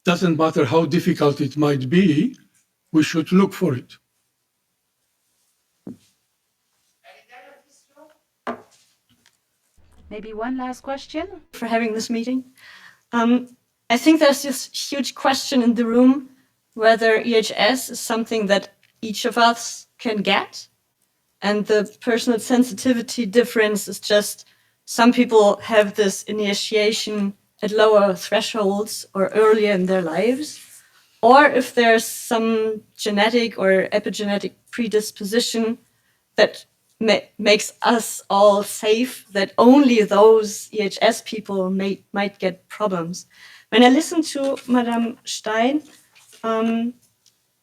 doesn't matter how difficult it might be, we should look for it.
Maybe one last question?
For having this meeting. I think there's this huge question in the room whether EHS is something that each of us can get. And the personal sensitivity difference is just some people have this initiation at lower thresholds or earlier in their lives. or if there's some genetic or epigenetic predisposition that makes us all safe, that only those EHS people might get problems. When I listened to Madame Stein, I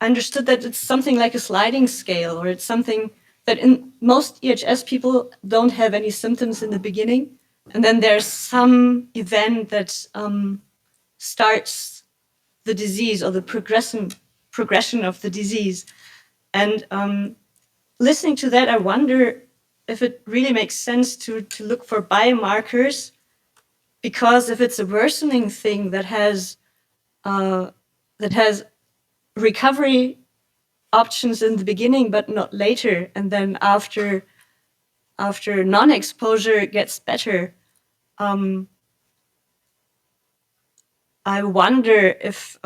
understood that it's something like a sliding scale, or it's something that in most EHS people don't have any symptoms in the beginning, and then there's some event that starts the disease or the progression of the disease. And listening to that, I wonder if it really makes sense to look for biomarkers, because if it's a worsening thing that has recovery options in the beginning but not later, and then after non-exposure it gets better, I wonder if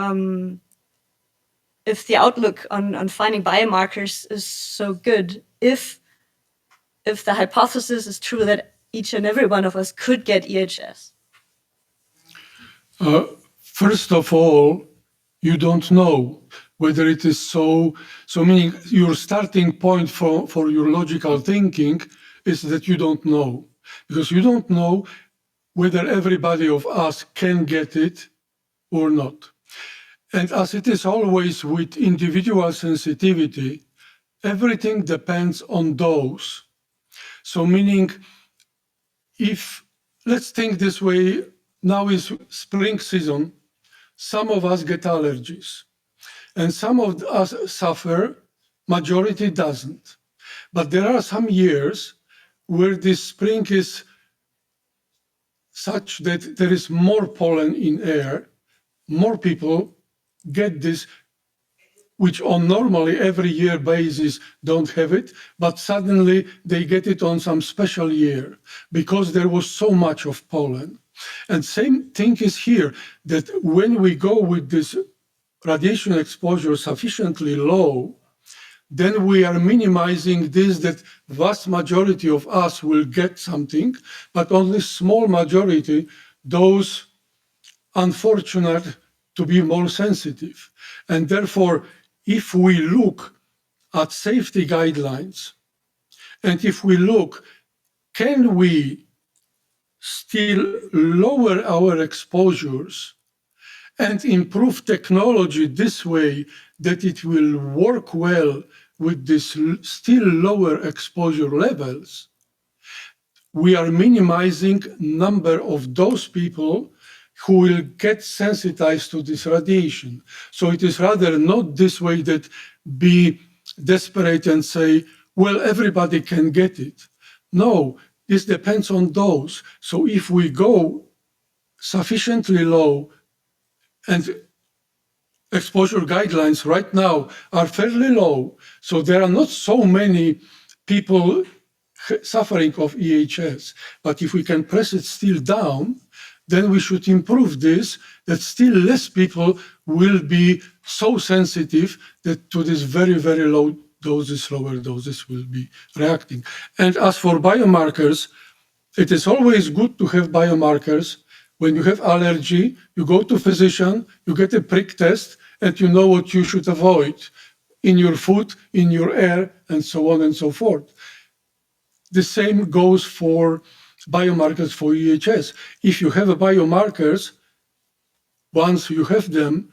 the outlook on finding biomarkers is so good, if the hypothesis is true that each and every one of us could get EHS.
First of all, you don't know whether it is so. So meaning your starting point for your logical thinking is that you don't know, because you don't know whether everybody of us can get it or not. And as it is always with individual sensitivity, everything depends on dose. So meaning, if, let's think this way, now is spring season, some of us get allergies, and some of us suffer, majority doesn't. But there are some years where this spring is such that there is more pollen in air, more people get this, which on normally every year basis don't have it, but suddenly they get it on some special year because there was so much of pollen. And same thing is here, that when we go with this radiation exposure sufficiently low, then we are minimizing this, that vast majority of us will get something, but only small majority, those unfortunate to be more sensitive. And therefore, if we look at safety guidelines, and if we look, can we still lower our exposures and improve technology this way that it will work well with this still lower exposure levels, we are minimizing number of those people who will get sensitized to this radiation. So it is rather not this way that be desperate and say, well, everybody can get it. No, this depends on dose. So if we go sufficiently low, and exposure guidelines right now are fairly low, so there are not so many people suffering of EHS. But if we can press it still down, then we should improve this, that still less people will be so sensitive that to this very, very low doses, lower doses will be reacting. And as for biomarkers, it is always good to have biomarkers. When you have allergy, you go to physician, you get a prick test, and you know what you should avoid in your food, in your air, and so on and so forth. The same goes for biomarkers for EHS. If you have a biomarkers, once you have them,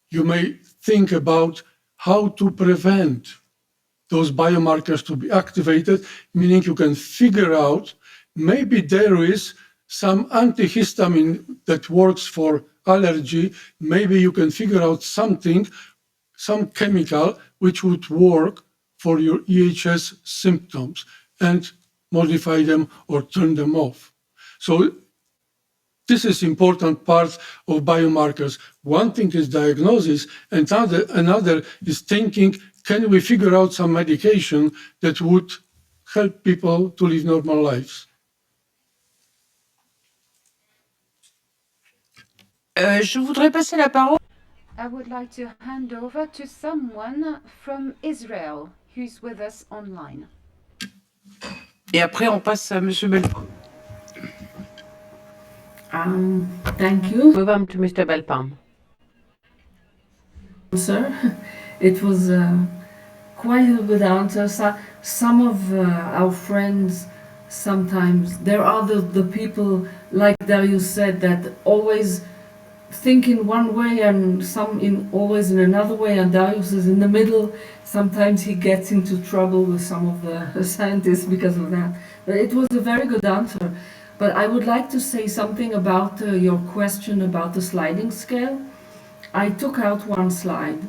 you may think about how to prevent those biomarkers to be activated, meaning you can figure out maybe there is some antihistamine that works for allergy. Maybe you can figure out something, some chemical which would work for your EHS symptoms and modify them or turn them off. So this is important part of biomarkers. One thing is diagnosis, and another is thinking, can we figure out some medication that would help people to live normal lives?
Je voudrais passer la parole.
I would like to hand over to someone from Israel who's with us online.
Et après, on passe à Monsieur Belpam.
Thank you.
Move on to Mr. Belpam.
answer. It was quite a good answer. Some of our friends, sometimes there are the people, like Darius said, that always think in one way and some always in another way, and Darius is in the middle. Sometimes he gets into trouble with some of the scientists because of that. But it was a very good answer. But I would like to say something about your question about the sliding scale. I took out one slide,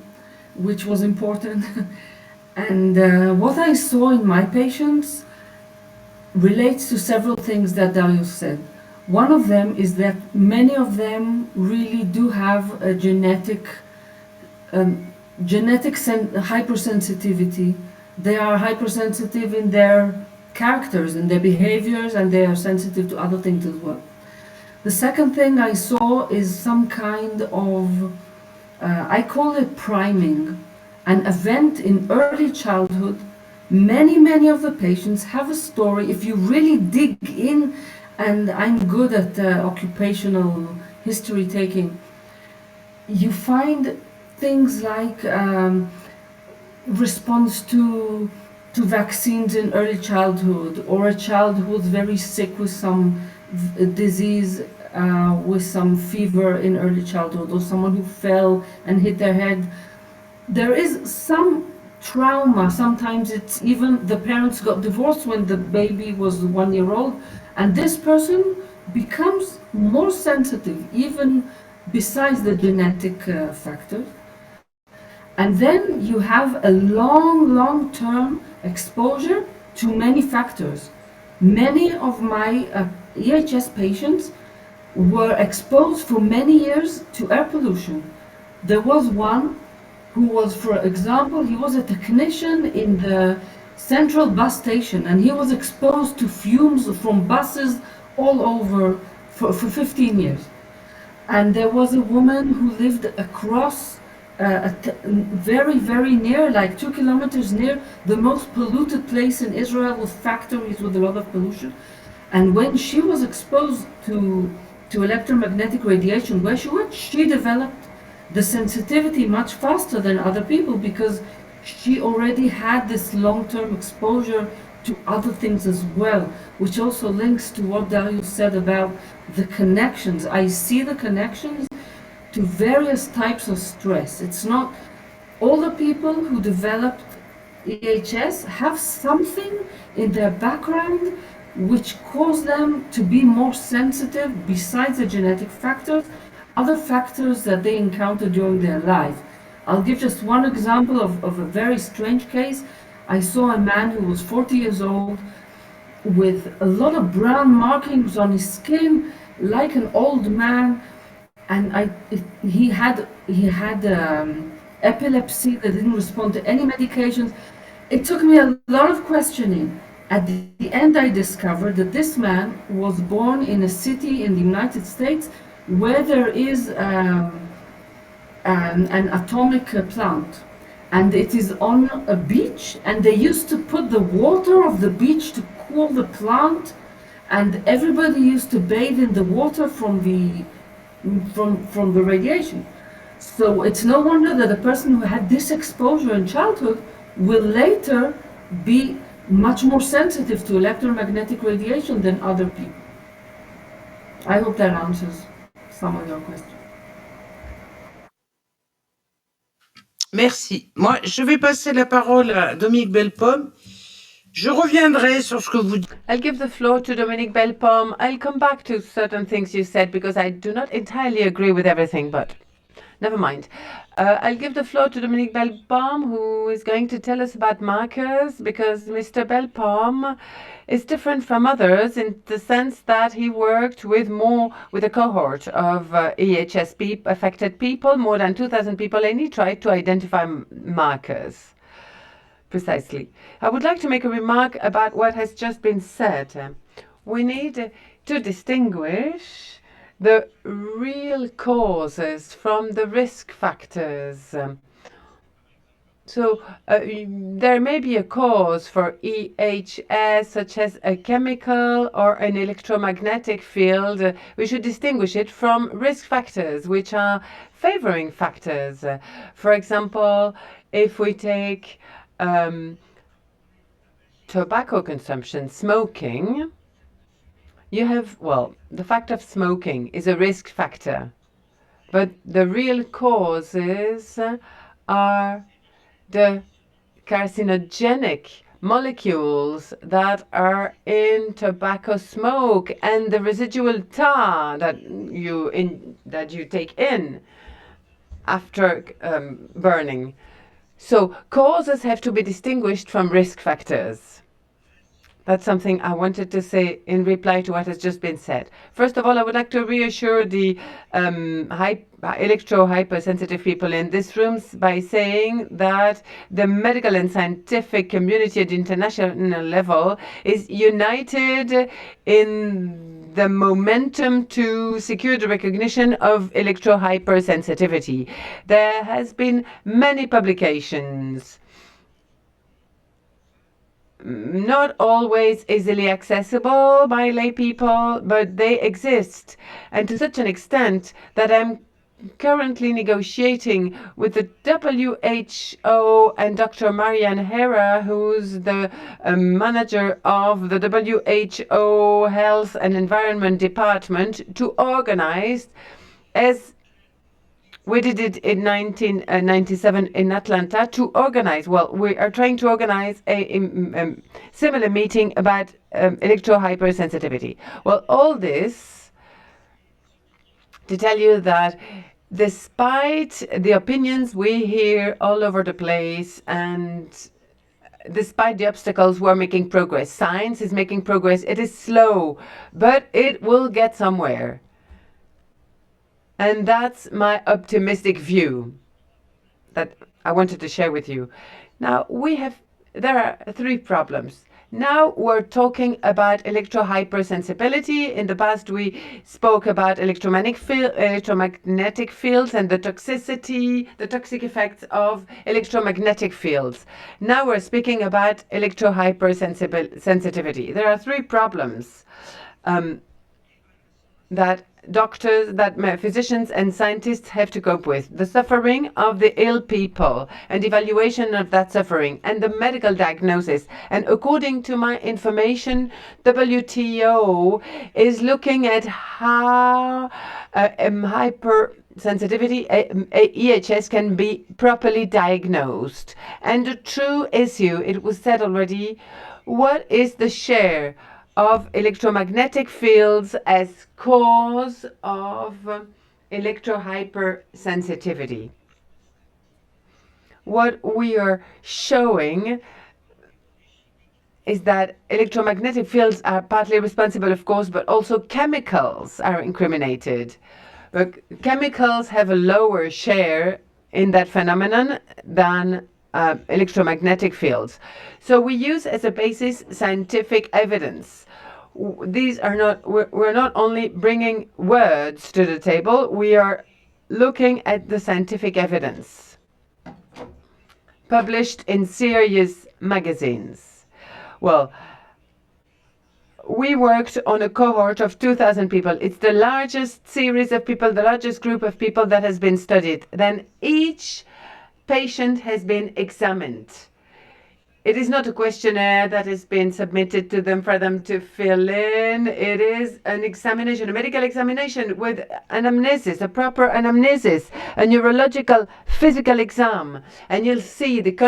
which was important. And what I saw in my patients relates to several things that Darius said. One of them is that many of them really do have a genetic hypersensitivity. They are hypersensitive in their characters, in their behaviors, and they are sensitive to other things as well. The second thing I saw is some kind of, I call it priming, an event in early childhood. Many of the patients have a story. If you really dig in, and I'm good at occupational history taking, you find things like response to vaccines in early childhood, or a child who's very sick with some disease, with some fever in early childhood, or someone who fell and hit their head. There is some trauma. Sometimes it's even the parents got divorced when the baby was 1 year old, and this person becomes more sensitive, even besides the genetic factors. And then you have a long-term exposure to many factors. Many of my EHS patients were exposed for many years to air pollution. There was one who was, for example, he was a technician in the central bus station, and he was exposed to fumes from buses all over for 15 years. And there was a woman who lived across very near, like 2 kilometers near the most polluted place in Israel, with factories with a lot of pollution. And when she was exposed to electromagnetic radiation where she went, she developed the sensitivity much faster than other people, because she already had this long-term exposure to other things as well, which also links to what Darius said about the connections. I see the connections to various types of stress. It's not all the people who developed EHS have something in their background which caused them to be more sensitive, besides the genetic factors, other factors that they encounter during their life. I'll give just one example of a very strange case. I saw a man who was 40 years old with a lot of brown markings on his skin, like an old man, and he had epilepsy that didn't respond to any medications. It took me a lot of questioning. At the end, I discovered that this man was born in a city in the United States where there is an atomic plant, and it is on a beach, and they used to put the water of the beach to cool the plant, and everybody used to bathe in the water from the radiation. So it's no wonder that a person who had this exposure in childhood will later be much more sensitive to electromagnetic radiation than other people. I hope that answers some of your questions.
Merci. Moi, je vais passer la parole à Dominique Belpomme. Je reviendrai sur ce que vous dites.
I'll give the floor to Dominique Belpomme. I'll come back to certain things you said, because I do not entirely agree with everything, but never mind. I'll give the floor to Dominique Belpomme, who is going to tell us about markers, because Mr. Belpomme is different from others in the sense that he worked with a cohort of EHS affected people, more than 2,000 people, and he tried to identify markers. Precisely. I would like to make a remark about what has just been said. We need to distinguish the real causes from the risk factors. So there may be a cause for EHS, such as a chemical or an electromagnetic field. We should distinguish it from risk factors, which are favoring factors. For example, if we take tobacco consumption, smoking, you have, well, the fact of smoking is a risk factor, but the real causes are the carcinogenic molecules that are in tobacco smoke and the residual tar that you take in after burning. So causes have to be distinguished from risk factors. That's something I wanted to say in reply to what has just been said. First of all, I would like to reassure the electro-hypersensitive people in this room by saying that the medical and scientific community at the international level is united in the momentum to secure the recognition of electro-hypersensitivity. There has been many publications, not always easily accessible by lay people, but they exist. And to such an extent that I'm currently negotiating with the WHO and Dr. Marianne Herrera, who's the manager of the WHO Health and Environment Department, to organize, as we did it in 1997 in Atlanta, to organize. Well, we are trying to organize a similar meeting about electro-hypersensitivity. Well, all this to tell you that despite the opinions we hear all over the place and despite the obstacles, we're making progress. Science is making progress. It is slow, but it will get somewhere. And that's my optimistic view that I wanted to share with you. Now, there are three problems. Now we're talking about electro-hypersensibility. In the past, we spoke about electromagnetic fields and the toxic effects of electromagnetic fields. Now we're speaking about electro-hypersensitivity. There are three problems that physicians and scientists have to cope with: the suffering of the ill people and evaluation of that suffering and the medical diagnosis. And according to my information, WTO is looking at how hypersensitivity, EHS, can be properly diagnosed. And the true issue, it was said already, what is the share of electromagnetic fields as cause of electro-hypersensitivity? What we are showing is that electromagnetic fields are partly responsible, of course, but also chemicals are incriminated. But chemicals have a lower share in that phenomenon than electromagnetic fields. So we use as a basis scientific evidence. We're not only bringing words to the table, we are looking at the scientific evidence published in serious magazines. Well, we worked on a cohort of 2,000 people. It's the largest series of people, the largest group of people that has been studied. Then each patient has been examined. It is not a questionnaire that has been submitted to them for them to fill in. It is an examination, a medical examination with anamnesis, a proper anamnesis, a neurological physical exam. And you'll see that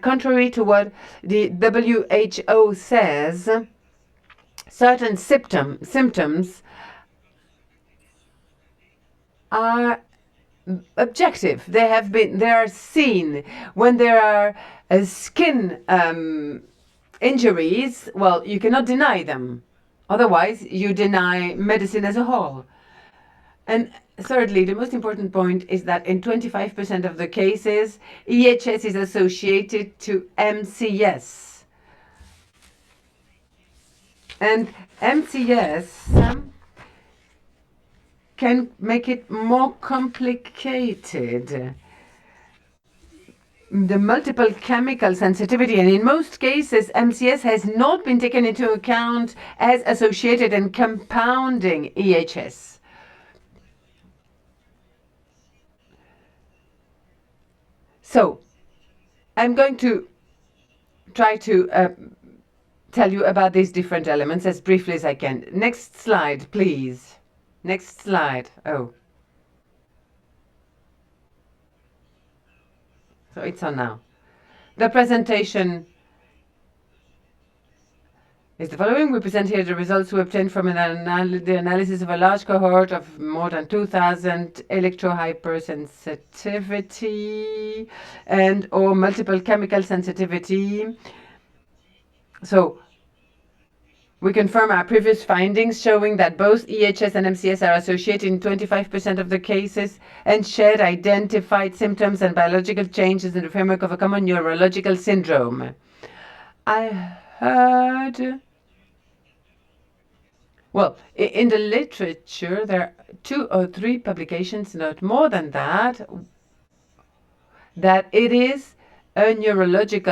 contrary to what the WHO says, certain symptoms are objective. They are seen when there are skin injuries. Well, you cannot deny them. Otherwise, you deny medicine as a whole. And thirdly, the most important point is that in 25% of the cases, EHS is associated to MCS. And MCS can make it more complicated. the multiple chemical sensitivity, and in most cases, MCS has not been taken into account as associated and compounding EHS. So, I'm going to try to tell you about these different elements as briefly as I can. Next slide, please. Next slide. Oh. So it's on now. The presentation is the following. We present here the results we obtained from the analysis of a large cohort of more than 2,000 electro-hypersensitivity and or multiple chemical sensitivity. So we confirm our previous findings showing that both EHS and MCS are associated in 25% of the cases and shared identified symptoms and biological changes in the framework of a common neurological syndrome. I heard... Well, in the literature, there are 2 or 3 publications, not more than that, that it is a neurologic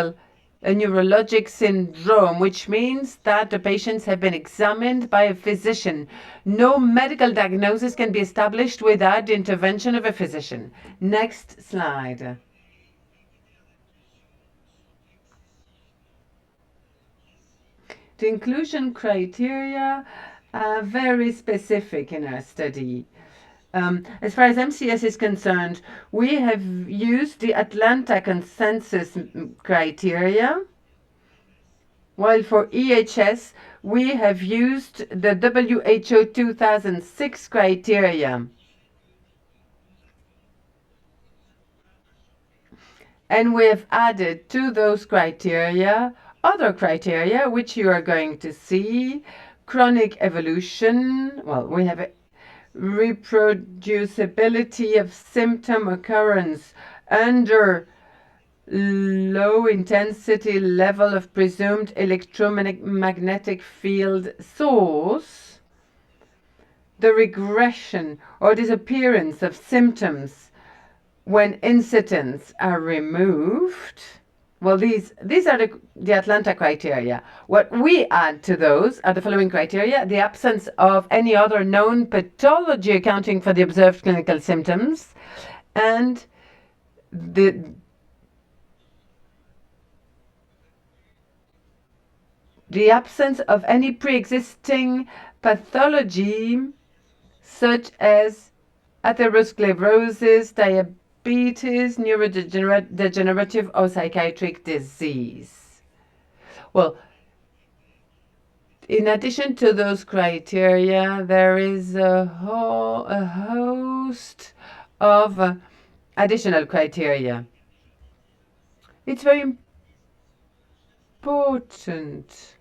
syndrome, which means that the patients have been examined by a physician. No medical diagnosis can be established without the intervention of a physician. Next slide. The inclusion criteria are very specific in our study. As far as MCS is concerned, we have used the Atlanta consensus criteria, while for EHS, we have used the WHO 2006 criteria. And we have added to those criteria other criteria, which you are going to see. Chronic evolution, well, we have reproducibility of symptom occurrence under low intensity level of presumed electromagnetic field source, the regression or disappearance of symptoms when incidents are removed. Well, these are the Atlanta criteria. What we add to those are the following criteria: the absence of any other known pathology accounting for the observed clinical symptoms, and the absence of any pre-existing pathology such as atherosclerosis, diabetes, neurodegenerative or psychiatric disease. Well, in addition to those criteria, there is a host of additional criteria. It's very important.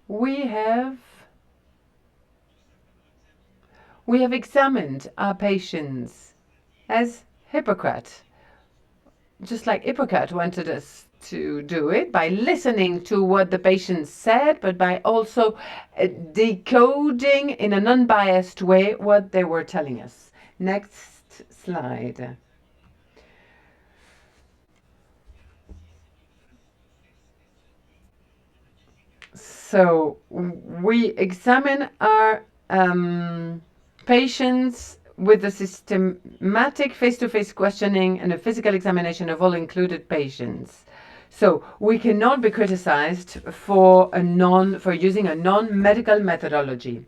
We have examined our patients as Hippocrates, just like Hippocrates wanted us to do it, by listening to what the patients said, but by also decoding in an unbiased way what they were telling us. Next slide. So we examine our patients with a systematic face-to-face questioning and a physical examination of all included patients. So we cannot be criticized for using a non-medical methodology.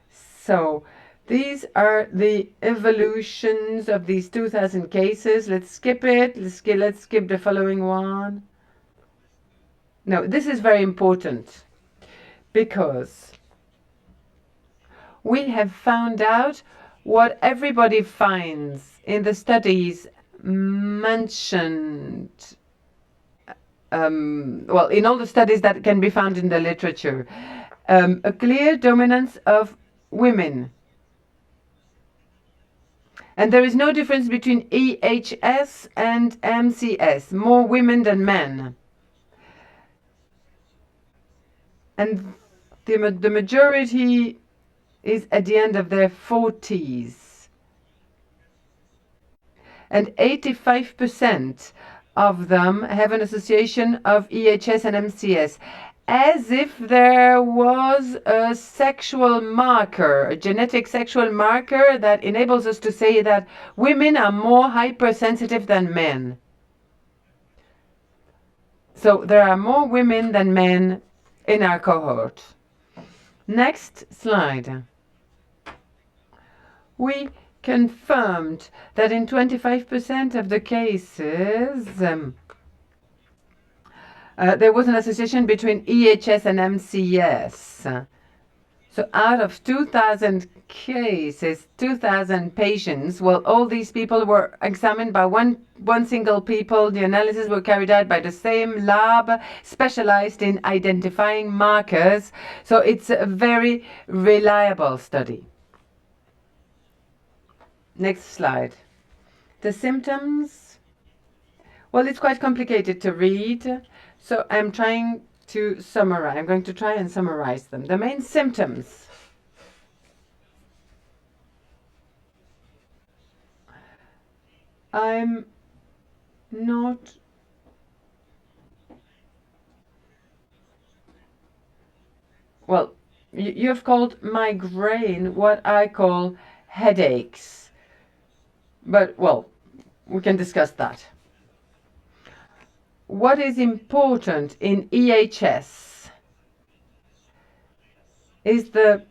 So these are the evolutions of these 2,000 cases. Let's skip it. Let's skip the following one. No, this is very important because we have found out what everybody finds in the studies mentioned, well, in all the studies that can be found in the literature, a clear dominance of women. And there is no difference between EHS and MCS, more women than men. And the majority is at the end of their 40s. and 85% of them have an association of EHS and MCS, as if there was a sexual marker, a genetic sexual marker that enables us to say that women are more hypersensitive than men. So there are more women than men in our cohort. Next slide. We confirmed that in 25% of the cases, there was an association between EHS and MCS. So out of 2,000 cases, 2,000 patients, well, all these people were examined by one single people. The analysis were carried out by the same lab specialized in identifying markers. So it's a very reliable study. Next slide. The symptoms. Well, it's quite complicated to read, so I'm going to try and summarize them. The main symptoms. I'm not well, you've called migraine what I call headaches. But, well, we can discuss that. What is important in EHS is the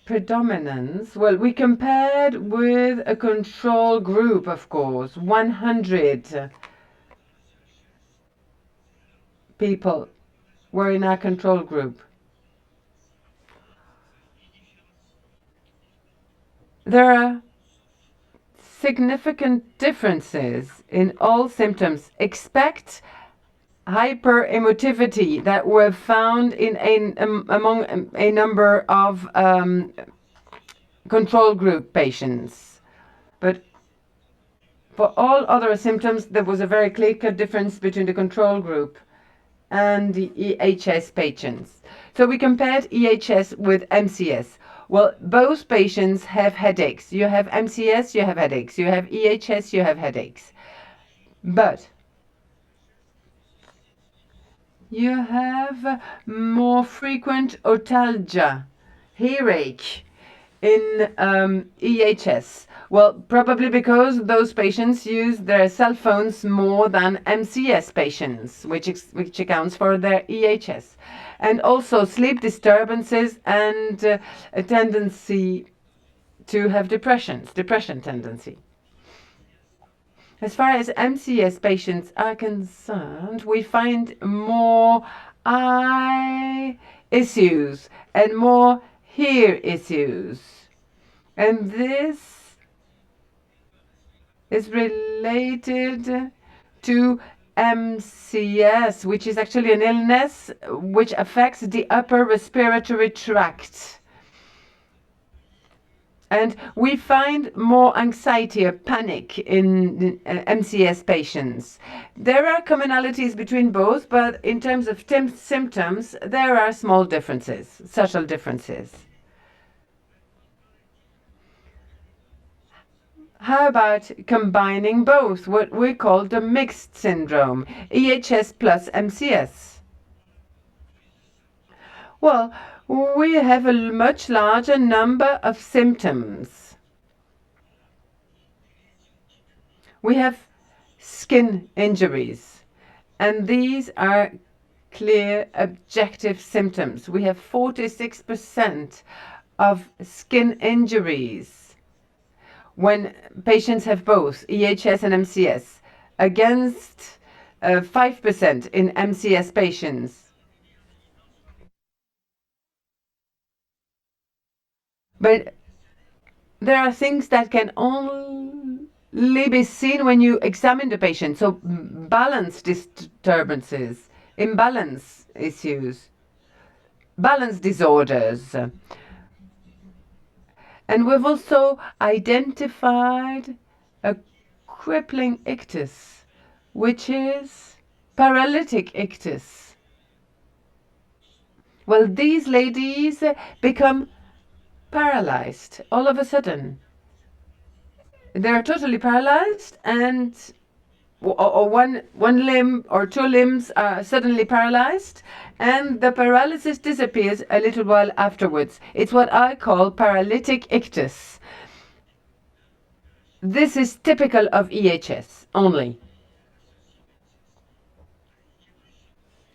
predominance. Well, we compared with a control group, of course, 100 people were in our control group. There are significant differences in all symptoms. Expect hyperemotivity that were found among a number of control group patients. But for all other symptoms, there was a very clear-cut difference between the control group and the EHS patients. So we compared EHS with MCS. Well, both patients have headaches. You have MCS, you have headaches. You have EHS, you have headaches. But you have more frequent otalgia, earache, in EHS. Well, probably because those patients use their cell phones more than MCS patients, which accounts for their EHS. And also sleep disturbances and a tendency to have depression tendency. As far as MCS patients are concerned, we find more eye issues and more hear issues. And this is related to MCS, which is actually an illness which affects the upper respiratory tract. And we find more anxiety or panic in MCS patients. There are commonalities between both, but in terms of symptoms, there are small differences, subtle differences. How about combining both, what we call the mixed syndrome, EHS plus MCS? Well, we have a much larger number of symptoms. We have skin injuries, and these are clear objective symptoms. We have 46% of skin injuries when patients have both EHS and MCS, against 5% in MCS patients. But there are things that can only be seen when you examine the patient. So balance disturbances, imbalance issues, balance disorders. And we've also identified a crippling ictus, which is paralytic ictus. Well, these ladies become paralyzed all of a sudden. they're totally paralyzed, and or one limb or two limbs are suddenly paralyzed, and the paralysis disappears a little while afterwards. It's what I call paralytic ictus. This is typical of EHS only.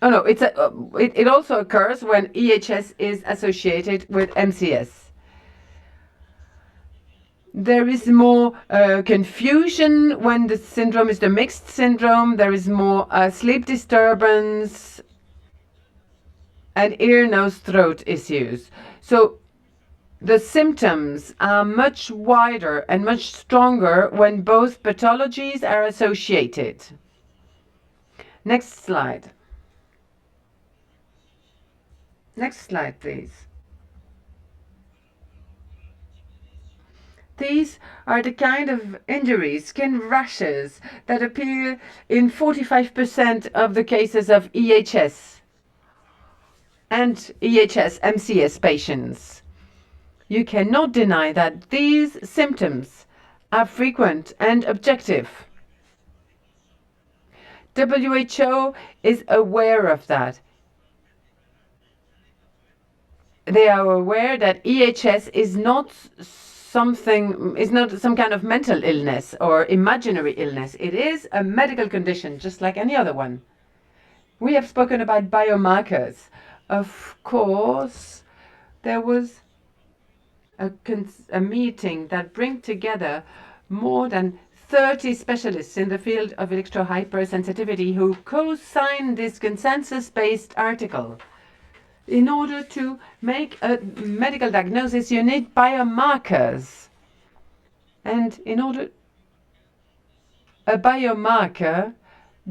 Oh no, it also occurs when EHS is associated with MCS. There is more confusion when the syndrome is the mixed syndrome. There is more sleep disturbance and ear, nose, throat issues. So the symptoms are much wider and much stronger when both pathologies are associated. Next slide. Next slide, please. These are the kind of injuries, skin rashes, that appear in 45% of the cases of EHS and EHS MCS patients. You cannot deny that these symptoms are frequent and objective. WHO is aware of that. They are aware that EHS is not some kind of mental illness or imaginary illness. It is a medical condition, just like any other one. We have spoken about biomarkers. Of course, there was a meeting that bring together more than 30 specialists in the field of electro-hypersensitivity who co-signed this consensus-based article. In order to make a medical diagnosis, you need biomarkers. And a biomarker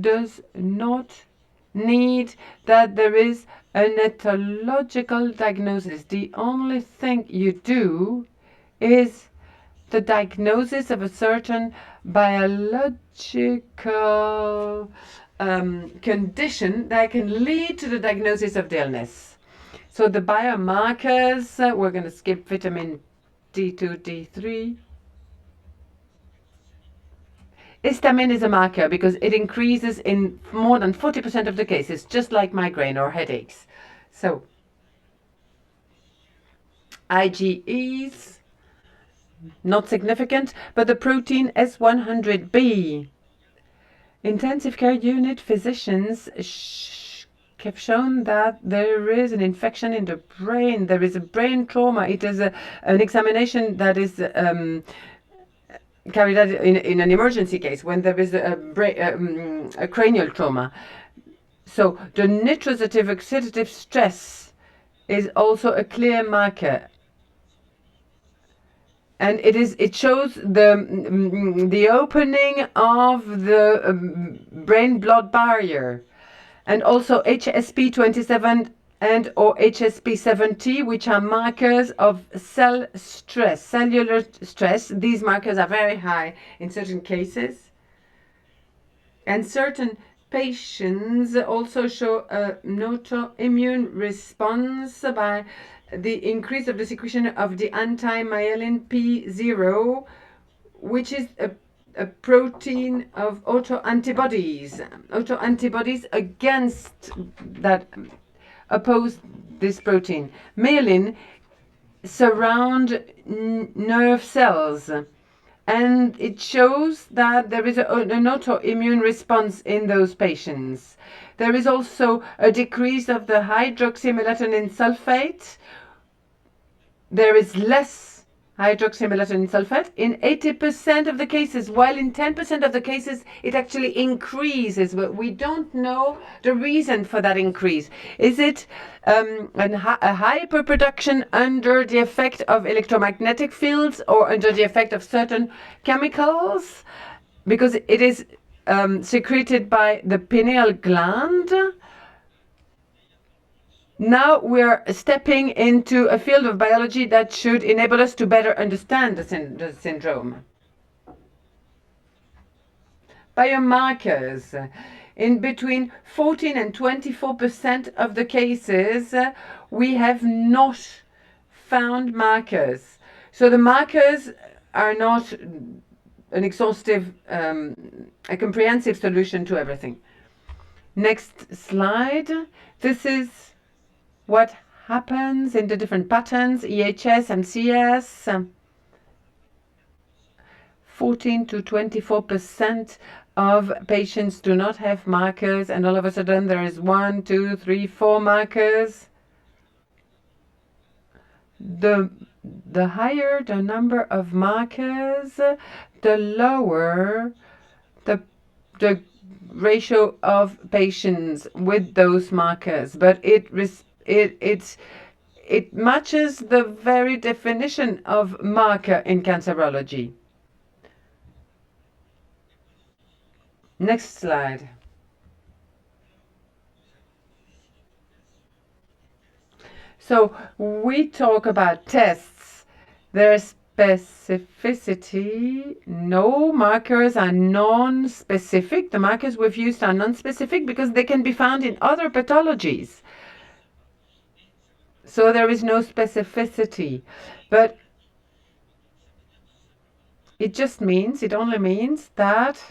does not need that there is an etiological diagnosis. The only thing you do is the diagnosis of a certain biological condition that can lead to the diagnosis of the illness. So the biomarkers, we're going to skip vitamin D2, D3. Histamine is a marker because it increases in more than 40% of the cases, just like migraine or headaches. So IgEs, not significant, but the protein S100B. Intensive care unit physicians have shown that there is an infection in the brain. There is a brain trauma. It is an examination that is carried out in an emergency case when there is a cranial trauma. So the nitrosative oxidative stress is also a clear marker. And it shows the opening of the brain-blood barrier. And also HSP27 and or HSP70, which are markers of cellular stress. These markers are very high in certain cases. And certain patients also show an autoimmune response by the increase of the secretion of the anti-myelin P0, which is a protein of autoantibodies against that oppose this protein. Myelin surround nerve cells, and it shows that there is an autoimmune response in those patients. There is also a decrease of the hydroxymelatonin sulfate. There is less hydroxymelatonin sulfate in 80% of the cases, while in 10% of the cases it actually increases, but we don't know the reason for that increase. Is it a hyperproduction under the effect of electromagnetic fields or under the effect of certain chemicals? Because it is secreted by the pineal gland. Now we're stepping into a field of biology that should enable us to better understand the syndrome. Biomarkers. In between 14 and 24% of the cases, we have not found markers. So the markers are not an exhaustive, a comprehensive solution to everything. Next slide. This is what happens in the different patterns, EHS and CS. 14 to 24% of patients do not have markers, and all of a sudden there is 1, 2, 3, 4 markers. The higher the number of markers, the lower the ratio of patients with those markers. But it matches the very definition of marker in cancerology. Next slide. So we talk about tests, their specificity. No, markers are non-specific. The markers we've used are non-specific because they can be found in other pathologies. So there is no specificity. But it only means that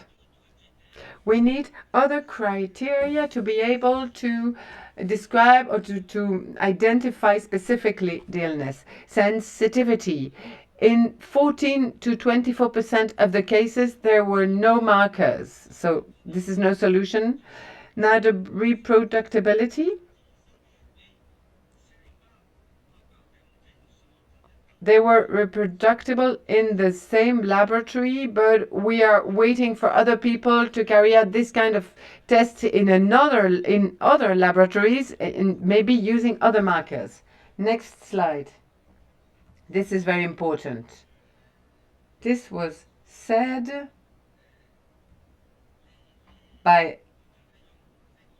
we need other criteria to be able to describe or to identify specifically the illness. Sensitivity. In 14 to 24% of the cases, there were no markers. So this is no solution. Now the reproducibility. They were reproducible in the same laboratory, but we are waiting for other people to carry out this kind of tests in other laboratories, maybe using other markers. Next slide. This is very important. This was said by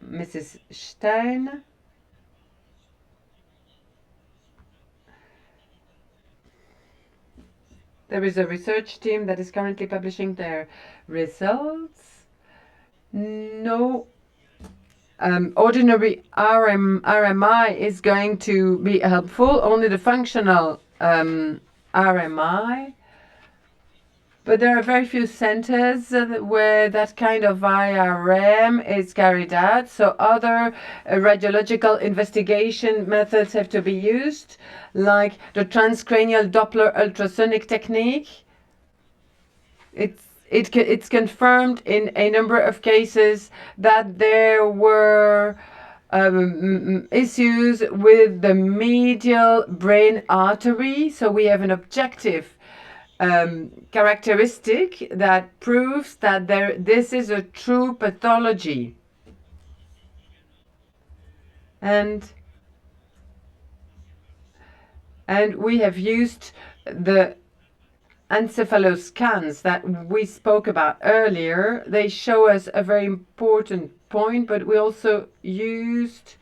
Mrs. Stein. There is a research team that is currently publishing their results. No ordinary RMI is going to be helpful, only the functional RMI. But there are very few centers where that kind of IRM is carried out. So other radiological investigation methods have to be used, like the transcranial Doppler ultrasonic technique. It's confirmed in a number of cases that there were issues with the medial brain artery. So we have an objective characteristic that proves that this is a true pathology. And we have used the encephaloscans that we spoke about earlier. They show us a very important point, but we also used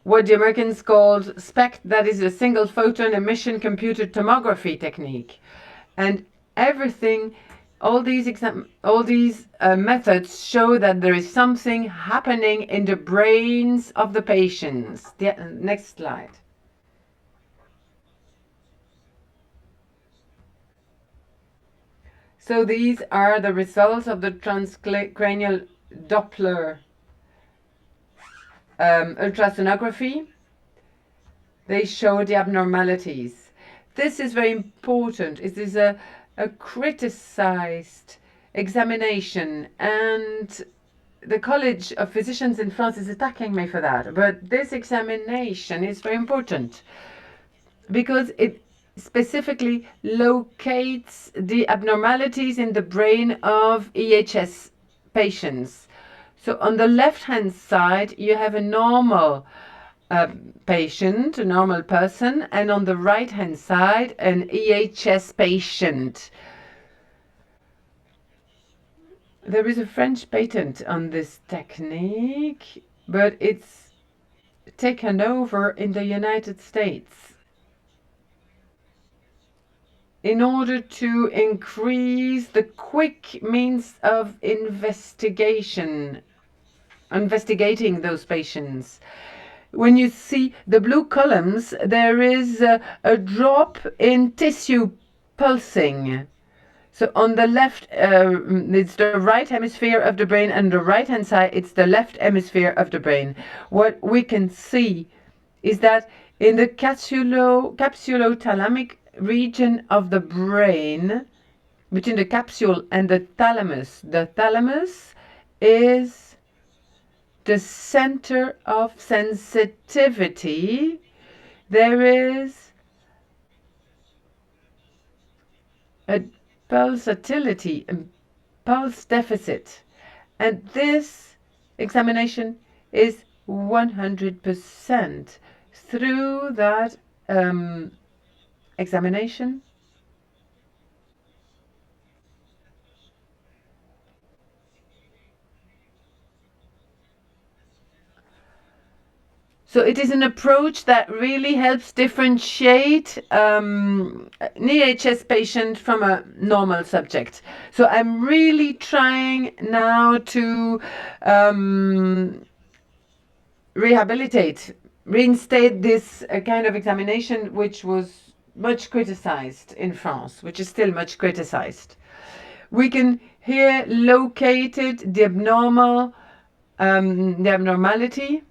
what the Americans called SPECT, that is a single photon emission computed tomography technique. And everything, all these methods show that there is something happening in the brains of the patients. Next slide. So these are the results of the transcranial Doppler ultrasonography. They show the abnormalities. This is very important. It is a criticized examination, and the College of Physicians in France is attacking me for that. But this examination is very important because it specifically locates the abnormalities in the brain of EHS patients. So on the left-hand side, you have a normal patient, a normal person, and on the right-hand side, an EHS patient. There is a French patent on this technique, but it's taken over in the United States in order to increase the quick means of investigating those patients. When you see the blue columns, there is a drop in tissue pulsing. So on the left, it's the right hemisphere of the brain, and the right-hand side, it's the left hemisphere of the brain. What we can see is that in the capsulothalamic region of the brain, between the capsule and the thalamus is the center of sensitivity. There is a pulsatility, a pulse deficit, and this examination is 100%. Through that examination, so it is an approach that really helps differentiate an EHS patient from a normal subject. So I'm really trying now to reinstate this kind of examination, which was much criticized in France, which is still much criticized. We can here locate the abnormality.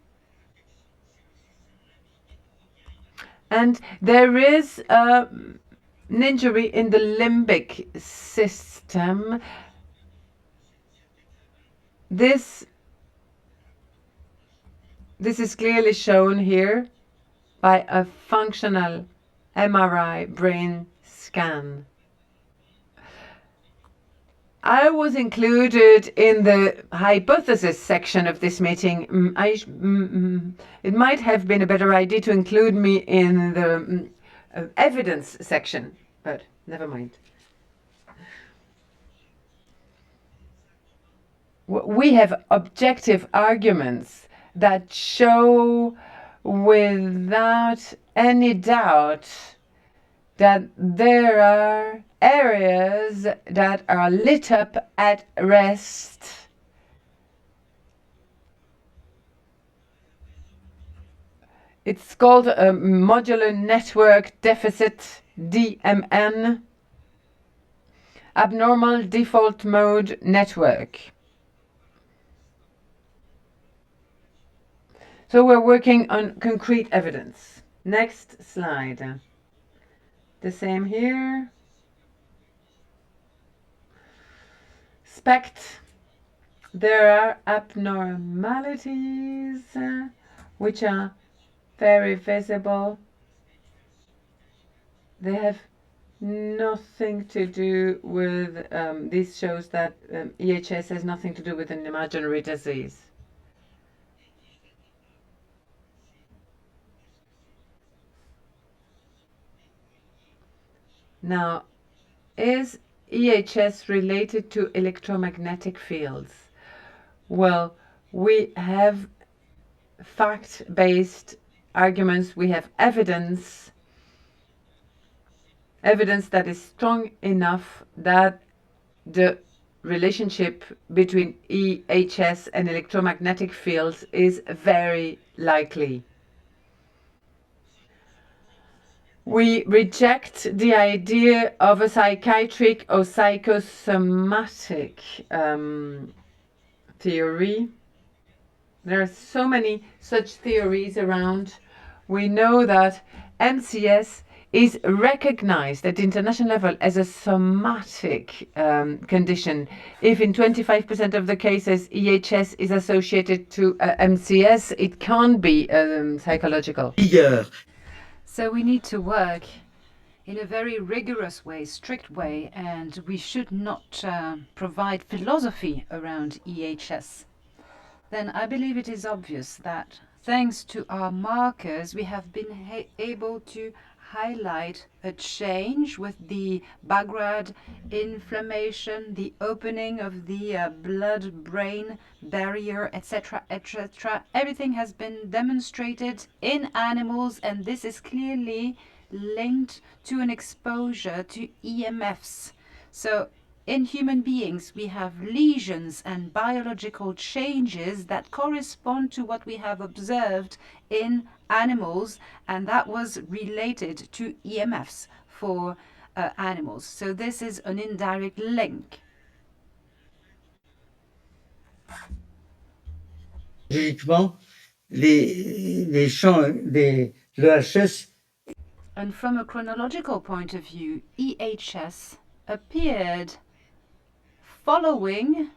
And there is an injury in the limbic system. This is clearly shown here by a functional MRI brain scan. I was included in the hypothesis section of this meeting. It might have been a better idea to include me in the evidence section, but never mind. We have objective arguments that show without any doubt that there are areas that are lit up at rest. It's called a modular network deficit, DMN, abnormal default mode network. So we're working on concrete evidence. Next slide. The same here. SPECT. There are abnormalities which are very visible. They have nothing to do with, this shows that EHS has nothing to do with an imaginary disease. Now, is EHS related to electromagnetic fields? Well, we have fact-based arguments, we have evidence that is strong enough that the relationship between EHS and electromagnetic fields is very likely. We reject the idea of a psychiatric or psychosomatic theory. There are so many such theories around. We know that ANSES is recognized at the international level as a somatic condition. If in 25% of the cases EHS is associated to MCS, it can't be psychological.
So we need to work in a very rigorous way, strict way, and we should not provide philosophy around EHS. Then I believe it is obvious that thanks to our markers, we have been able to highlight a change with the background inflammation, the opening of the blood-brain barrier, etc., etc. Everything has been demonstrated in animals, and this is clearly linked to an exposure to EMFs. So in human beings, we have lesions and biological changes that correspond to what we have observed in animals, and that was related to EMFs for animals. So this is an indirect link.
Logiquement, les champs de l'EHS.
And from a chronological point of view, EHS appeared following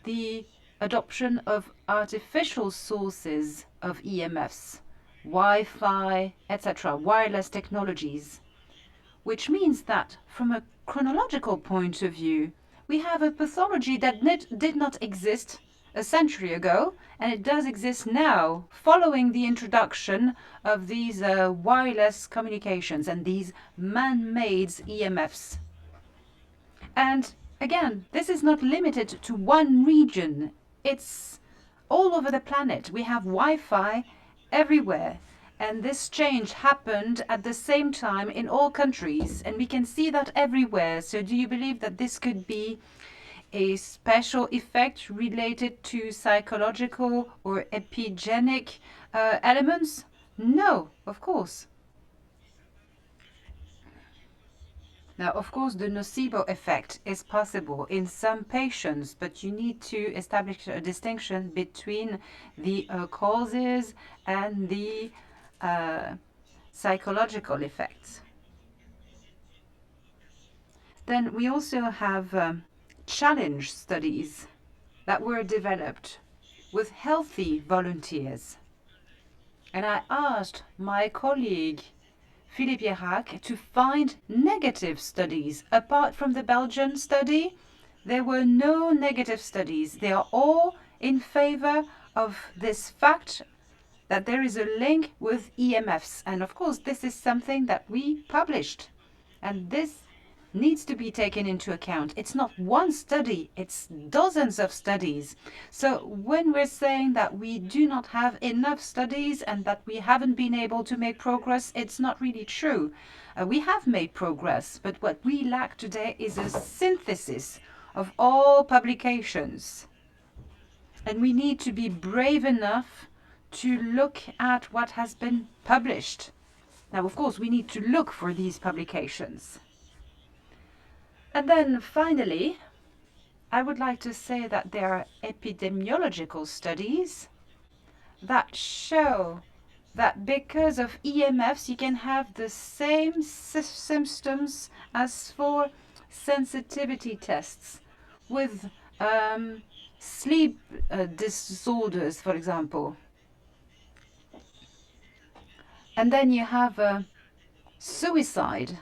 the adoption of artificial sources of EMFs, Wi-Fi, etc., wireless technologies, which means that from a chronological point of view, we have a pathology that did not exist a century ago, and it does exist now, following the introduction of these wireless communications and these man-made EMFs. And again, this is not limited to one region. It's all over the planet. We have Wi-Fi everywhere. And this change happened at the same time in all countries. And we can see that everywhere. So do you believe that this could be a special effect related to psychological or epigenic elements? No, of course. Now, of course, the nocebo effect is possible in some patients, but you need to establish a distinction between the causes and the psychological effects. Then we also have challenge studies that were developed with healthy volunteers. And I asked my colleague Philippe Yerac to find negative studies. Apart from the Belgian study, there were no negative studies. They are all in favor of this fact that there is a link with EMFs. And of course, this is something that we published. And this needs to be taken into account. It's not one study, it's dozens of studies. So when we're saying that we do not have enough studies and that we haven't been able to make progress, it's not really true. We have made progress, but what we lack today is a synthesis of all publications. And we need to be brave enough to look at what has been published. Now, of course, we need to look for these publications. And then finally, I would like to say that there are epidemiological studies that show that because of EMFs, you can have the same symptoms as for sensitivity tests with sleep disorders, for example. And then you have suicide.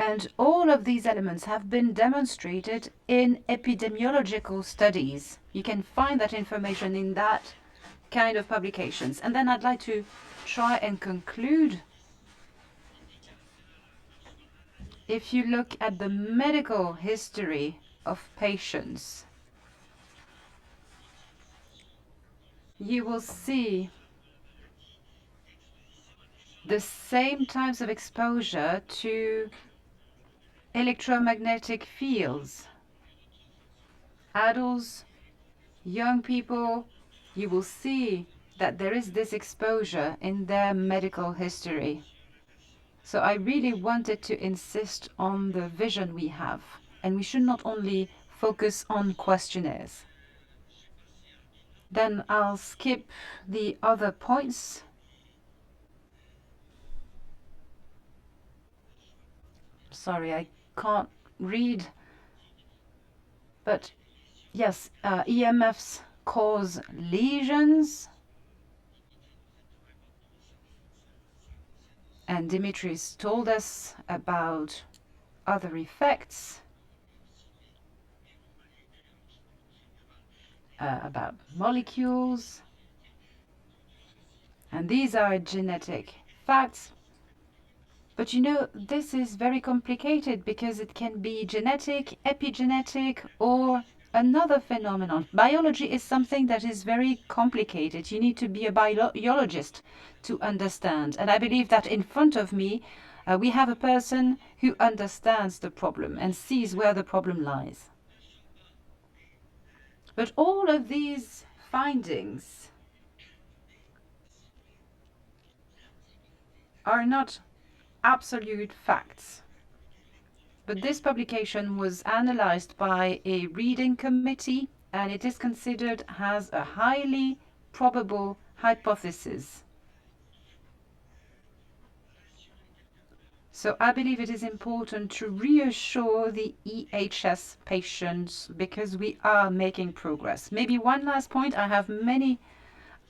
And all of these elements have been demonstrated in epidemiological studies. You can find that information in that kind of publications. And then I'd like to try and conclude. If you look at the medical history of patients, you will see the same types of exposure to electromagnetic fields. Adults, young people, you will see that there is this exposure in their medical history. So I really wanted to insist on the vision we have, and we should not only focus on questionnaires. Then I'll skip the other points. Sorry, I can't read. But yes, EMFs cause lesions. And Dimitris told us about other effects, about molecules. And these are genetic facts. But you know, this is very complicated because it can be genetic, epigenetic, or another phenomenon. Biology is something that is very complicated. You need to be a biologist to understand. And I believe that in front of me, we have a person who understands the problem and sees where the problem lies. But all of these findings are not absolute facts. But this publication was analyzed by a reading committee, and it is considered as a highly probable hypothesis. So I believe it is important to reassure the EHS patients because we are making progress. Maybe one last point. I have many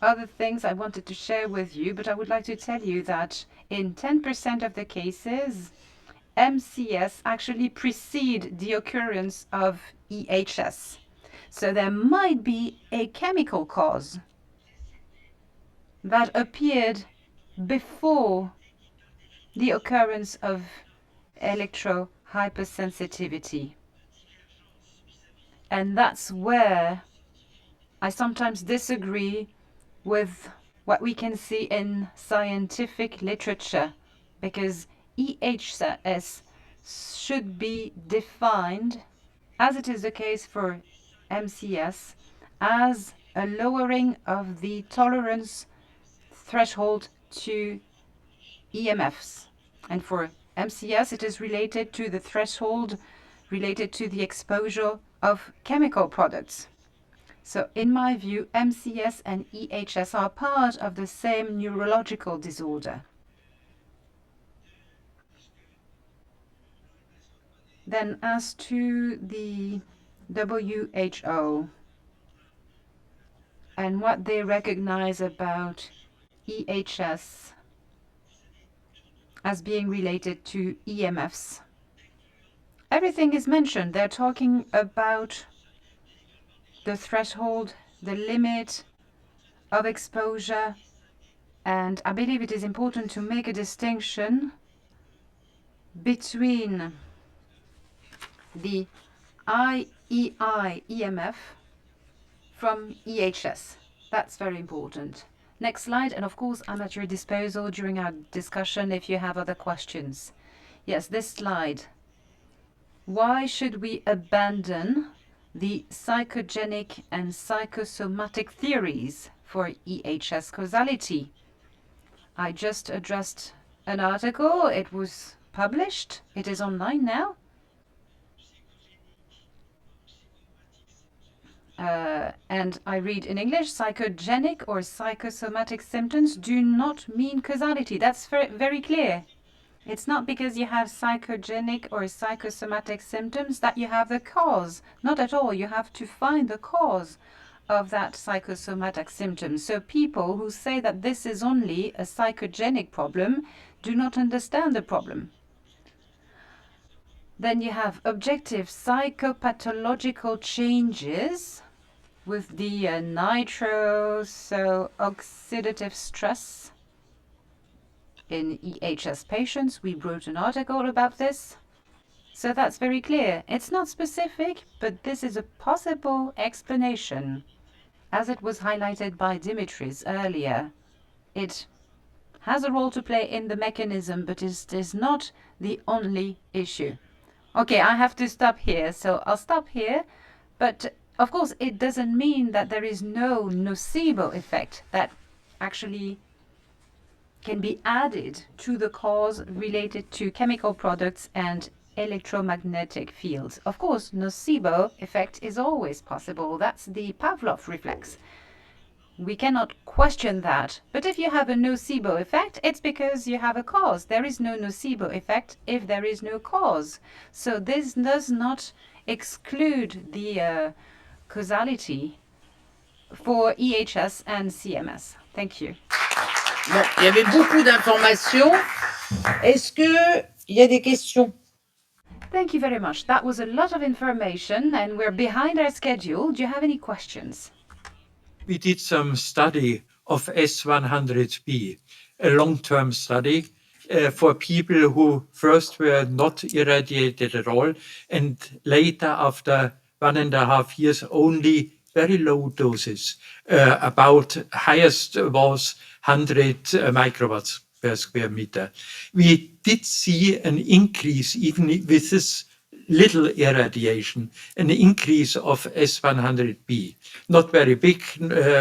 other things I wanted to share with you, but I would like to tell you that in 10% of the cases, MCS actually precede the occurrence of EHS. So there might be a chemical cause that appeared before the occurrence of electro-hypersensitivity. And that's where I sometimes disagree with what we can see in scientific literature, because EHS should be defined, as it is the case for MCS, as a lowering of the tolerance threshold to EMFs. And for MCS, it is related to the threshold related to the exposure of chemical products. So in my view, MCS and EHS are part of the same neurological disorder. Then as to the WHO and what they recognize about EHS as being related to EMFs, everything is mentioned. They're talking about the threshold, the limit of exposure, and I believe it is important to make a distinction between the IEI-EMF from EHS. That's very important. Next slide, and of course I'm at your disposal during our discussion if you have other questions. Yes, this slide. Why should we abandon the psychogenic and psychosomatic theories for EHS causality? I just addressed an article. It was published. It is online now. And I read in English, psychogenic or psychosomatic symptoms do not mean causality. That's very clear. It's not because you have psychogenic or psychosomatic symptoms that you have the cause. Not at all. You have to find the cause of that psychosomatic symptom. So people who say that this is only a psychogenic problem do not understand the problem. Then you have objective psychopathological changes with the oxidative stress in EHS patients. We wrote an article about this. So that's very clear. It's not specific, but this is a possible explanation. As it was highlighted by Dimitris earlier, it has a role to play in the mechanism, but it is not the only issue. Okay, I have to stop here, so I'll stop here. But of course, it doesn't mean that there is no nocebo effect that actually can be added to the cause related to chemical products and electromagnetic fields. Of course, nocebo effect is always possible. That's the Pavlov reflex. We cannot question that. But if you have a nocebo effect, it's because you have a cause. There is no nocebo effect if there is no cause. So this does not exclude the causality for EHS and CMS. Thank you.
Bon, il y avait beaucoup d'informations. Est-ce qu'il y a des questions?
Thank you very much. That was a lot of information, and we're behind our schedule. Do you have any questions?
We did some study of S100B, a long-term study for people who first were not irradiated at all, and later, after 1.5 years, only very low doses. About highest was 100 microwatts per square meter. We did see an increase, even with this little irradiation, an increase of S100B. Not very big,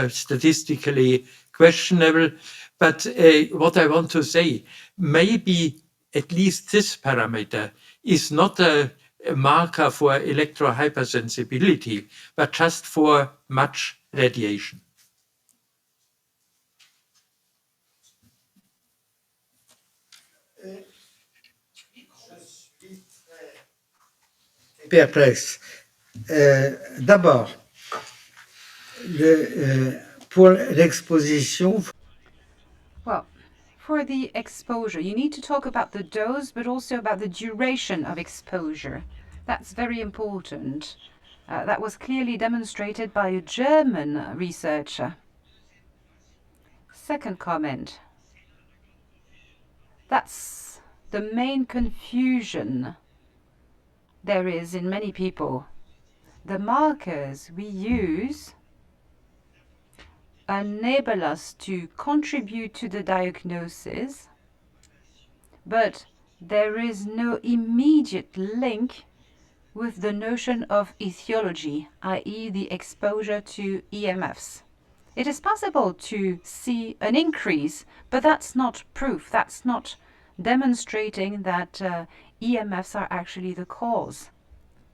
statistically questionable, but what I want to say, maybe at least this parameter is not a marker for electro-hypersensibility, but just for much radiation.
Perplexe. D'abord, pour l'exposition.
Well, for the exposure, you need to talk about the dose, but also about the duration of exposure. That's very important. That was clearly demonstrated by a German researcher. Second comment. That's the main confusion there is in many people. The markers we use enable us to contribute to the diagnosis, but there is no immediate link with the notion of etiology, i.e. the exposure to EMFs. It is possible to see an increase, but that's not proof. That's not demonstrating that EMFs are actually the cause.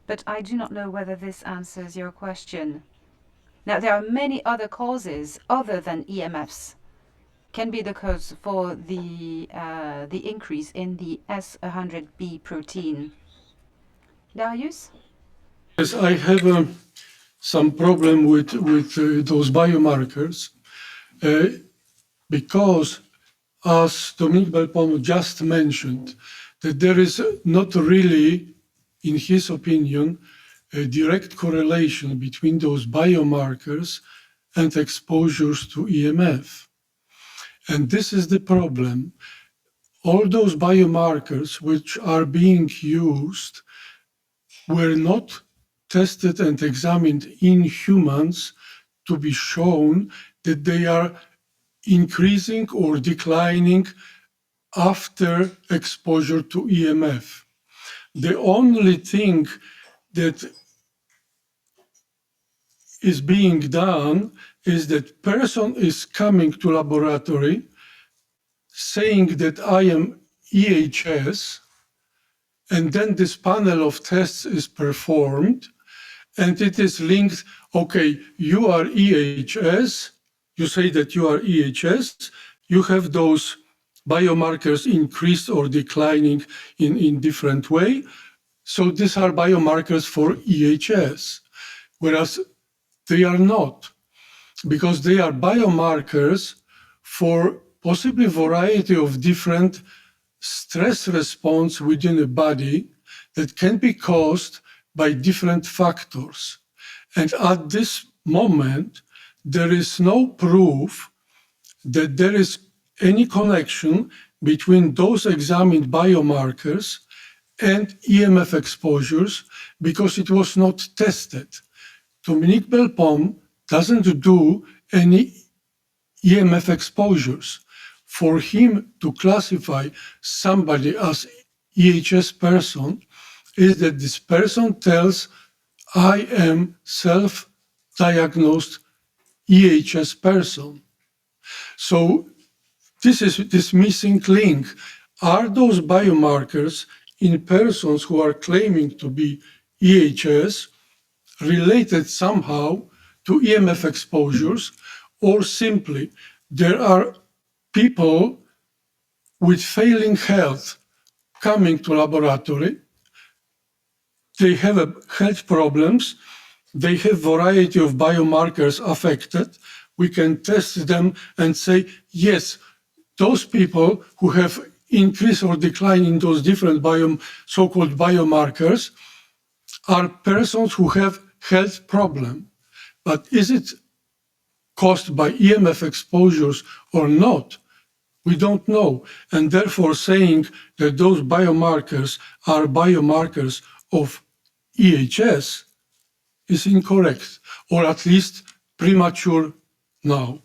But I do not know whether this answers your question. Now, there are many other causes other than EMFs. Can be the cause for the increase in the S100B protein. Darius?
Yes, I have some problem with those biomarkers because, as Dominique Belpom just mentioned, that there is not really, in his opinion, a direct correlation between those biomarkers and exposures to EMF. And this is the problem. All those biomarkers which are being used were not tested and examined in humans to be shown that they are increasing or declining after exposure to EMF. The only thing that is being done is that person is coming to laboratory saying that I am EHS, and then this panel of tests is performed, and it is linked, okay, you are EHS, you say that you are EHS, you have those biomarkers increased or declining in different way, so these are biomarkers for EHS, whereas they are not, because they are biomarkers for possibly a variety of different stress response within a body that can be caused by different factors. And at this moment, there is no proof that there is any connection between those examined biomarkers and EMF exposures because it was not tested. Dominique Belpom doesn't do any EMF exposures. For him to classify somebody as EHS person is that this person tells, I am self-diagnosed EHS person. So this is this missing link. Are those biomarkers in persons who are claiming to be EHS related somehow to EMF exposures, or simply there are people with failing health coming to laboratory, they have health problems, they have variety of biomarkers affected, we can test them and say, yes, those people who have increase or decline in those different so-called biomarkers are persons who have health problem. But is it caused by EMF exposures or not? We don't know. And therefore saying that those biomarkers are biomarkers of EHS is incorrect, or at least premature now.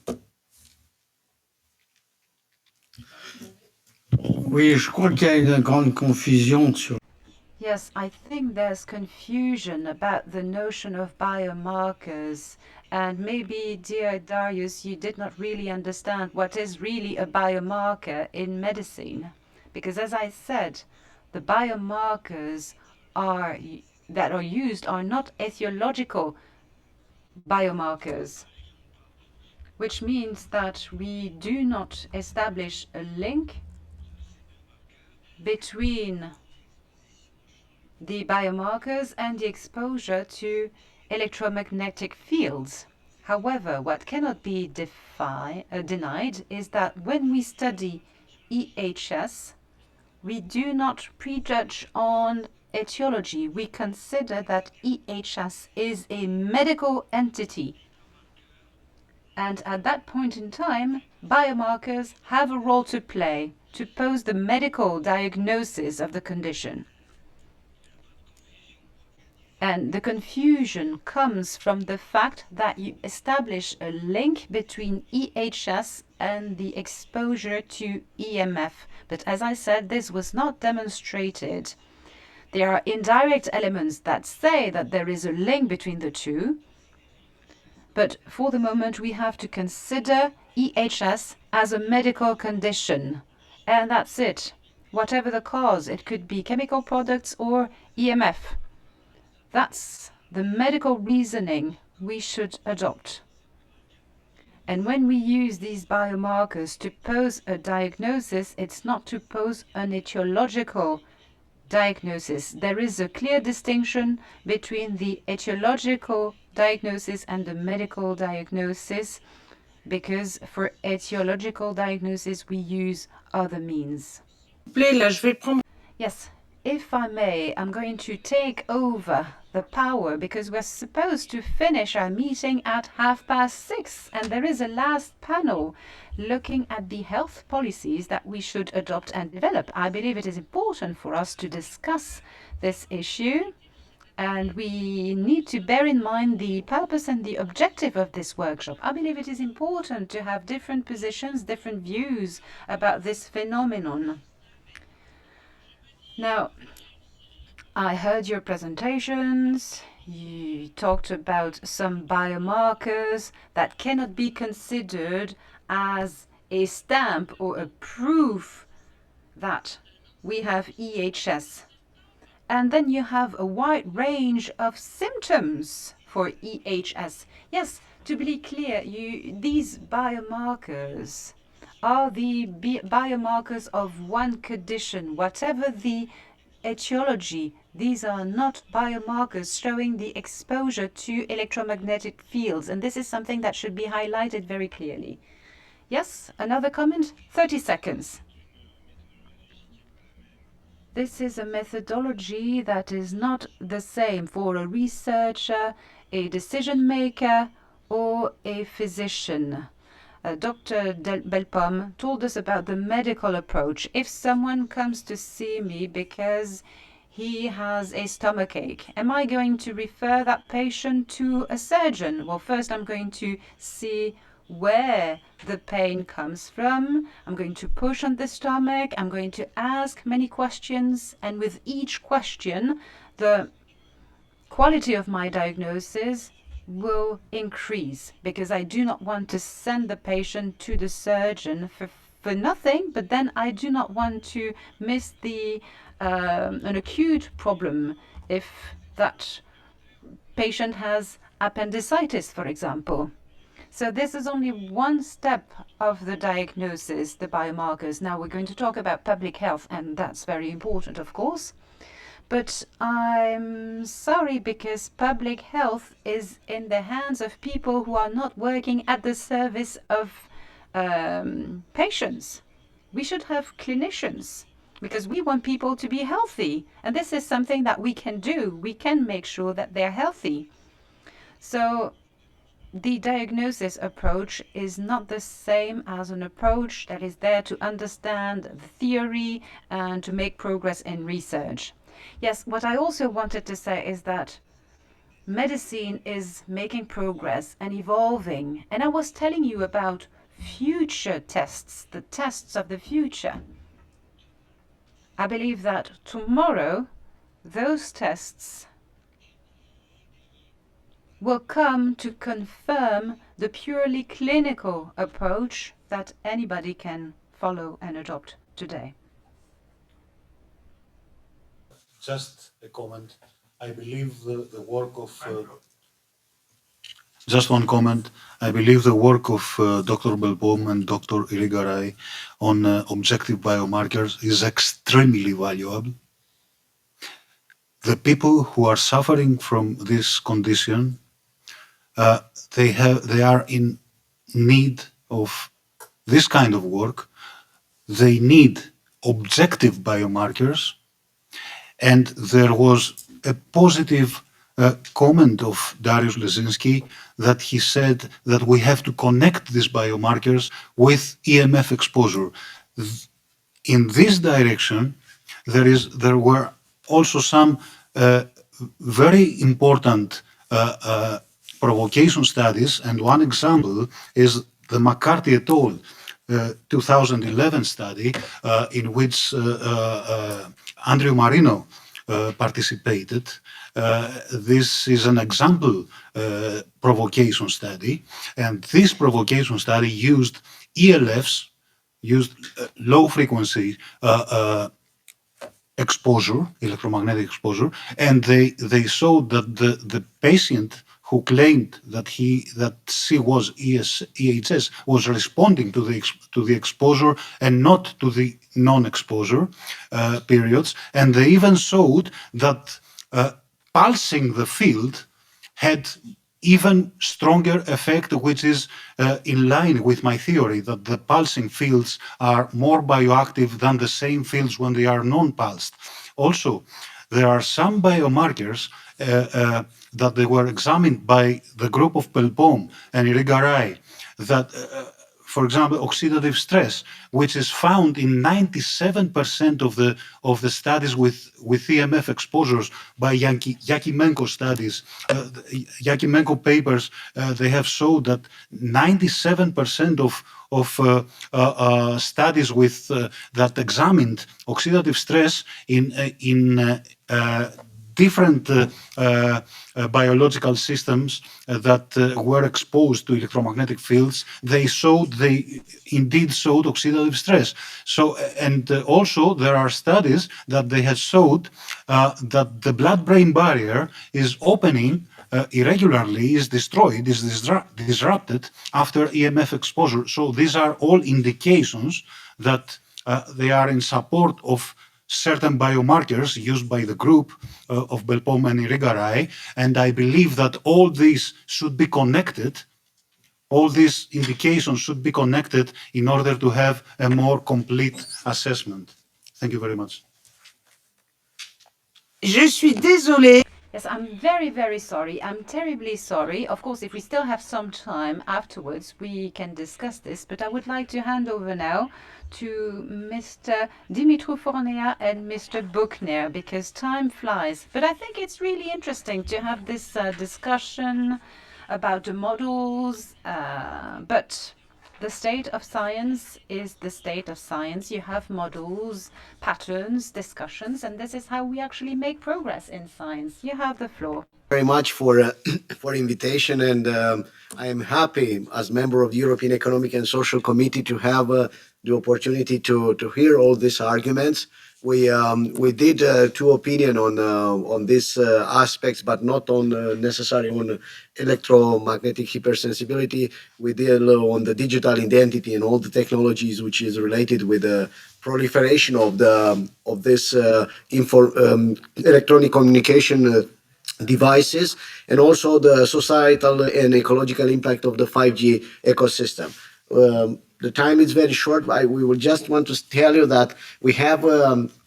Oui, je crois qu'il y a une grande confusion sur.
Yes, I think there's confusion about the notion of biomarkers, and maybe, dear Darius, you did not really understand what is really a biomarker in medicine, Because as I said, the biomarkers that are used are not etiological biomarkers, which means that we do not establish a link between the biomarkers and the exposure to electromagnetic fields. However, what cannot be denied is that when we study EHS, we do not prejudge on etiology. We consider that EHS is a medical entity. And at that point in time, biomarkers have a role to play to pose the medical diagnosis of the condition. And the confusion comes from the fact that you establish a link between EHS and the exposure to EMF. But as I said, this was not demonstrated. There are indirect elements that say that there is a link between the two. But for the moment, we have to consider EHS as a medical condition. And that's it. Whatever the cause, it could be chemical products or EMF. That's the medical reasoning we should adopt. And when we use these biomarkers to pose a diagnosis, it's not to pose an etiological diagnosis. There is a clear distinction between the etiological diagnosis and the medical diagnosis, because for etiological diagnosis we use other means. Yes, if I may, I'm going to take over the power because we're supposed to finish our meeting at 6:30, and there is a last panel looking at the health policies that we should adopt and develop. I believe it is important for us to discuss this issue, and we need to bear in mind the purpose and the objective of this workshop. I believe it is important to have different positions, different views about this phenomenon. Now, I heard your presentations. You talked about some biomarkers that cannot be considered as a stamp or a proof that we have EHS. And then you have a wide range of symptoms for EHS. Yes, to be clear, these biomarkers are the biomarkers of one condition, whatever the etiology. These are not biomarkers showing the exposure to electromagnetic fields, and this is something that should be highlighted very clearly. Yes, another comment? 30 seconds. This is a methodology that is not the same for a researcher, a decision maker, or a physician. Dr. Belpomme told us about the medical approach. If someone comes to see me because he has a stomachache, am I going to refer that patient to a surgeon? Well, first I'm going to see where the pain comes from. I'm going to push on the stomach. I'm going to ask many questions. And with each question, the quality of my diagnosis will increase, because I do not want to send the patient to the surgeon for nothing, but then I do not want to miss an acute problem if that patient has appendicitis, for example. So this is only one step of the diagnosis, the biomarkers. Now we're going to talk about public health, and that's very important, of course. But I'm sorry, because public health is in the hands of people who are not working at the service of patients. We should have clinicians, because we want people to be healthy. And this is something that we can do. We can make sure that they're healthy. So the diagnosis approach is not the same as an approach that is there to understand the theory and to make progress in research. Yes, what I also wanted to say is that medicine is making progress and evolving. And I was telling you about future tests, the tests of the future. I believe that tomorrow, those tests will come to confirm the purely clinical approach that anybody can follow and adopt today.
Just a comment. I believe the work of just one comment. I believe the work of Dr. Belbom and Dr. Irigaray on objective biomarkers is extremely valuable. The people who are suffering from this condition, they are in need of this kind of work. They need objective biomarkers, and there was a positive comment of Dariusz Lesinski that he said that we have to connect these biomarkers with EMF exposure. In this direction, there were also some very important provocation studies, and one example is the McCarthy et al. 2011 study in which Andrew Marino participated. This is an example provocation study, and this provocation study used ELFs, used low frequency exposure, electromagnetic exposure, and they showed that the patient who claimed that she was EHS was responding to the exposure and not to the non-exposure periods, and they even showed that pulsing the field had even stronger effect, which is in line with my theory that the pulsing fields are more bioactive than the same fields when they are non-pulsed. Also, there are some biomarkers that they were examined by the group of Belbom and Irigaray that, for example, oxidative stress, which is found in 97% of the studies with EMF exposures by Yakimenko studies. Yakimenko papers, they have showed that 97% of studies with that examined oxidative stress in different biological systems that were exposed to electromagnetic fields, they indeed showed oxidative stress. So, and also there are studies that they have showed that the blood-brain barrier is opening irregularly, is destroyed, is disrupted after EMF exposure. So these are all indications that they are in support of certain biomarkers used by the group of Belbom and Irigaray, and I believe that all these should be connected, all these indications should be connected in order to have a more complete assessment. Thank you very much.
Je suis désolée.
Yes, I'm very, very sorry. I'm terribly sorry. Of course, if we still have some time afterwards, we can discuss this. But I would like to hand over now to Mr. Dimitru Fornea and Mr. Buchner, because time flies. But I think it's really interesting to have this discussion about the models. But the state of science is the state of science. You have models, patterns, discussions, and this is how we actually make progress in science. You have the floor.
Very much for invitation, and I am happy as member of the European Economic and Social Committee to have the opportunity to hear all these arguments. We did two opinion on these aspects, but not on necessarily on electromagnetic hypersensibility. We did on the digital identity and all the technologies which is related with the proliferation of this electronic communication devices, and also the societal and ecological impact of the 5G ecosystem. The time is very short. We will just want to tell you that we have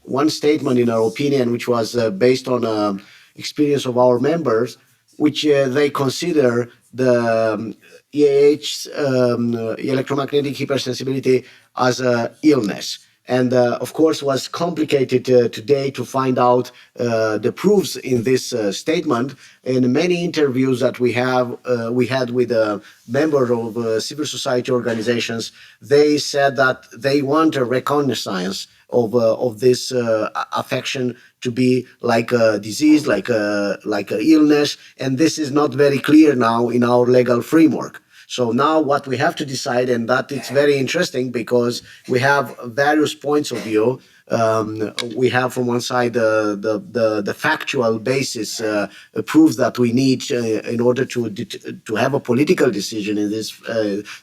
one statement in our opinion, which was based on experience of our members, which they consider the EAH, electromagnetic hypersensibility, as an illness. And of course, was complicated today to find out the proofs in this statement. In many interviews that we had with members of civil society organizations, they said that they want a reconnaissance of this affection to be like a disease, like a illness, and this is not very clear now in our legal framework. So now what we have to decide, and that it's very interesting because we have various points of view We have from one side the factual basis proves that we need in order to have a political decision in this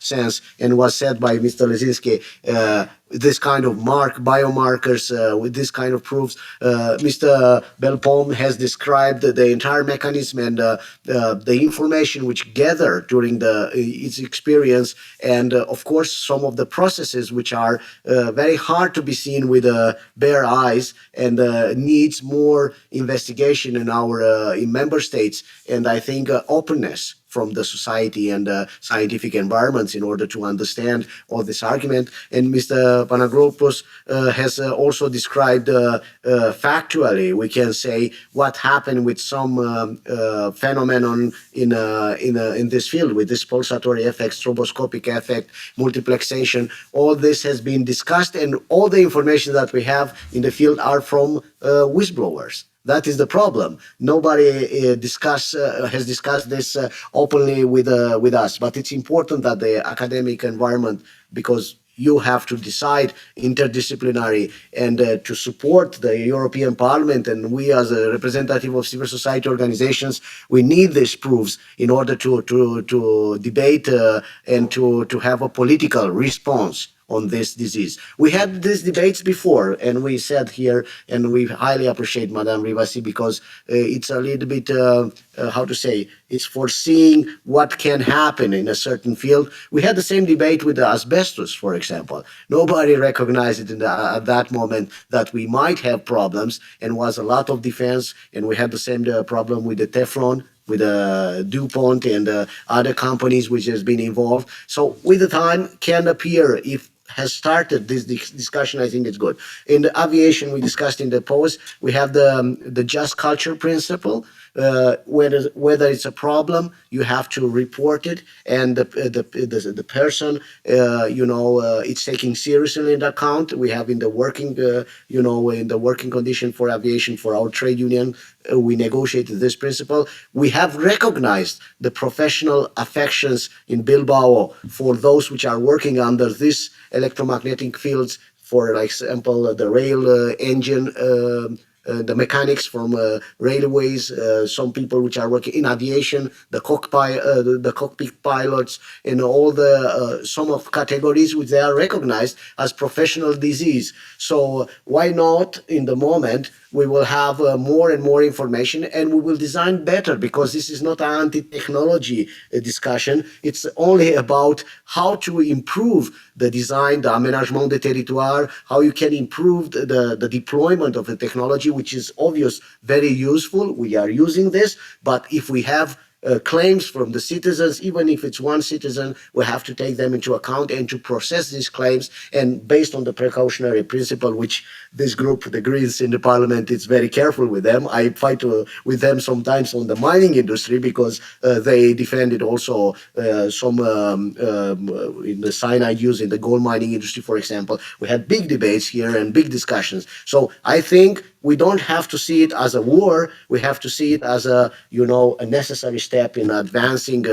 sense, and was said by Mr. Lesinski, this kind of biomarkers with this kind of proofs. Mr. Belpom has described the entire mechanism and the information which gathered during its experience, and of course some of the processes which are very hard to be seen with bare eyes and needs more investigation in member states, and I think openness from the society and scientific environments in order to understand all this argument. And Mr. Panagropoulos has also described factually, we can say, what happened with some phenomenon in this field, with this pulsatory effect, stroboscopic effect, multiplexation. All this has been discussed, and all the information that we have in the field are from whistleblowers. That is the problem. Nobody has discussed this openly with us. But it's important that the academic environment, because you have to decide interdisciplinary and to support the European Parliament, and we as a representative of civil society organizations, we need these proofs in order to debate and to have a political response on this disease. We had these debates before, and we said here, and we highly appreciate Madame Rivasi, because it's a little bit, how to say, it's foreseeing what can happen in a certain field. We had the same debate with the asbestos, for example. Nobody recognized it at that moment that we might have problems, and was a lot of defense, and we had the same problem with the Teflon, with DuPont and other companies which has been involved. So with the time can appear, if has started this discussion, I think it's good. In the aviation, we discussed in the post, we have the just culture principle. Whether it's a problem, you have to report it, and the person, it's taking seriously into account. We have in the working, in the working condition for aviation for our trade union, we negotiated this principle. We have recognized the professional affections in Bilbao for those which are working under this electromagnetic fields, for example, the rail engine, the mechanics from railways, some people which are working in aviation, the cockpit pilots, and all the some of categories which they are recognized as professional disease. So why not, in the moment, we will have more and more information, and we will design better, because this is not an anti-technology discussion. It's only about how to improve the design, the aménagement de territoire, how you can improve the deployment of the technology, which is obvious, very useful. We are using this, but if we have claims from the citizens, even if it's one citizen, we have to take them into account and to process these claims. And based on the precautionary principle, which this group, the Greens in the Parliament, is very careful with them. I fight with them sometimes on the mining industry, because they defended also some in the cyanide use in the gold mining industry, for example. We had big debates here and big discussions. So I think we don't have to see it as a war. We have to see it as a necessary step in advancing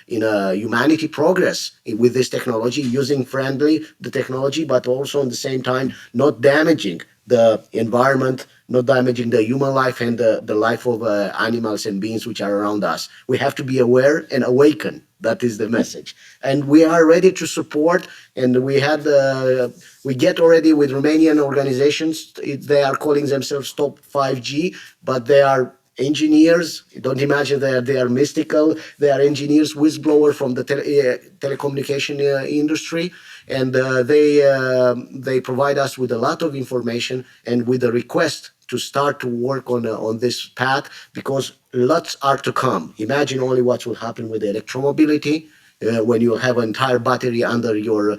in humanity progress with this technology, using friendly the technology, but also at the same time not damaging the environment, not damaging the human life and the life of animals and beings which are around us. We have to be aware and awaken. That is the message. And we are ready to support, and we get already with Romanian organizations, they are calling themselves Stop 5G, but they are engineers. Don't imagine that they are mystical. They are engineers, whistleblower from the telecommunication industry, and they provide us with a lot of information and with a request to start to work on this path, because lots are to come. Imagine only what will happen with electromobility. When you have an entire battery under your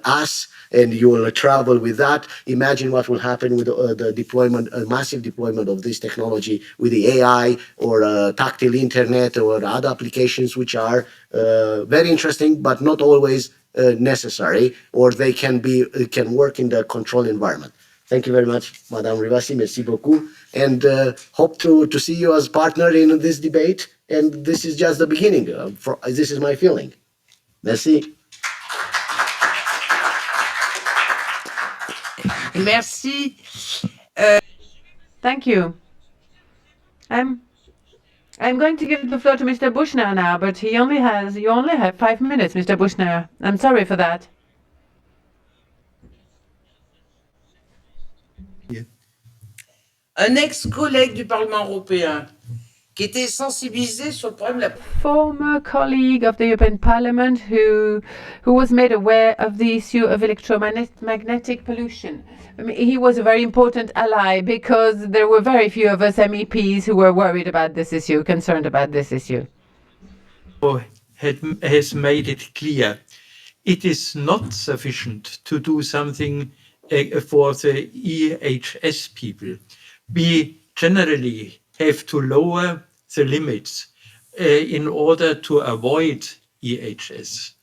ass and you will travel with that. Imagine what will happen with the deployment, massive deployment of this technology with the AI or tactile internet or other applications which are very interesting, but not always necessary, or they can work in the control environment. Thank you very much, Madame Rivasi. Merci beaucoup. And hope to see you as partner in this debate. And this is just the beginning. This is my feeling. Merci.
Merci.
Thank you. I'm going to give the floor to Mr. Bushner now, but you only have 5 minutes, Mr. Bushner. I'm sorry for that.
Un ex-collègue du Parlement européen qui était sensibilisé sur le problème de la...
Former colleague of the European Parliament who was made aware of the issue of electromagnetic pollution. I mean, he was a very important ally because there were very few of us MEPs who were worried about this issue, concerned about this issue.
Has made it clear it is not sufficient to do something for the EHS people. We generally have to lower the limits in order to avoid EHS.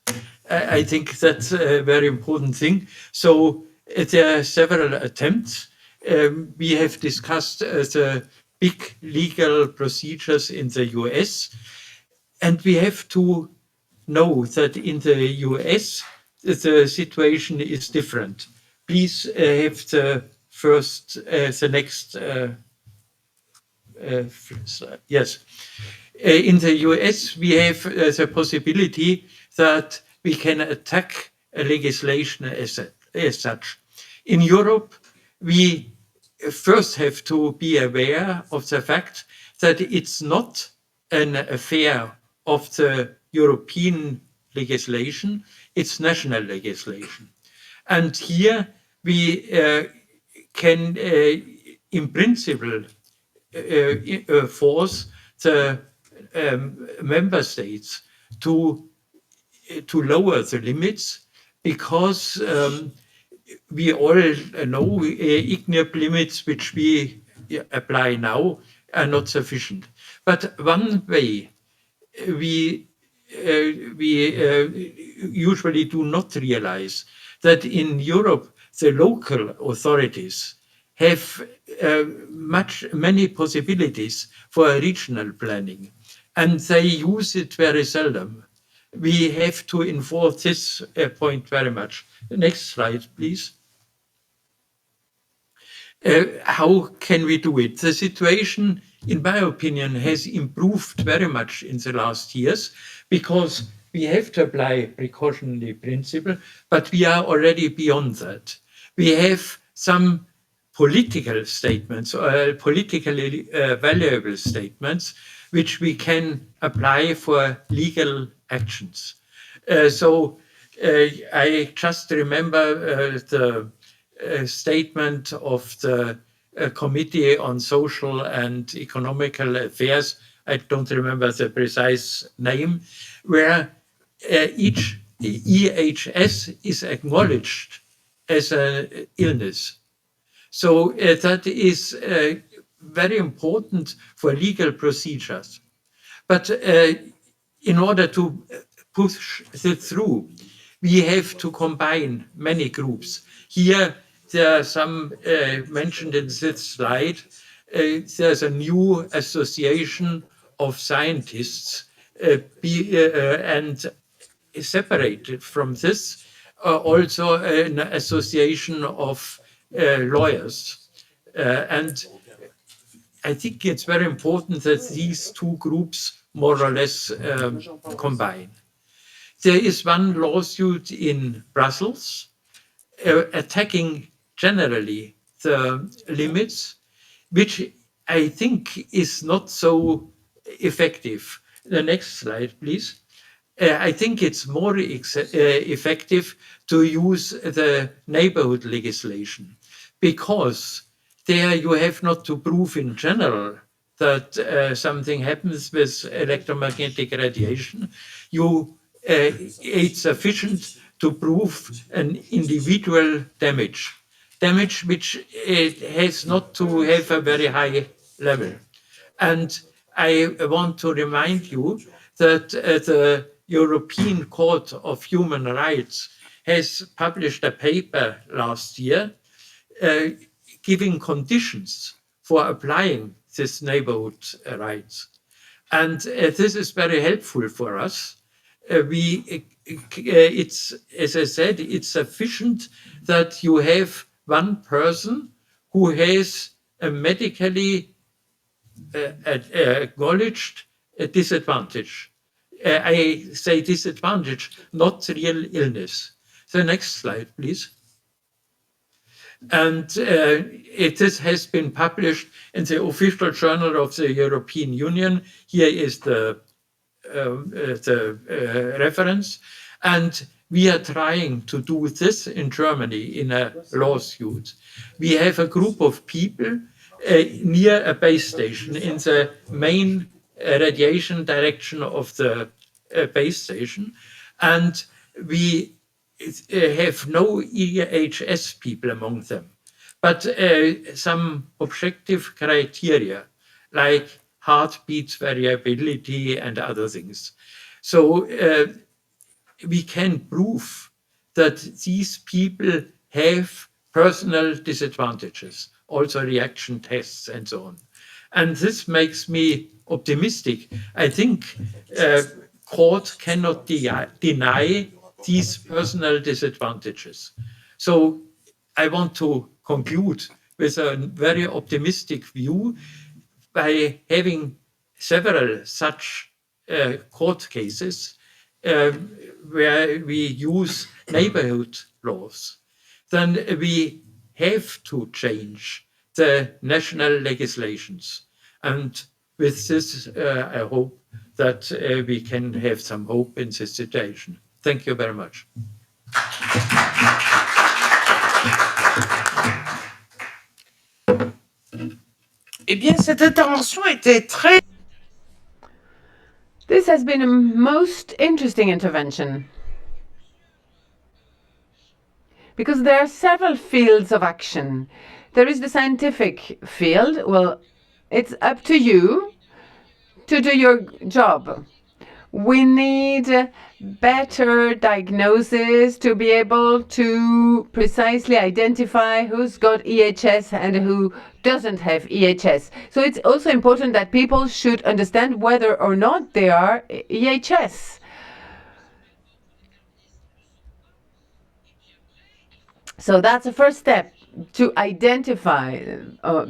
I think that's a very important thing. So there are several attempts. We have discussed the big legal procedures in the US, and we have to know that in the US, the situation is different. Please have the next slide. Yes. In the US, we have the possibility that we can attack a legislation as such. In Europe, we first have to be aware of the fact that it's not an affair of the European legislation, it's national legislation. And here we can, in principle, force the member states to lower the limits, because we all know IGNIRP limits which we apply now are not sufficient. But one way we usually do not realize that in Europe the local authorities have many possibilities for regional planning, and they use it very seldom. We have to enforce this point very much. The next slide, please. How can we do it? The situation, in my opinion, has improved very much in the last years, because we have to apply precautionary principle, but we are already beyond that. We have some political statements, or politically valuable statements, which we can apply for legal actions. So I just remember the statement of the Committee on Social and Economical Affairs, I don't remember the precise name, where each EHS is acknowledged as an illness. So that is very important for legal procedures. But in order to push it through, we have to combine many groups. Here, there are some mentioned in this slide. There's a new association of scientists, and separated from this, also an association of lawyers. And I think it's very important that these two groups more or less combine. There is one lawsuit in Brussels attacking generally the limits, which I think is not so effective. The next slide, please. I think it's more effective to use the neighborhood legislation, because there you have not to prove in general that something happens with electromagnetic radiation. It's sufficient to prove an individual damage which has not to have a very high level. And I want to remind you that the European Court of Human Rights has published a paper last year giving conditions for applying this neighborhood rights. And this is very helpful for us. It's, as I said, it's sufficient that you have one person who has a medically acknowledged disadvantage. I say disadvantage, not real illness. The next slide, please. And this has been published in the official journal of the European Union. Here is the reference. And we are trying to do this in Germany in a lawsuit. We have a group of people near a base station in the main radiation direction of the base station. And we have no EHS people among them, but some objective criteria like heartbeat variability and other things. So we can prove that these people have personal disadvantages, also reaction tests and so on. And this makes me optimistic. I think court cannot deny these personal disadvantages. So I want to conclude with a very optimistic view by having several such court cases where we use neighborhood laws. Then we have to change the national legislations. And with this, I hope that we can have some hope in this situation. Thank you very much.
Eh bien, cette intervention était très...
This has been a most interesting intervention, because there are several fields of action. There is the scientific field. Well, it's up to you to do your job. We need better diagnosis to be able to precisely identify who's got EHS and who doesn't have EHS. So it's also important that people should understand whether or not they are EHS. So that's the first step, to identify,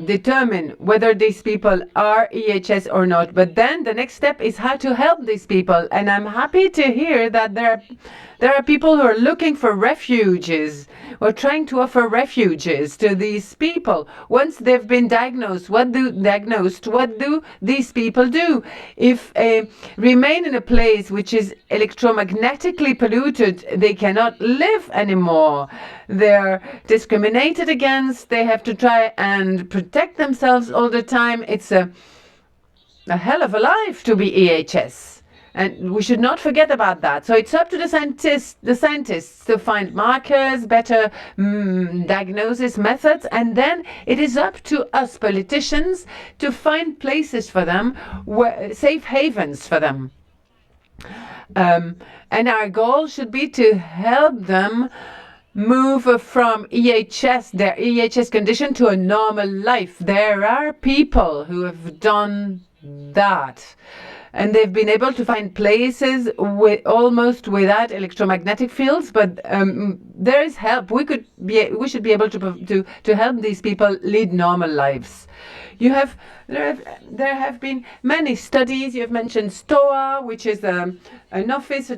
determine whether these people are EHS or not. But then the next step is how to help these people. And I'm happy to hear that there are people who are looking for refuges or trying to offer refuges to these people. Once they've been diagnosed, what do these people do? If remain in a place which is electromagnetically polluted, they cannot live anymore. They're discriminated against. They have to try and protect themselves all the time. It's a hell of a life to be EHS. And we should not forget about that. So it's up to the scientists to find markers, better diagnosis methods, and then it is up to us politicians to find places for them, safe havens for them. And our goal should be to help them move from their EHS condition to a normal life. There are people who have done that. And they've been able to find places almost without electromagnetic fields, but there is help. We should be able to help these people lead normal lives. There have been many studies. You have mentioned STOA, which is an office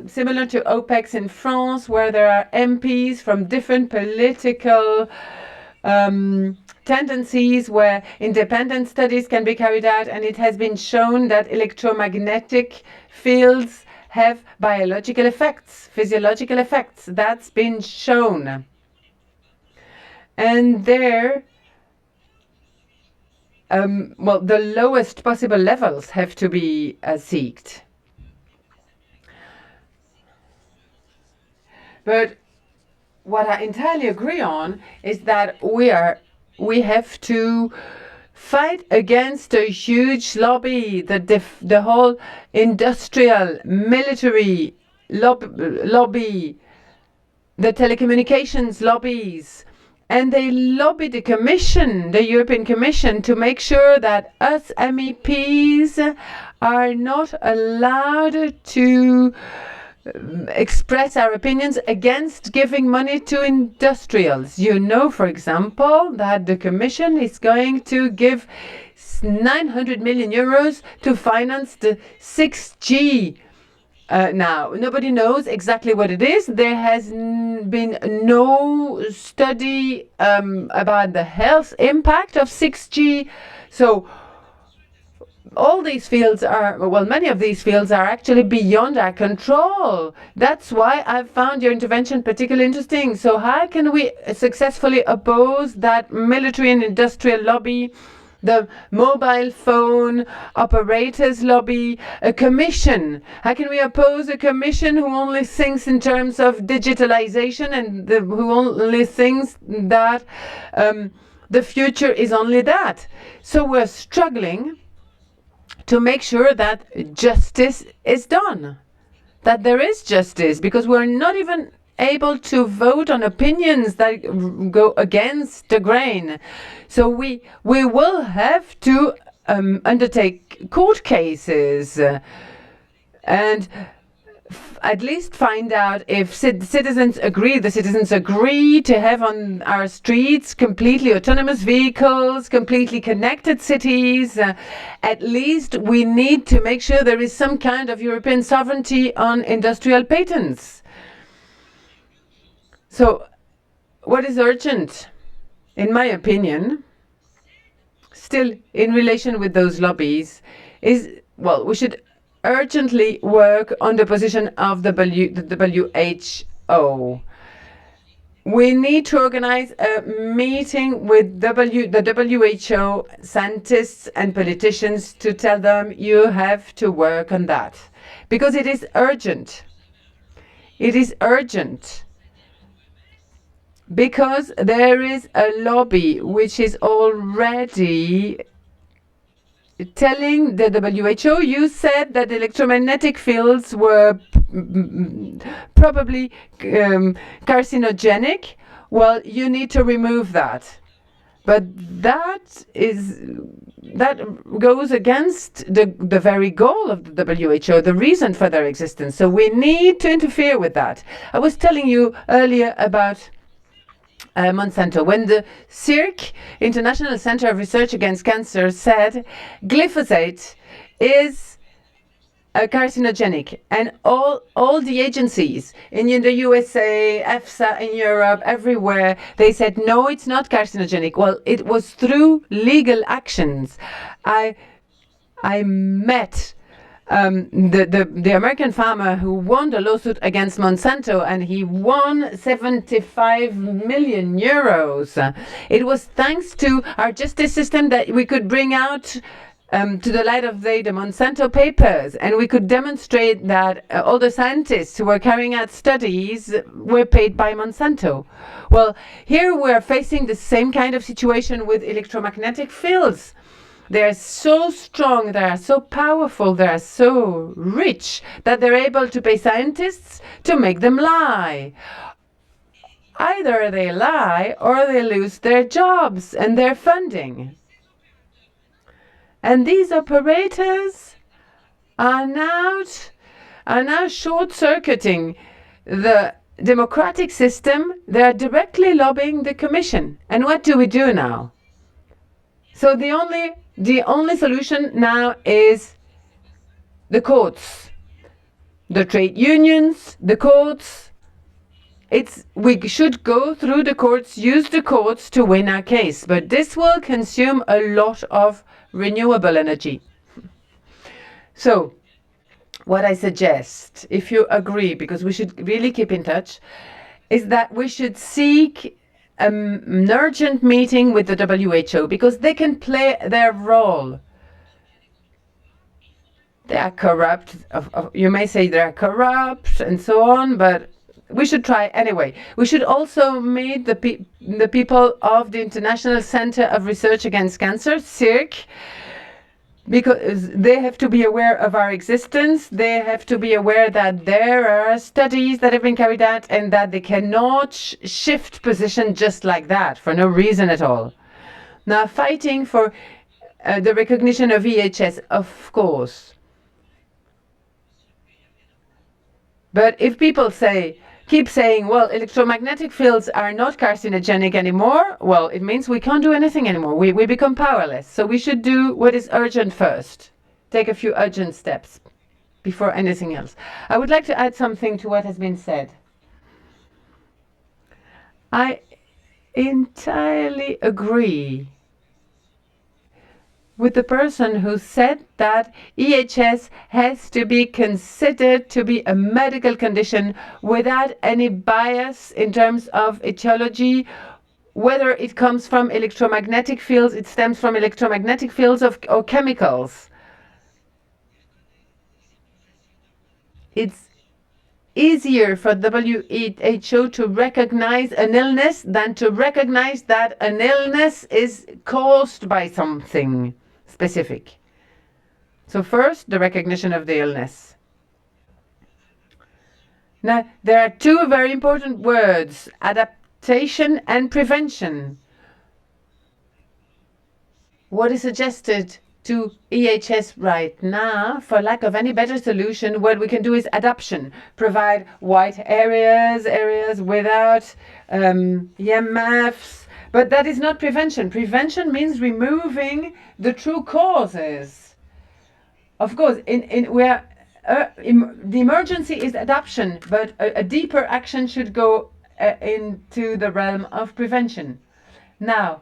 similar to OPEX in France, where there are MPs from different political tendencies, where independent studies can be carried out, and it has been shown that electromagnetic fields have biological effects, physiological effects. That's been shown. And there, the lowest possible levels have to be sought. But what I entirely agree on is that we have to fight against a huge lobby, the whole industrial, military lobby, the telecommunications lobbies, and they lobby the Commission, the European Commission, to make sure that us MEPs are not allowed to express our opinions against giving money to industrials. You know, for example, that the Commission is going to give 900 million euros to finance the 6G. Now, nobody knows exactly what it is. There has been no study about the health impact of 6G. So all these fields are, well, many of these fields are actually beyond our control. That's why I found your intervention particularly interesting. So how can we successfully oppose that military and industrial lobby, the mobile phone operators lobby, a commission? How can we oppose a commission who only thinks in terms of digitalization and who only thinks that the future is only that? So we're struggling to make sure that justice is done, that there is justice, because we're not even able to vote on opinions that go against the grain. So we will have to undertake court cases and at least find out if the citizens agree to have on our streets completely autonomous vehicles, completely connected cities. At least we need to make sure there is some kind of European sovereignty on industrial patents. So what is urgent, in my opinion, still in relation with those lobbies, is, well, we should urgently work on the position of the WHO. We need to organize a meeting with the WHO scientists and politicians to tell them you have to work on that. Because it is urgent. It is urgent. Because there is a lobby which is already telling the WHO, you said that electromagnetic fields were probably carcinogenic. Well, you need to remove that. But that goes against the very goal of the WHO, the reason for their existence. So we need to interfere with that. I was telling you earlier about Monsanto. When the CIRC, International Center of Research Against Cancer, said glyphosate is carcinogenic, and all the agencies in the USA, EFSA in Europe, everywhere, they said no, it's not carcinogenic. Well, it was through legal actions. I met the American farmer who won the lawsuit against Monsanto, and he won 75 million euros. It was thanks to our justice system that we could bring out to the light of day the Monsanto papers, and we could demonstrate that all the scientists who were carrying out studies were paid by Monsanto. Well, here we're facing the same kind of situation with electromagnetic fields. They are so strong, they are so powerful, they are so rich that they're able to pay scientists to make them lie. Either they lie or they lose their jobs and their funding. And these operators are now short-circuiting the democratic system. They are directly lobbying the Commission. And what do we do now? So the only solution now is the courts, the trade unions, the courts. We should go through the courts, use the courts to win our case, but this will consume a lot of renewable energy. So what I suggest, if you agree, because we should really keep in touch, is that we should seek an urgent meeting with the WHO, because they can play their role. They are corrupt. You may say they are corrupt and so on, but we should try anyway. We should also meet the people of the International Center of Research Against Cancer, CIRC, because they have to be aware of our existence. They have to be aware that there are studies that have been carried out and that they cannot shift position just like that for no reason at all. Now, fighting for the recognition of EHS, of course. But if people keep saying, well, electromagnetic fields are not carcinogenic anymore, well, it means we can't do anything anymore. We become powerless. So we should do what is urgent first. Take a few urgent steps before anything else. I would like to add something to what has been said. I entirely agree with the person who said that EHS has to be considered to be a medical condition without any bias in terms of etiology, whether it comes from electromagnetic fields, it stems from electromagnetic fields or chemicals. It's easier for WHO to recognize an illness than to recognize that an illness is caused by something specific. So first, the recognition of the illness. Now, there are two very important words, adaptation and prevention. What is suggested to EHS right now, for lack of any better solution, what we can do is adaptation. Provide white areas without EMFs. But that is not prevention. Prevention means removing the true causes. Of course, the emergency is adaptation, but a deeper action should go into the realm of prevention. Now,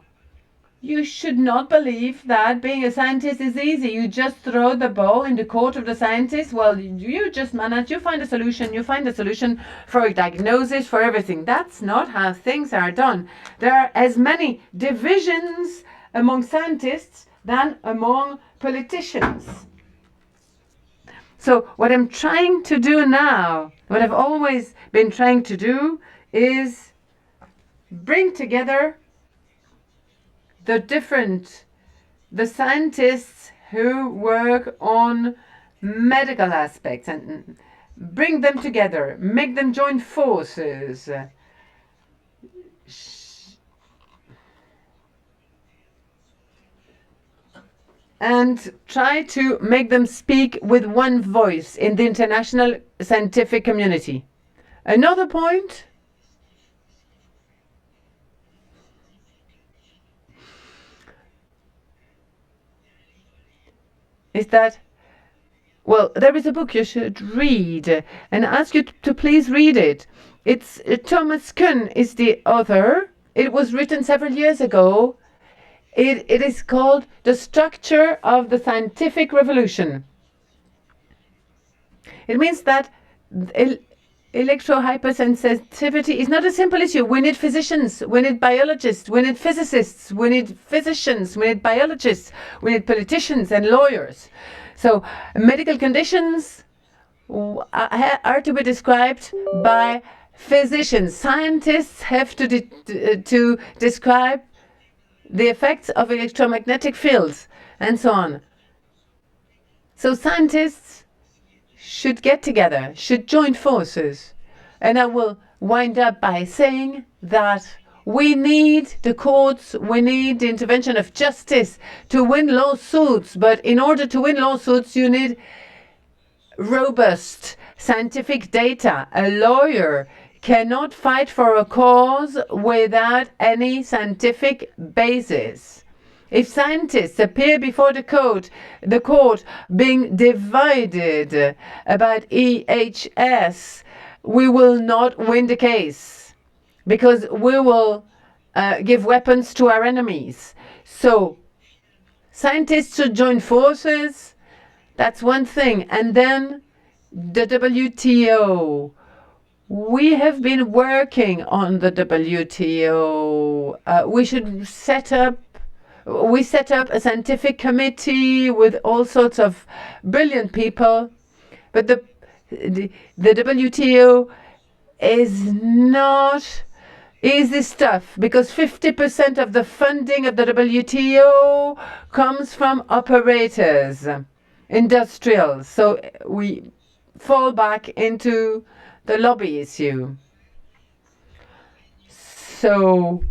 you should not believe that being a scientist is easy. You just throw the ball in the court of the scientist. Well, you just manage, you find a solution. You find a solution for a diagnosis, for everything. That's not how things are done. There are as many divisions among scientists than among politicians. So what I'm trying to do now, what I've always been trying to do, is bring together the scientists who work on medical aspects and bring them together, make them join forces. And try to make them speak with one voice in the international scientific community. Another point is that, well, there is a book you should read, and I ask you to please read it. It's Thomas Kuhn is the author. It was written several years ago. It is called The Structure of the Scientific Revolution. It means that electro-hypersensitivity is not a simple issue. We need physicians, we need biologists, we need physicists, we need physicians, we need biologists, we need politicians and lawyers. So medical conditions are to be described by physicians. Scientists have to describe the effects of electromagnetic fields and so on. So scientists should get together, should join forces. And I will wind up by saying that we need the courts, we need the intervention of justice to win lawsuits. But in order to win lawsuits, you need robust scientific data. A lawyer cannot fight for a cause without any scientific basis. If scientists appear before the court being divided about EHS, we will not win the case because we will give weapons to our enemies. So scientists should join forces. That's one thing. And then the WTO. We have been working on the WTO. We set up a scientific committee with all sorts of brilliant people, but the WTO is not easy stuff because 50% of the funding of the WTO comes from operators, industrials. So we fall back into the lobby issue. So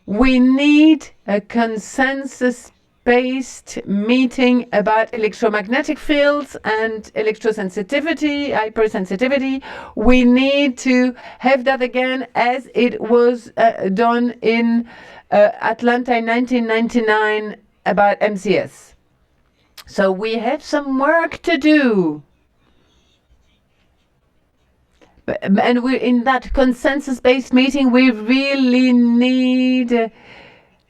we need a consensus based meeting about electromagnetic fields and electrosensitivity, hypersensitivity. We need to have that again as it was done in Atlanta in 1999 about MCS. So we have some work to do. And we're in that consensus-based meeting, we really need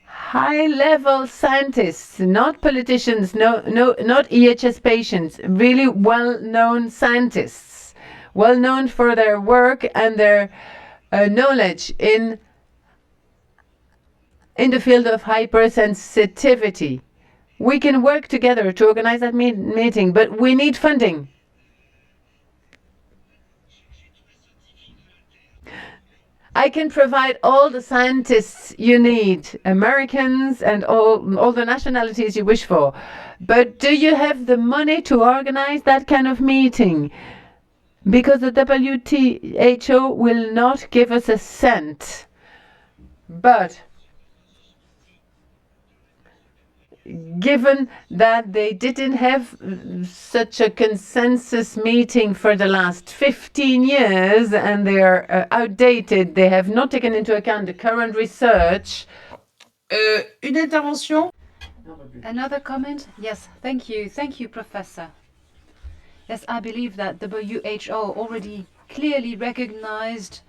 high-level scientists, not politicians, not EHS patients, really well-known scientists, well-known for their work and their knowledge in the field of hypersensitivity. We can work together to organize that meeting, but we need funding. I can provide all the scientists you need, Americans and all the nationalities you wish for. But do you have the money to organize that kind of meeting? Because the WHO will not give us a cent. But given that they didn't have such a consensus meeting for the last 15 years and they are outdated, they have not taken into account the current research.
Une intervention?
Another comment? Yes, thank you. Thank you, Professor. Yes, I believe that WHO already clearly recognized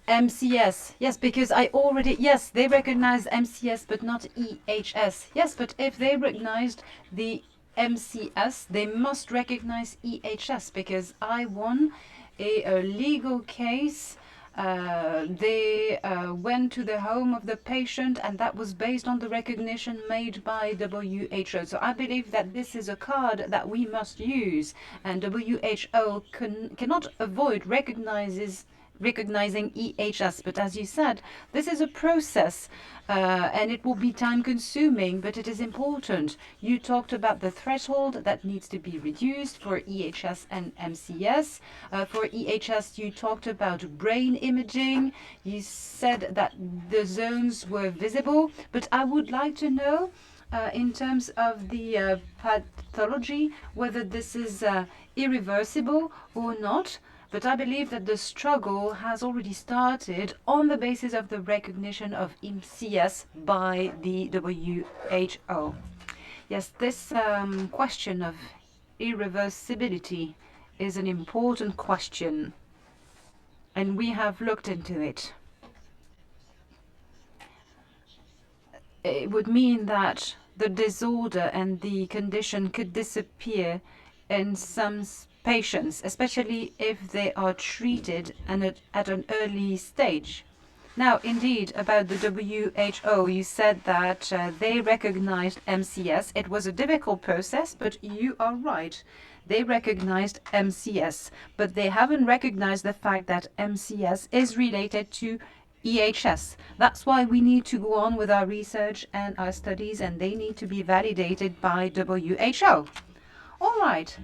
MCS. Yes, because they recognized MCS but not EHS. Yes, but if they recognized the MCS, they must recognize EHS because I won a legal case. They went to the home of the patient and that was based on the recognition made by WHO. So I believe that this is a card that we must use, and WHO cannot avoid recognizing EHS. But as you said, this is a process and it will be time consuming, but it is important. You talked about the threshold that needs to be reduced for EHS and MCS. For EHS, you talked about brain imaging. You said that the zones were visible, but I would like to know in terms of the pathology, whether this is irreversible or not. But I believe that the struggle has already started on the basis of the recognition of MCS by the WHO. Yes, this question of irreversibility is an important question, and we have looked into it. It would mean that the disorder and the condition could disappear in some patients, especially if they are treated at an early stage. Now, indeed, about the WHO, you said that they recognized MCS. It was a difficult process, but you are right. They recognized MCS, but they haven't recognized the fact that MCS is related to EHS. That's why we need to go on with our research and our studies, and they need to be validated by WHO. All right.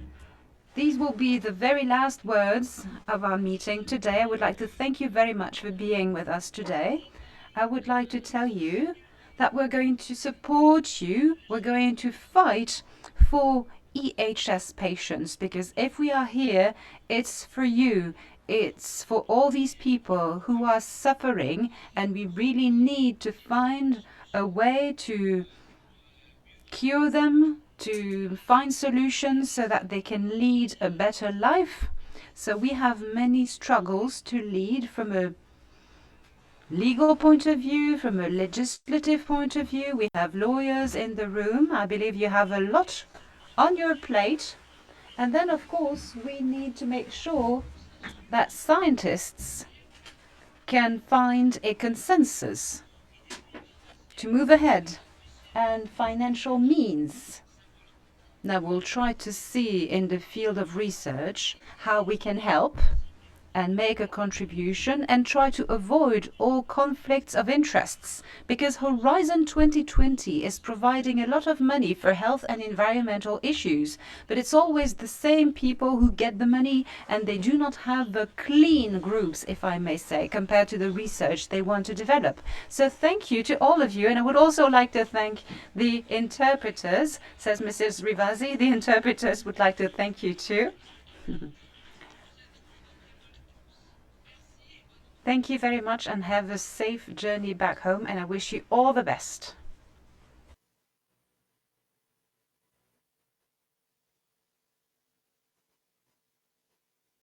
These will be the very last words of our meeting today. I would like to thank you very much for being with us today. I would like to tell you that we're going to support you. We're going to fight for EHS patients, because if we are here, it's for you. It's for all these people who are suffering, and we really need to find a way to cure them, to find solutions so that they can lead a better life. So we have many struggles to lead from a legal point of view, from a legislative point of view. We have lawyers in the room. I believe you have a lot on your plate. And then, of course, we need to make sure that scientists can find a consensus to move ahead, and financial means. Now we'll try to see in the field of research how we can help and make a contribution and try to avoid all conflicts of interests, because Horizon 2020 is providing a lot of money for health and environmental issues, but it's always the same people who get the money, and they do not have the clean groups, if I may say, compared to the research they want to develop. So thank you to all of you, and I would also like to thank the interpreters, says Mrs. Rivasi. The interpreters would like to thank you too. Thank you very much and have a safe journey back home, and I wish you all the best.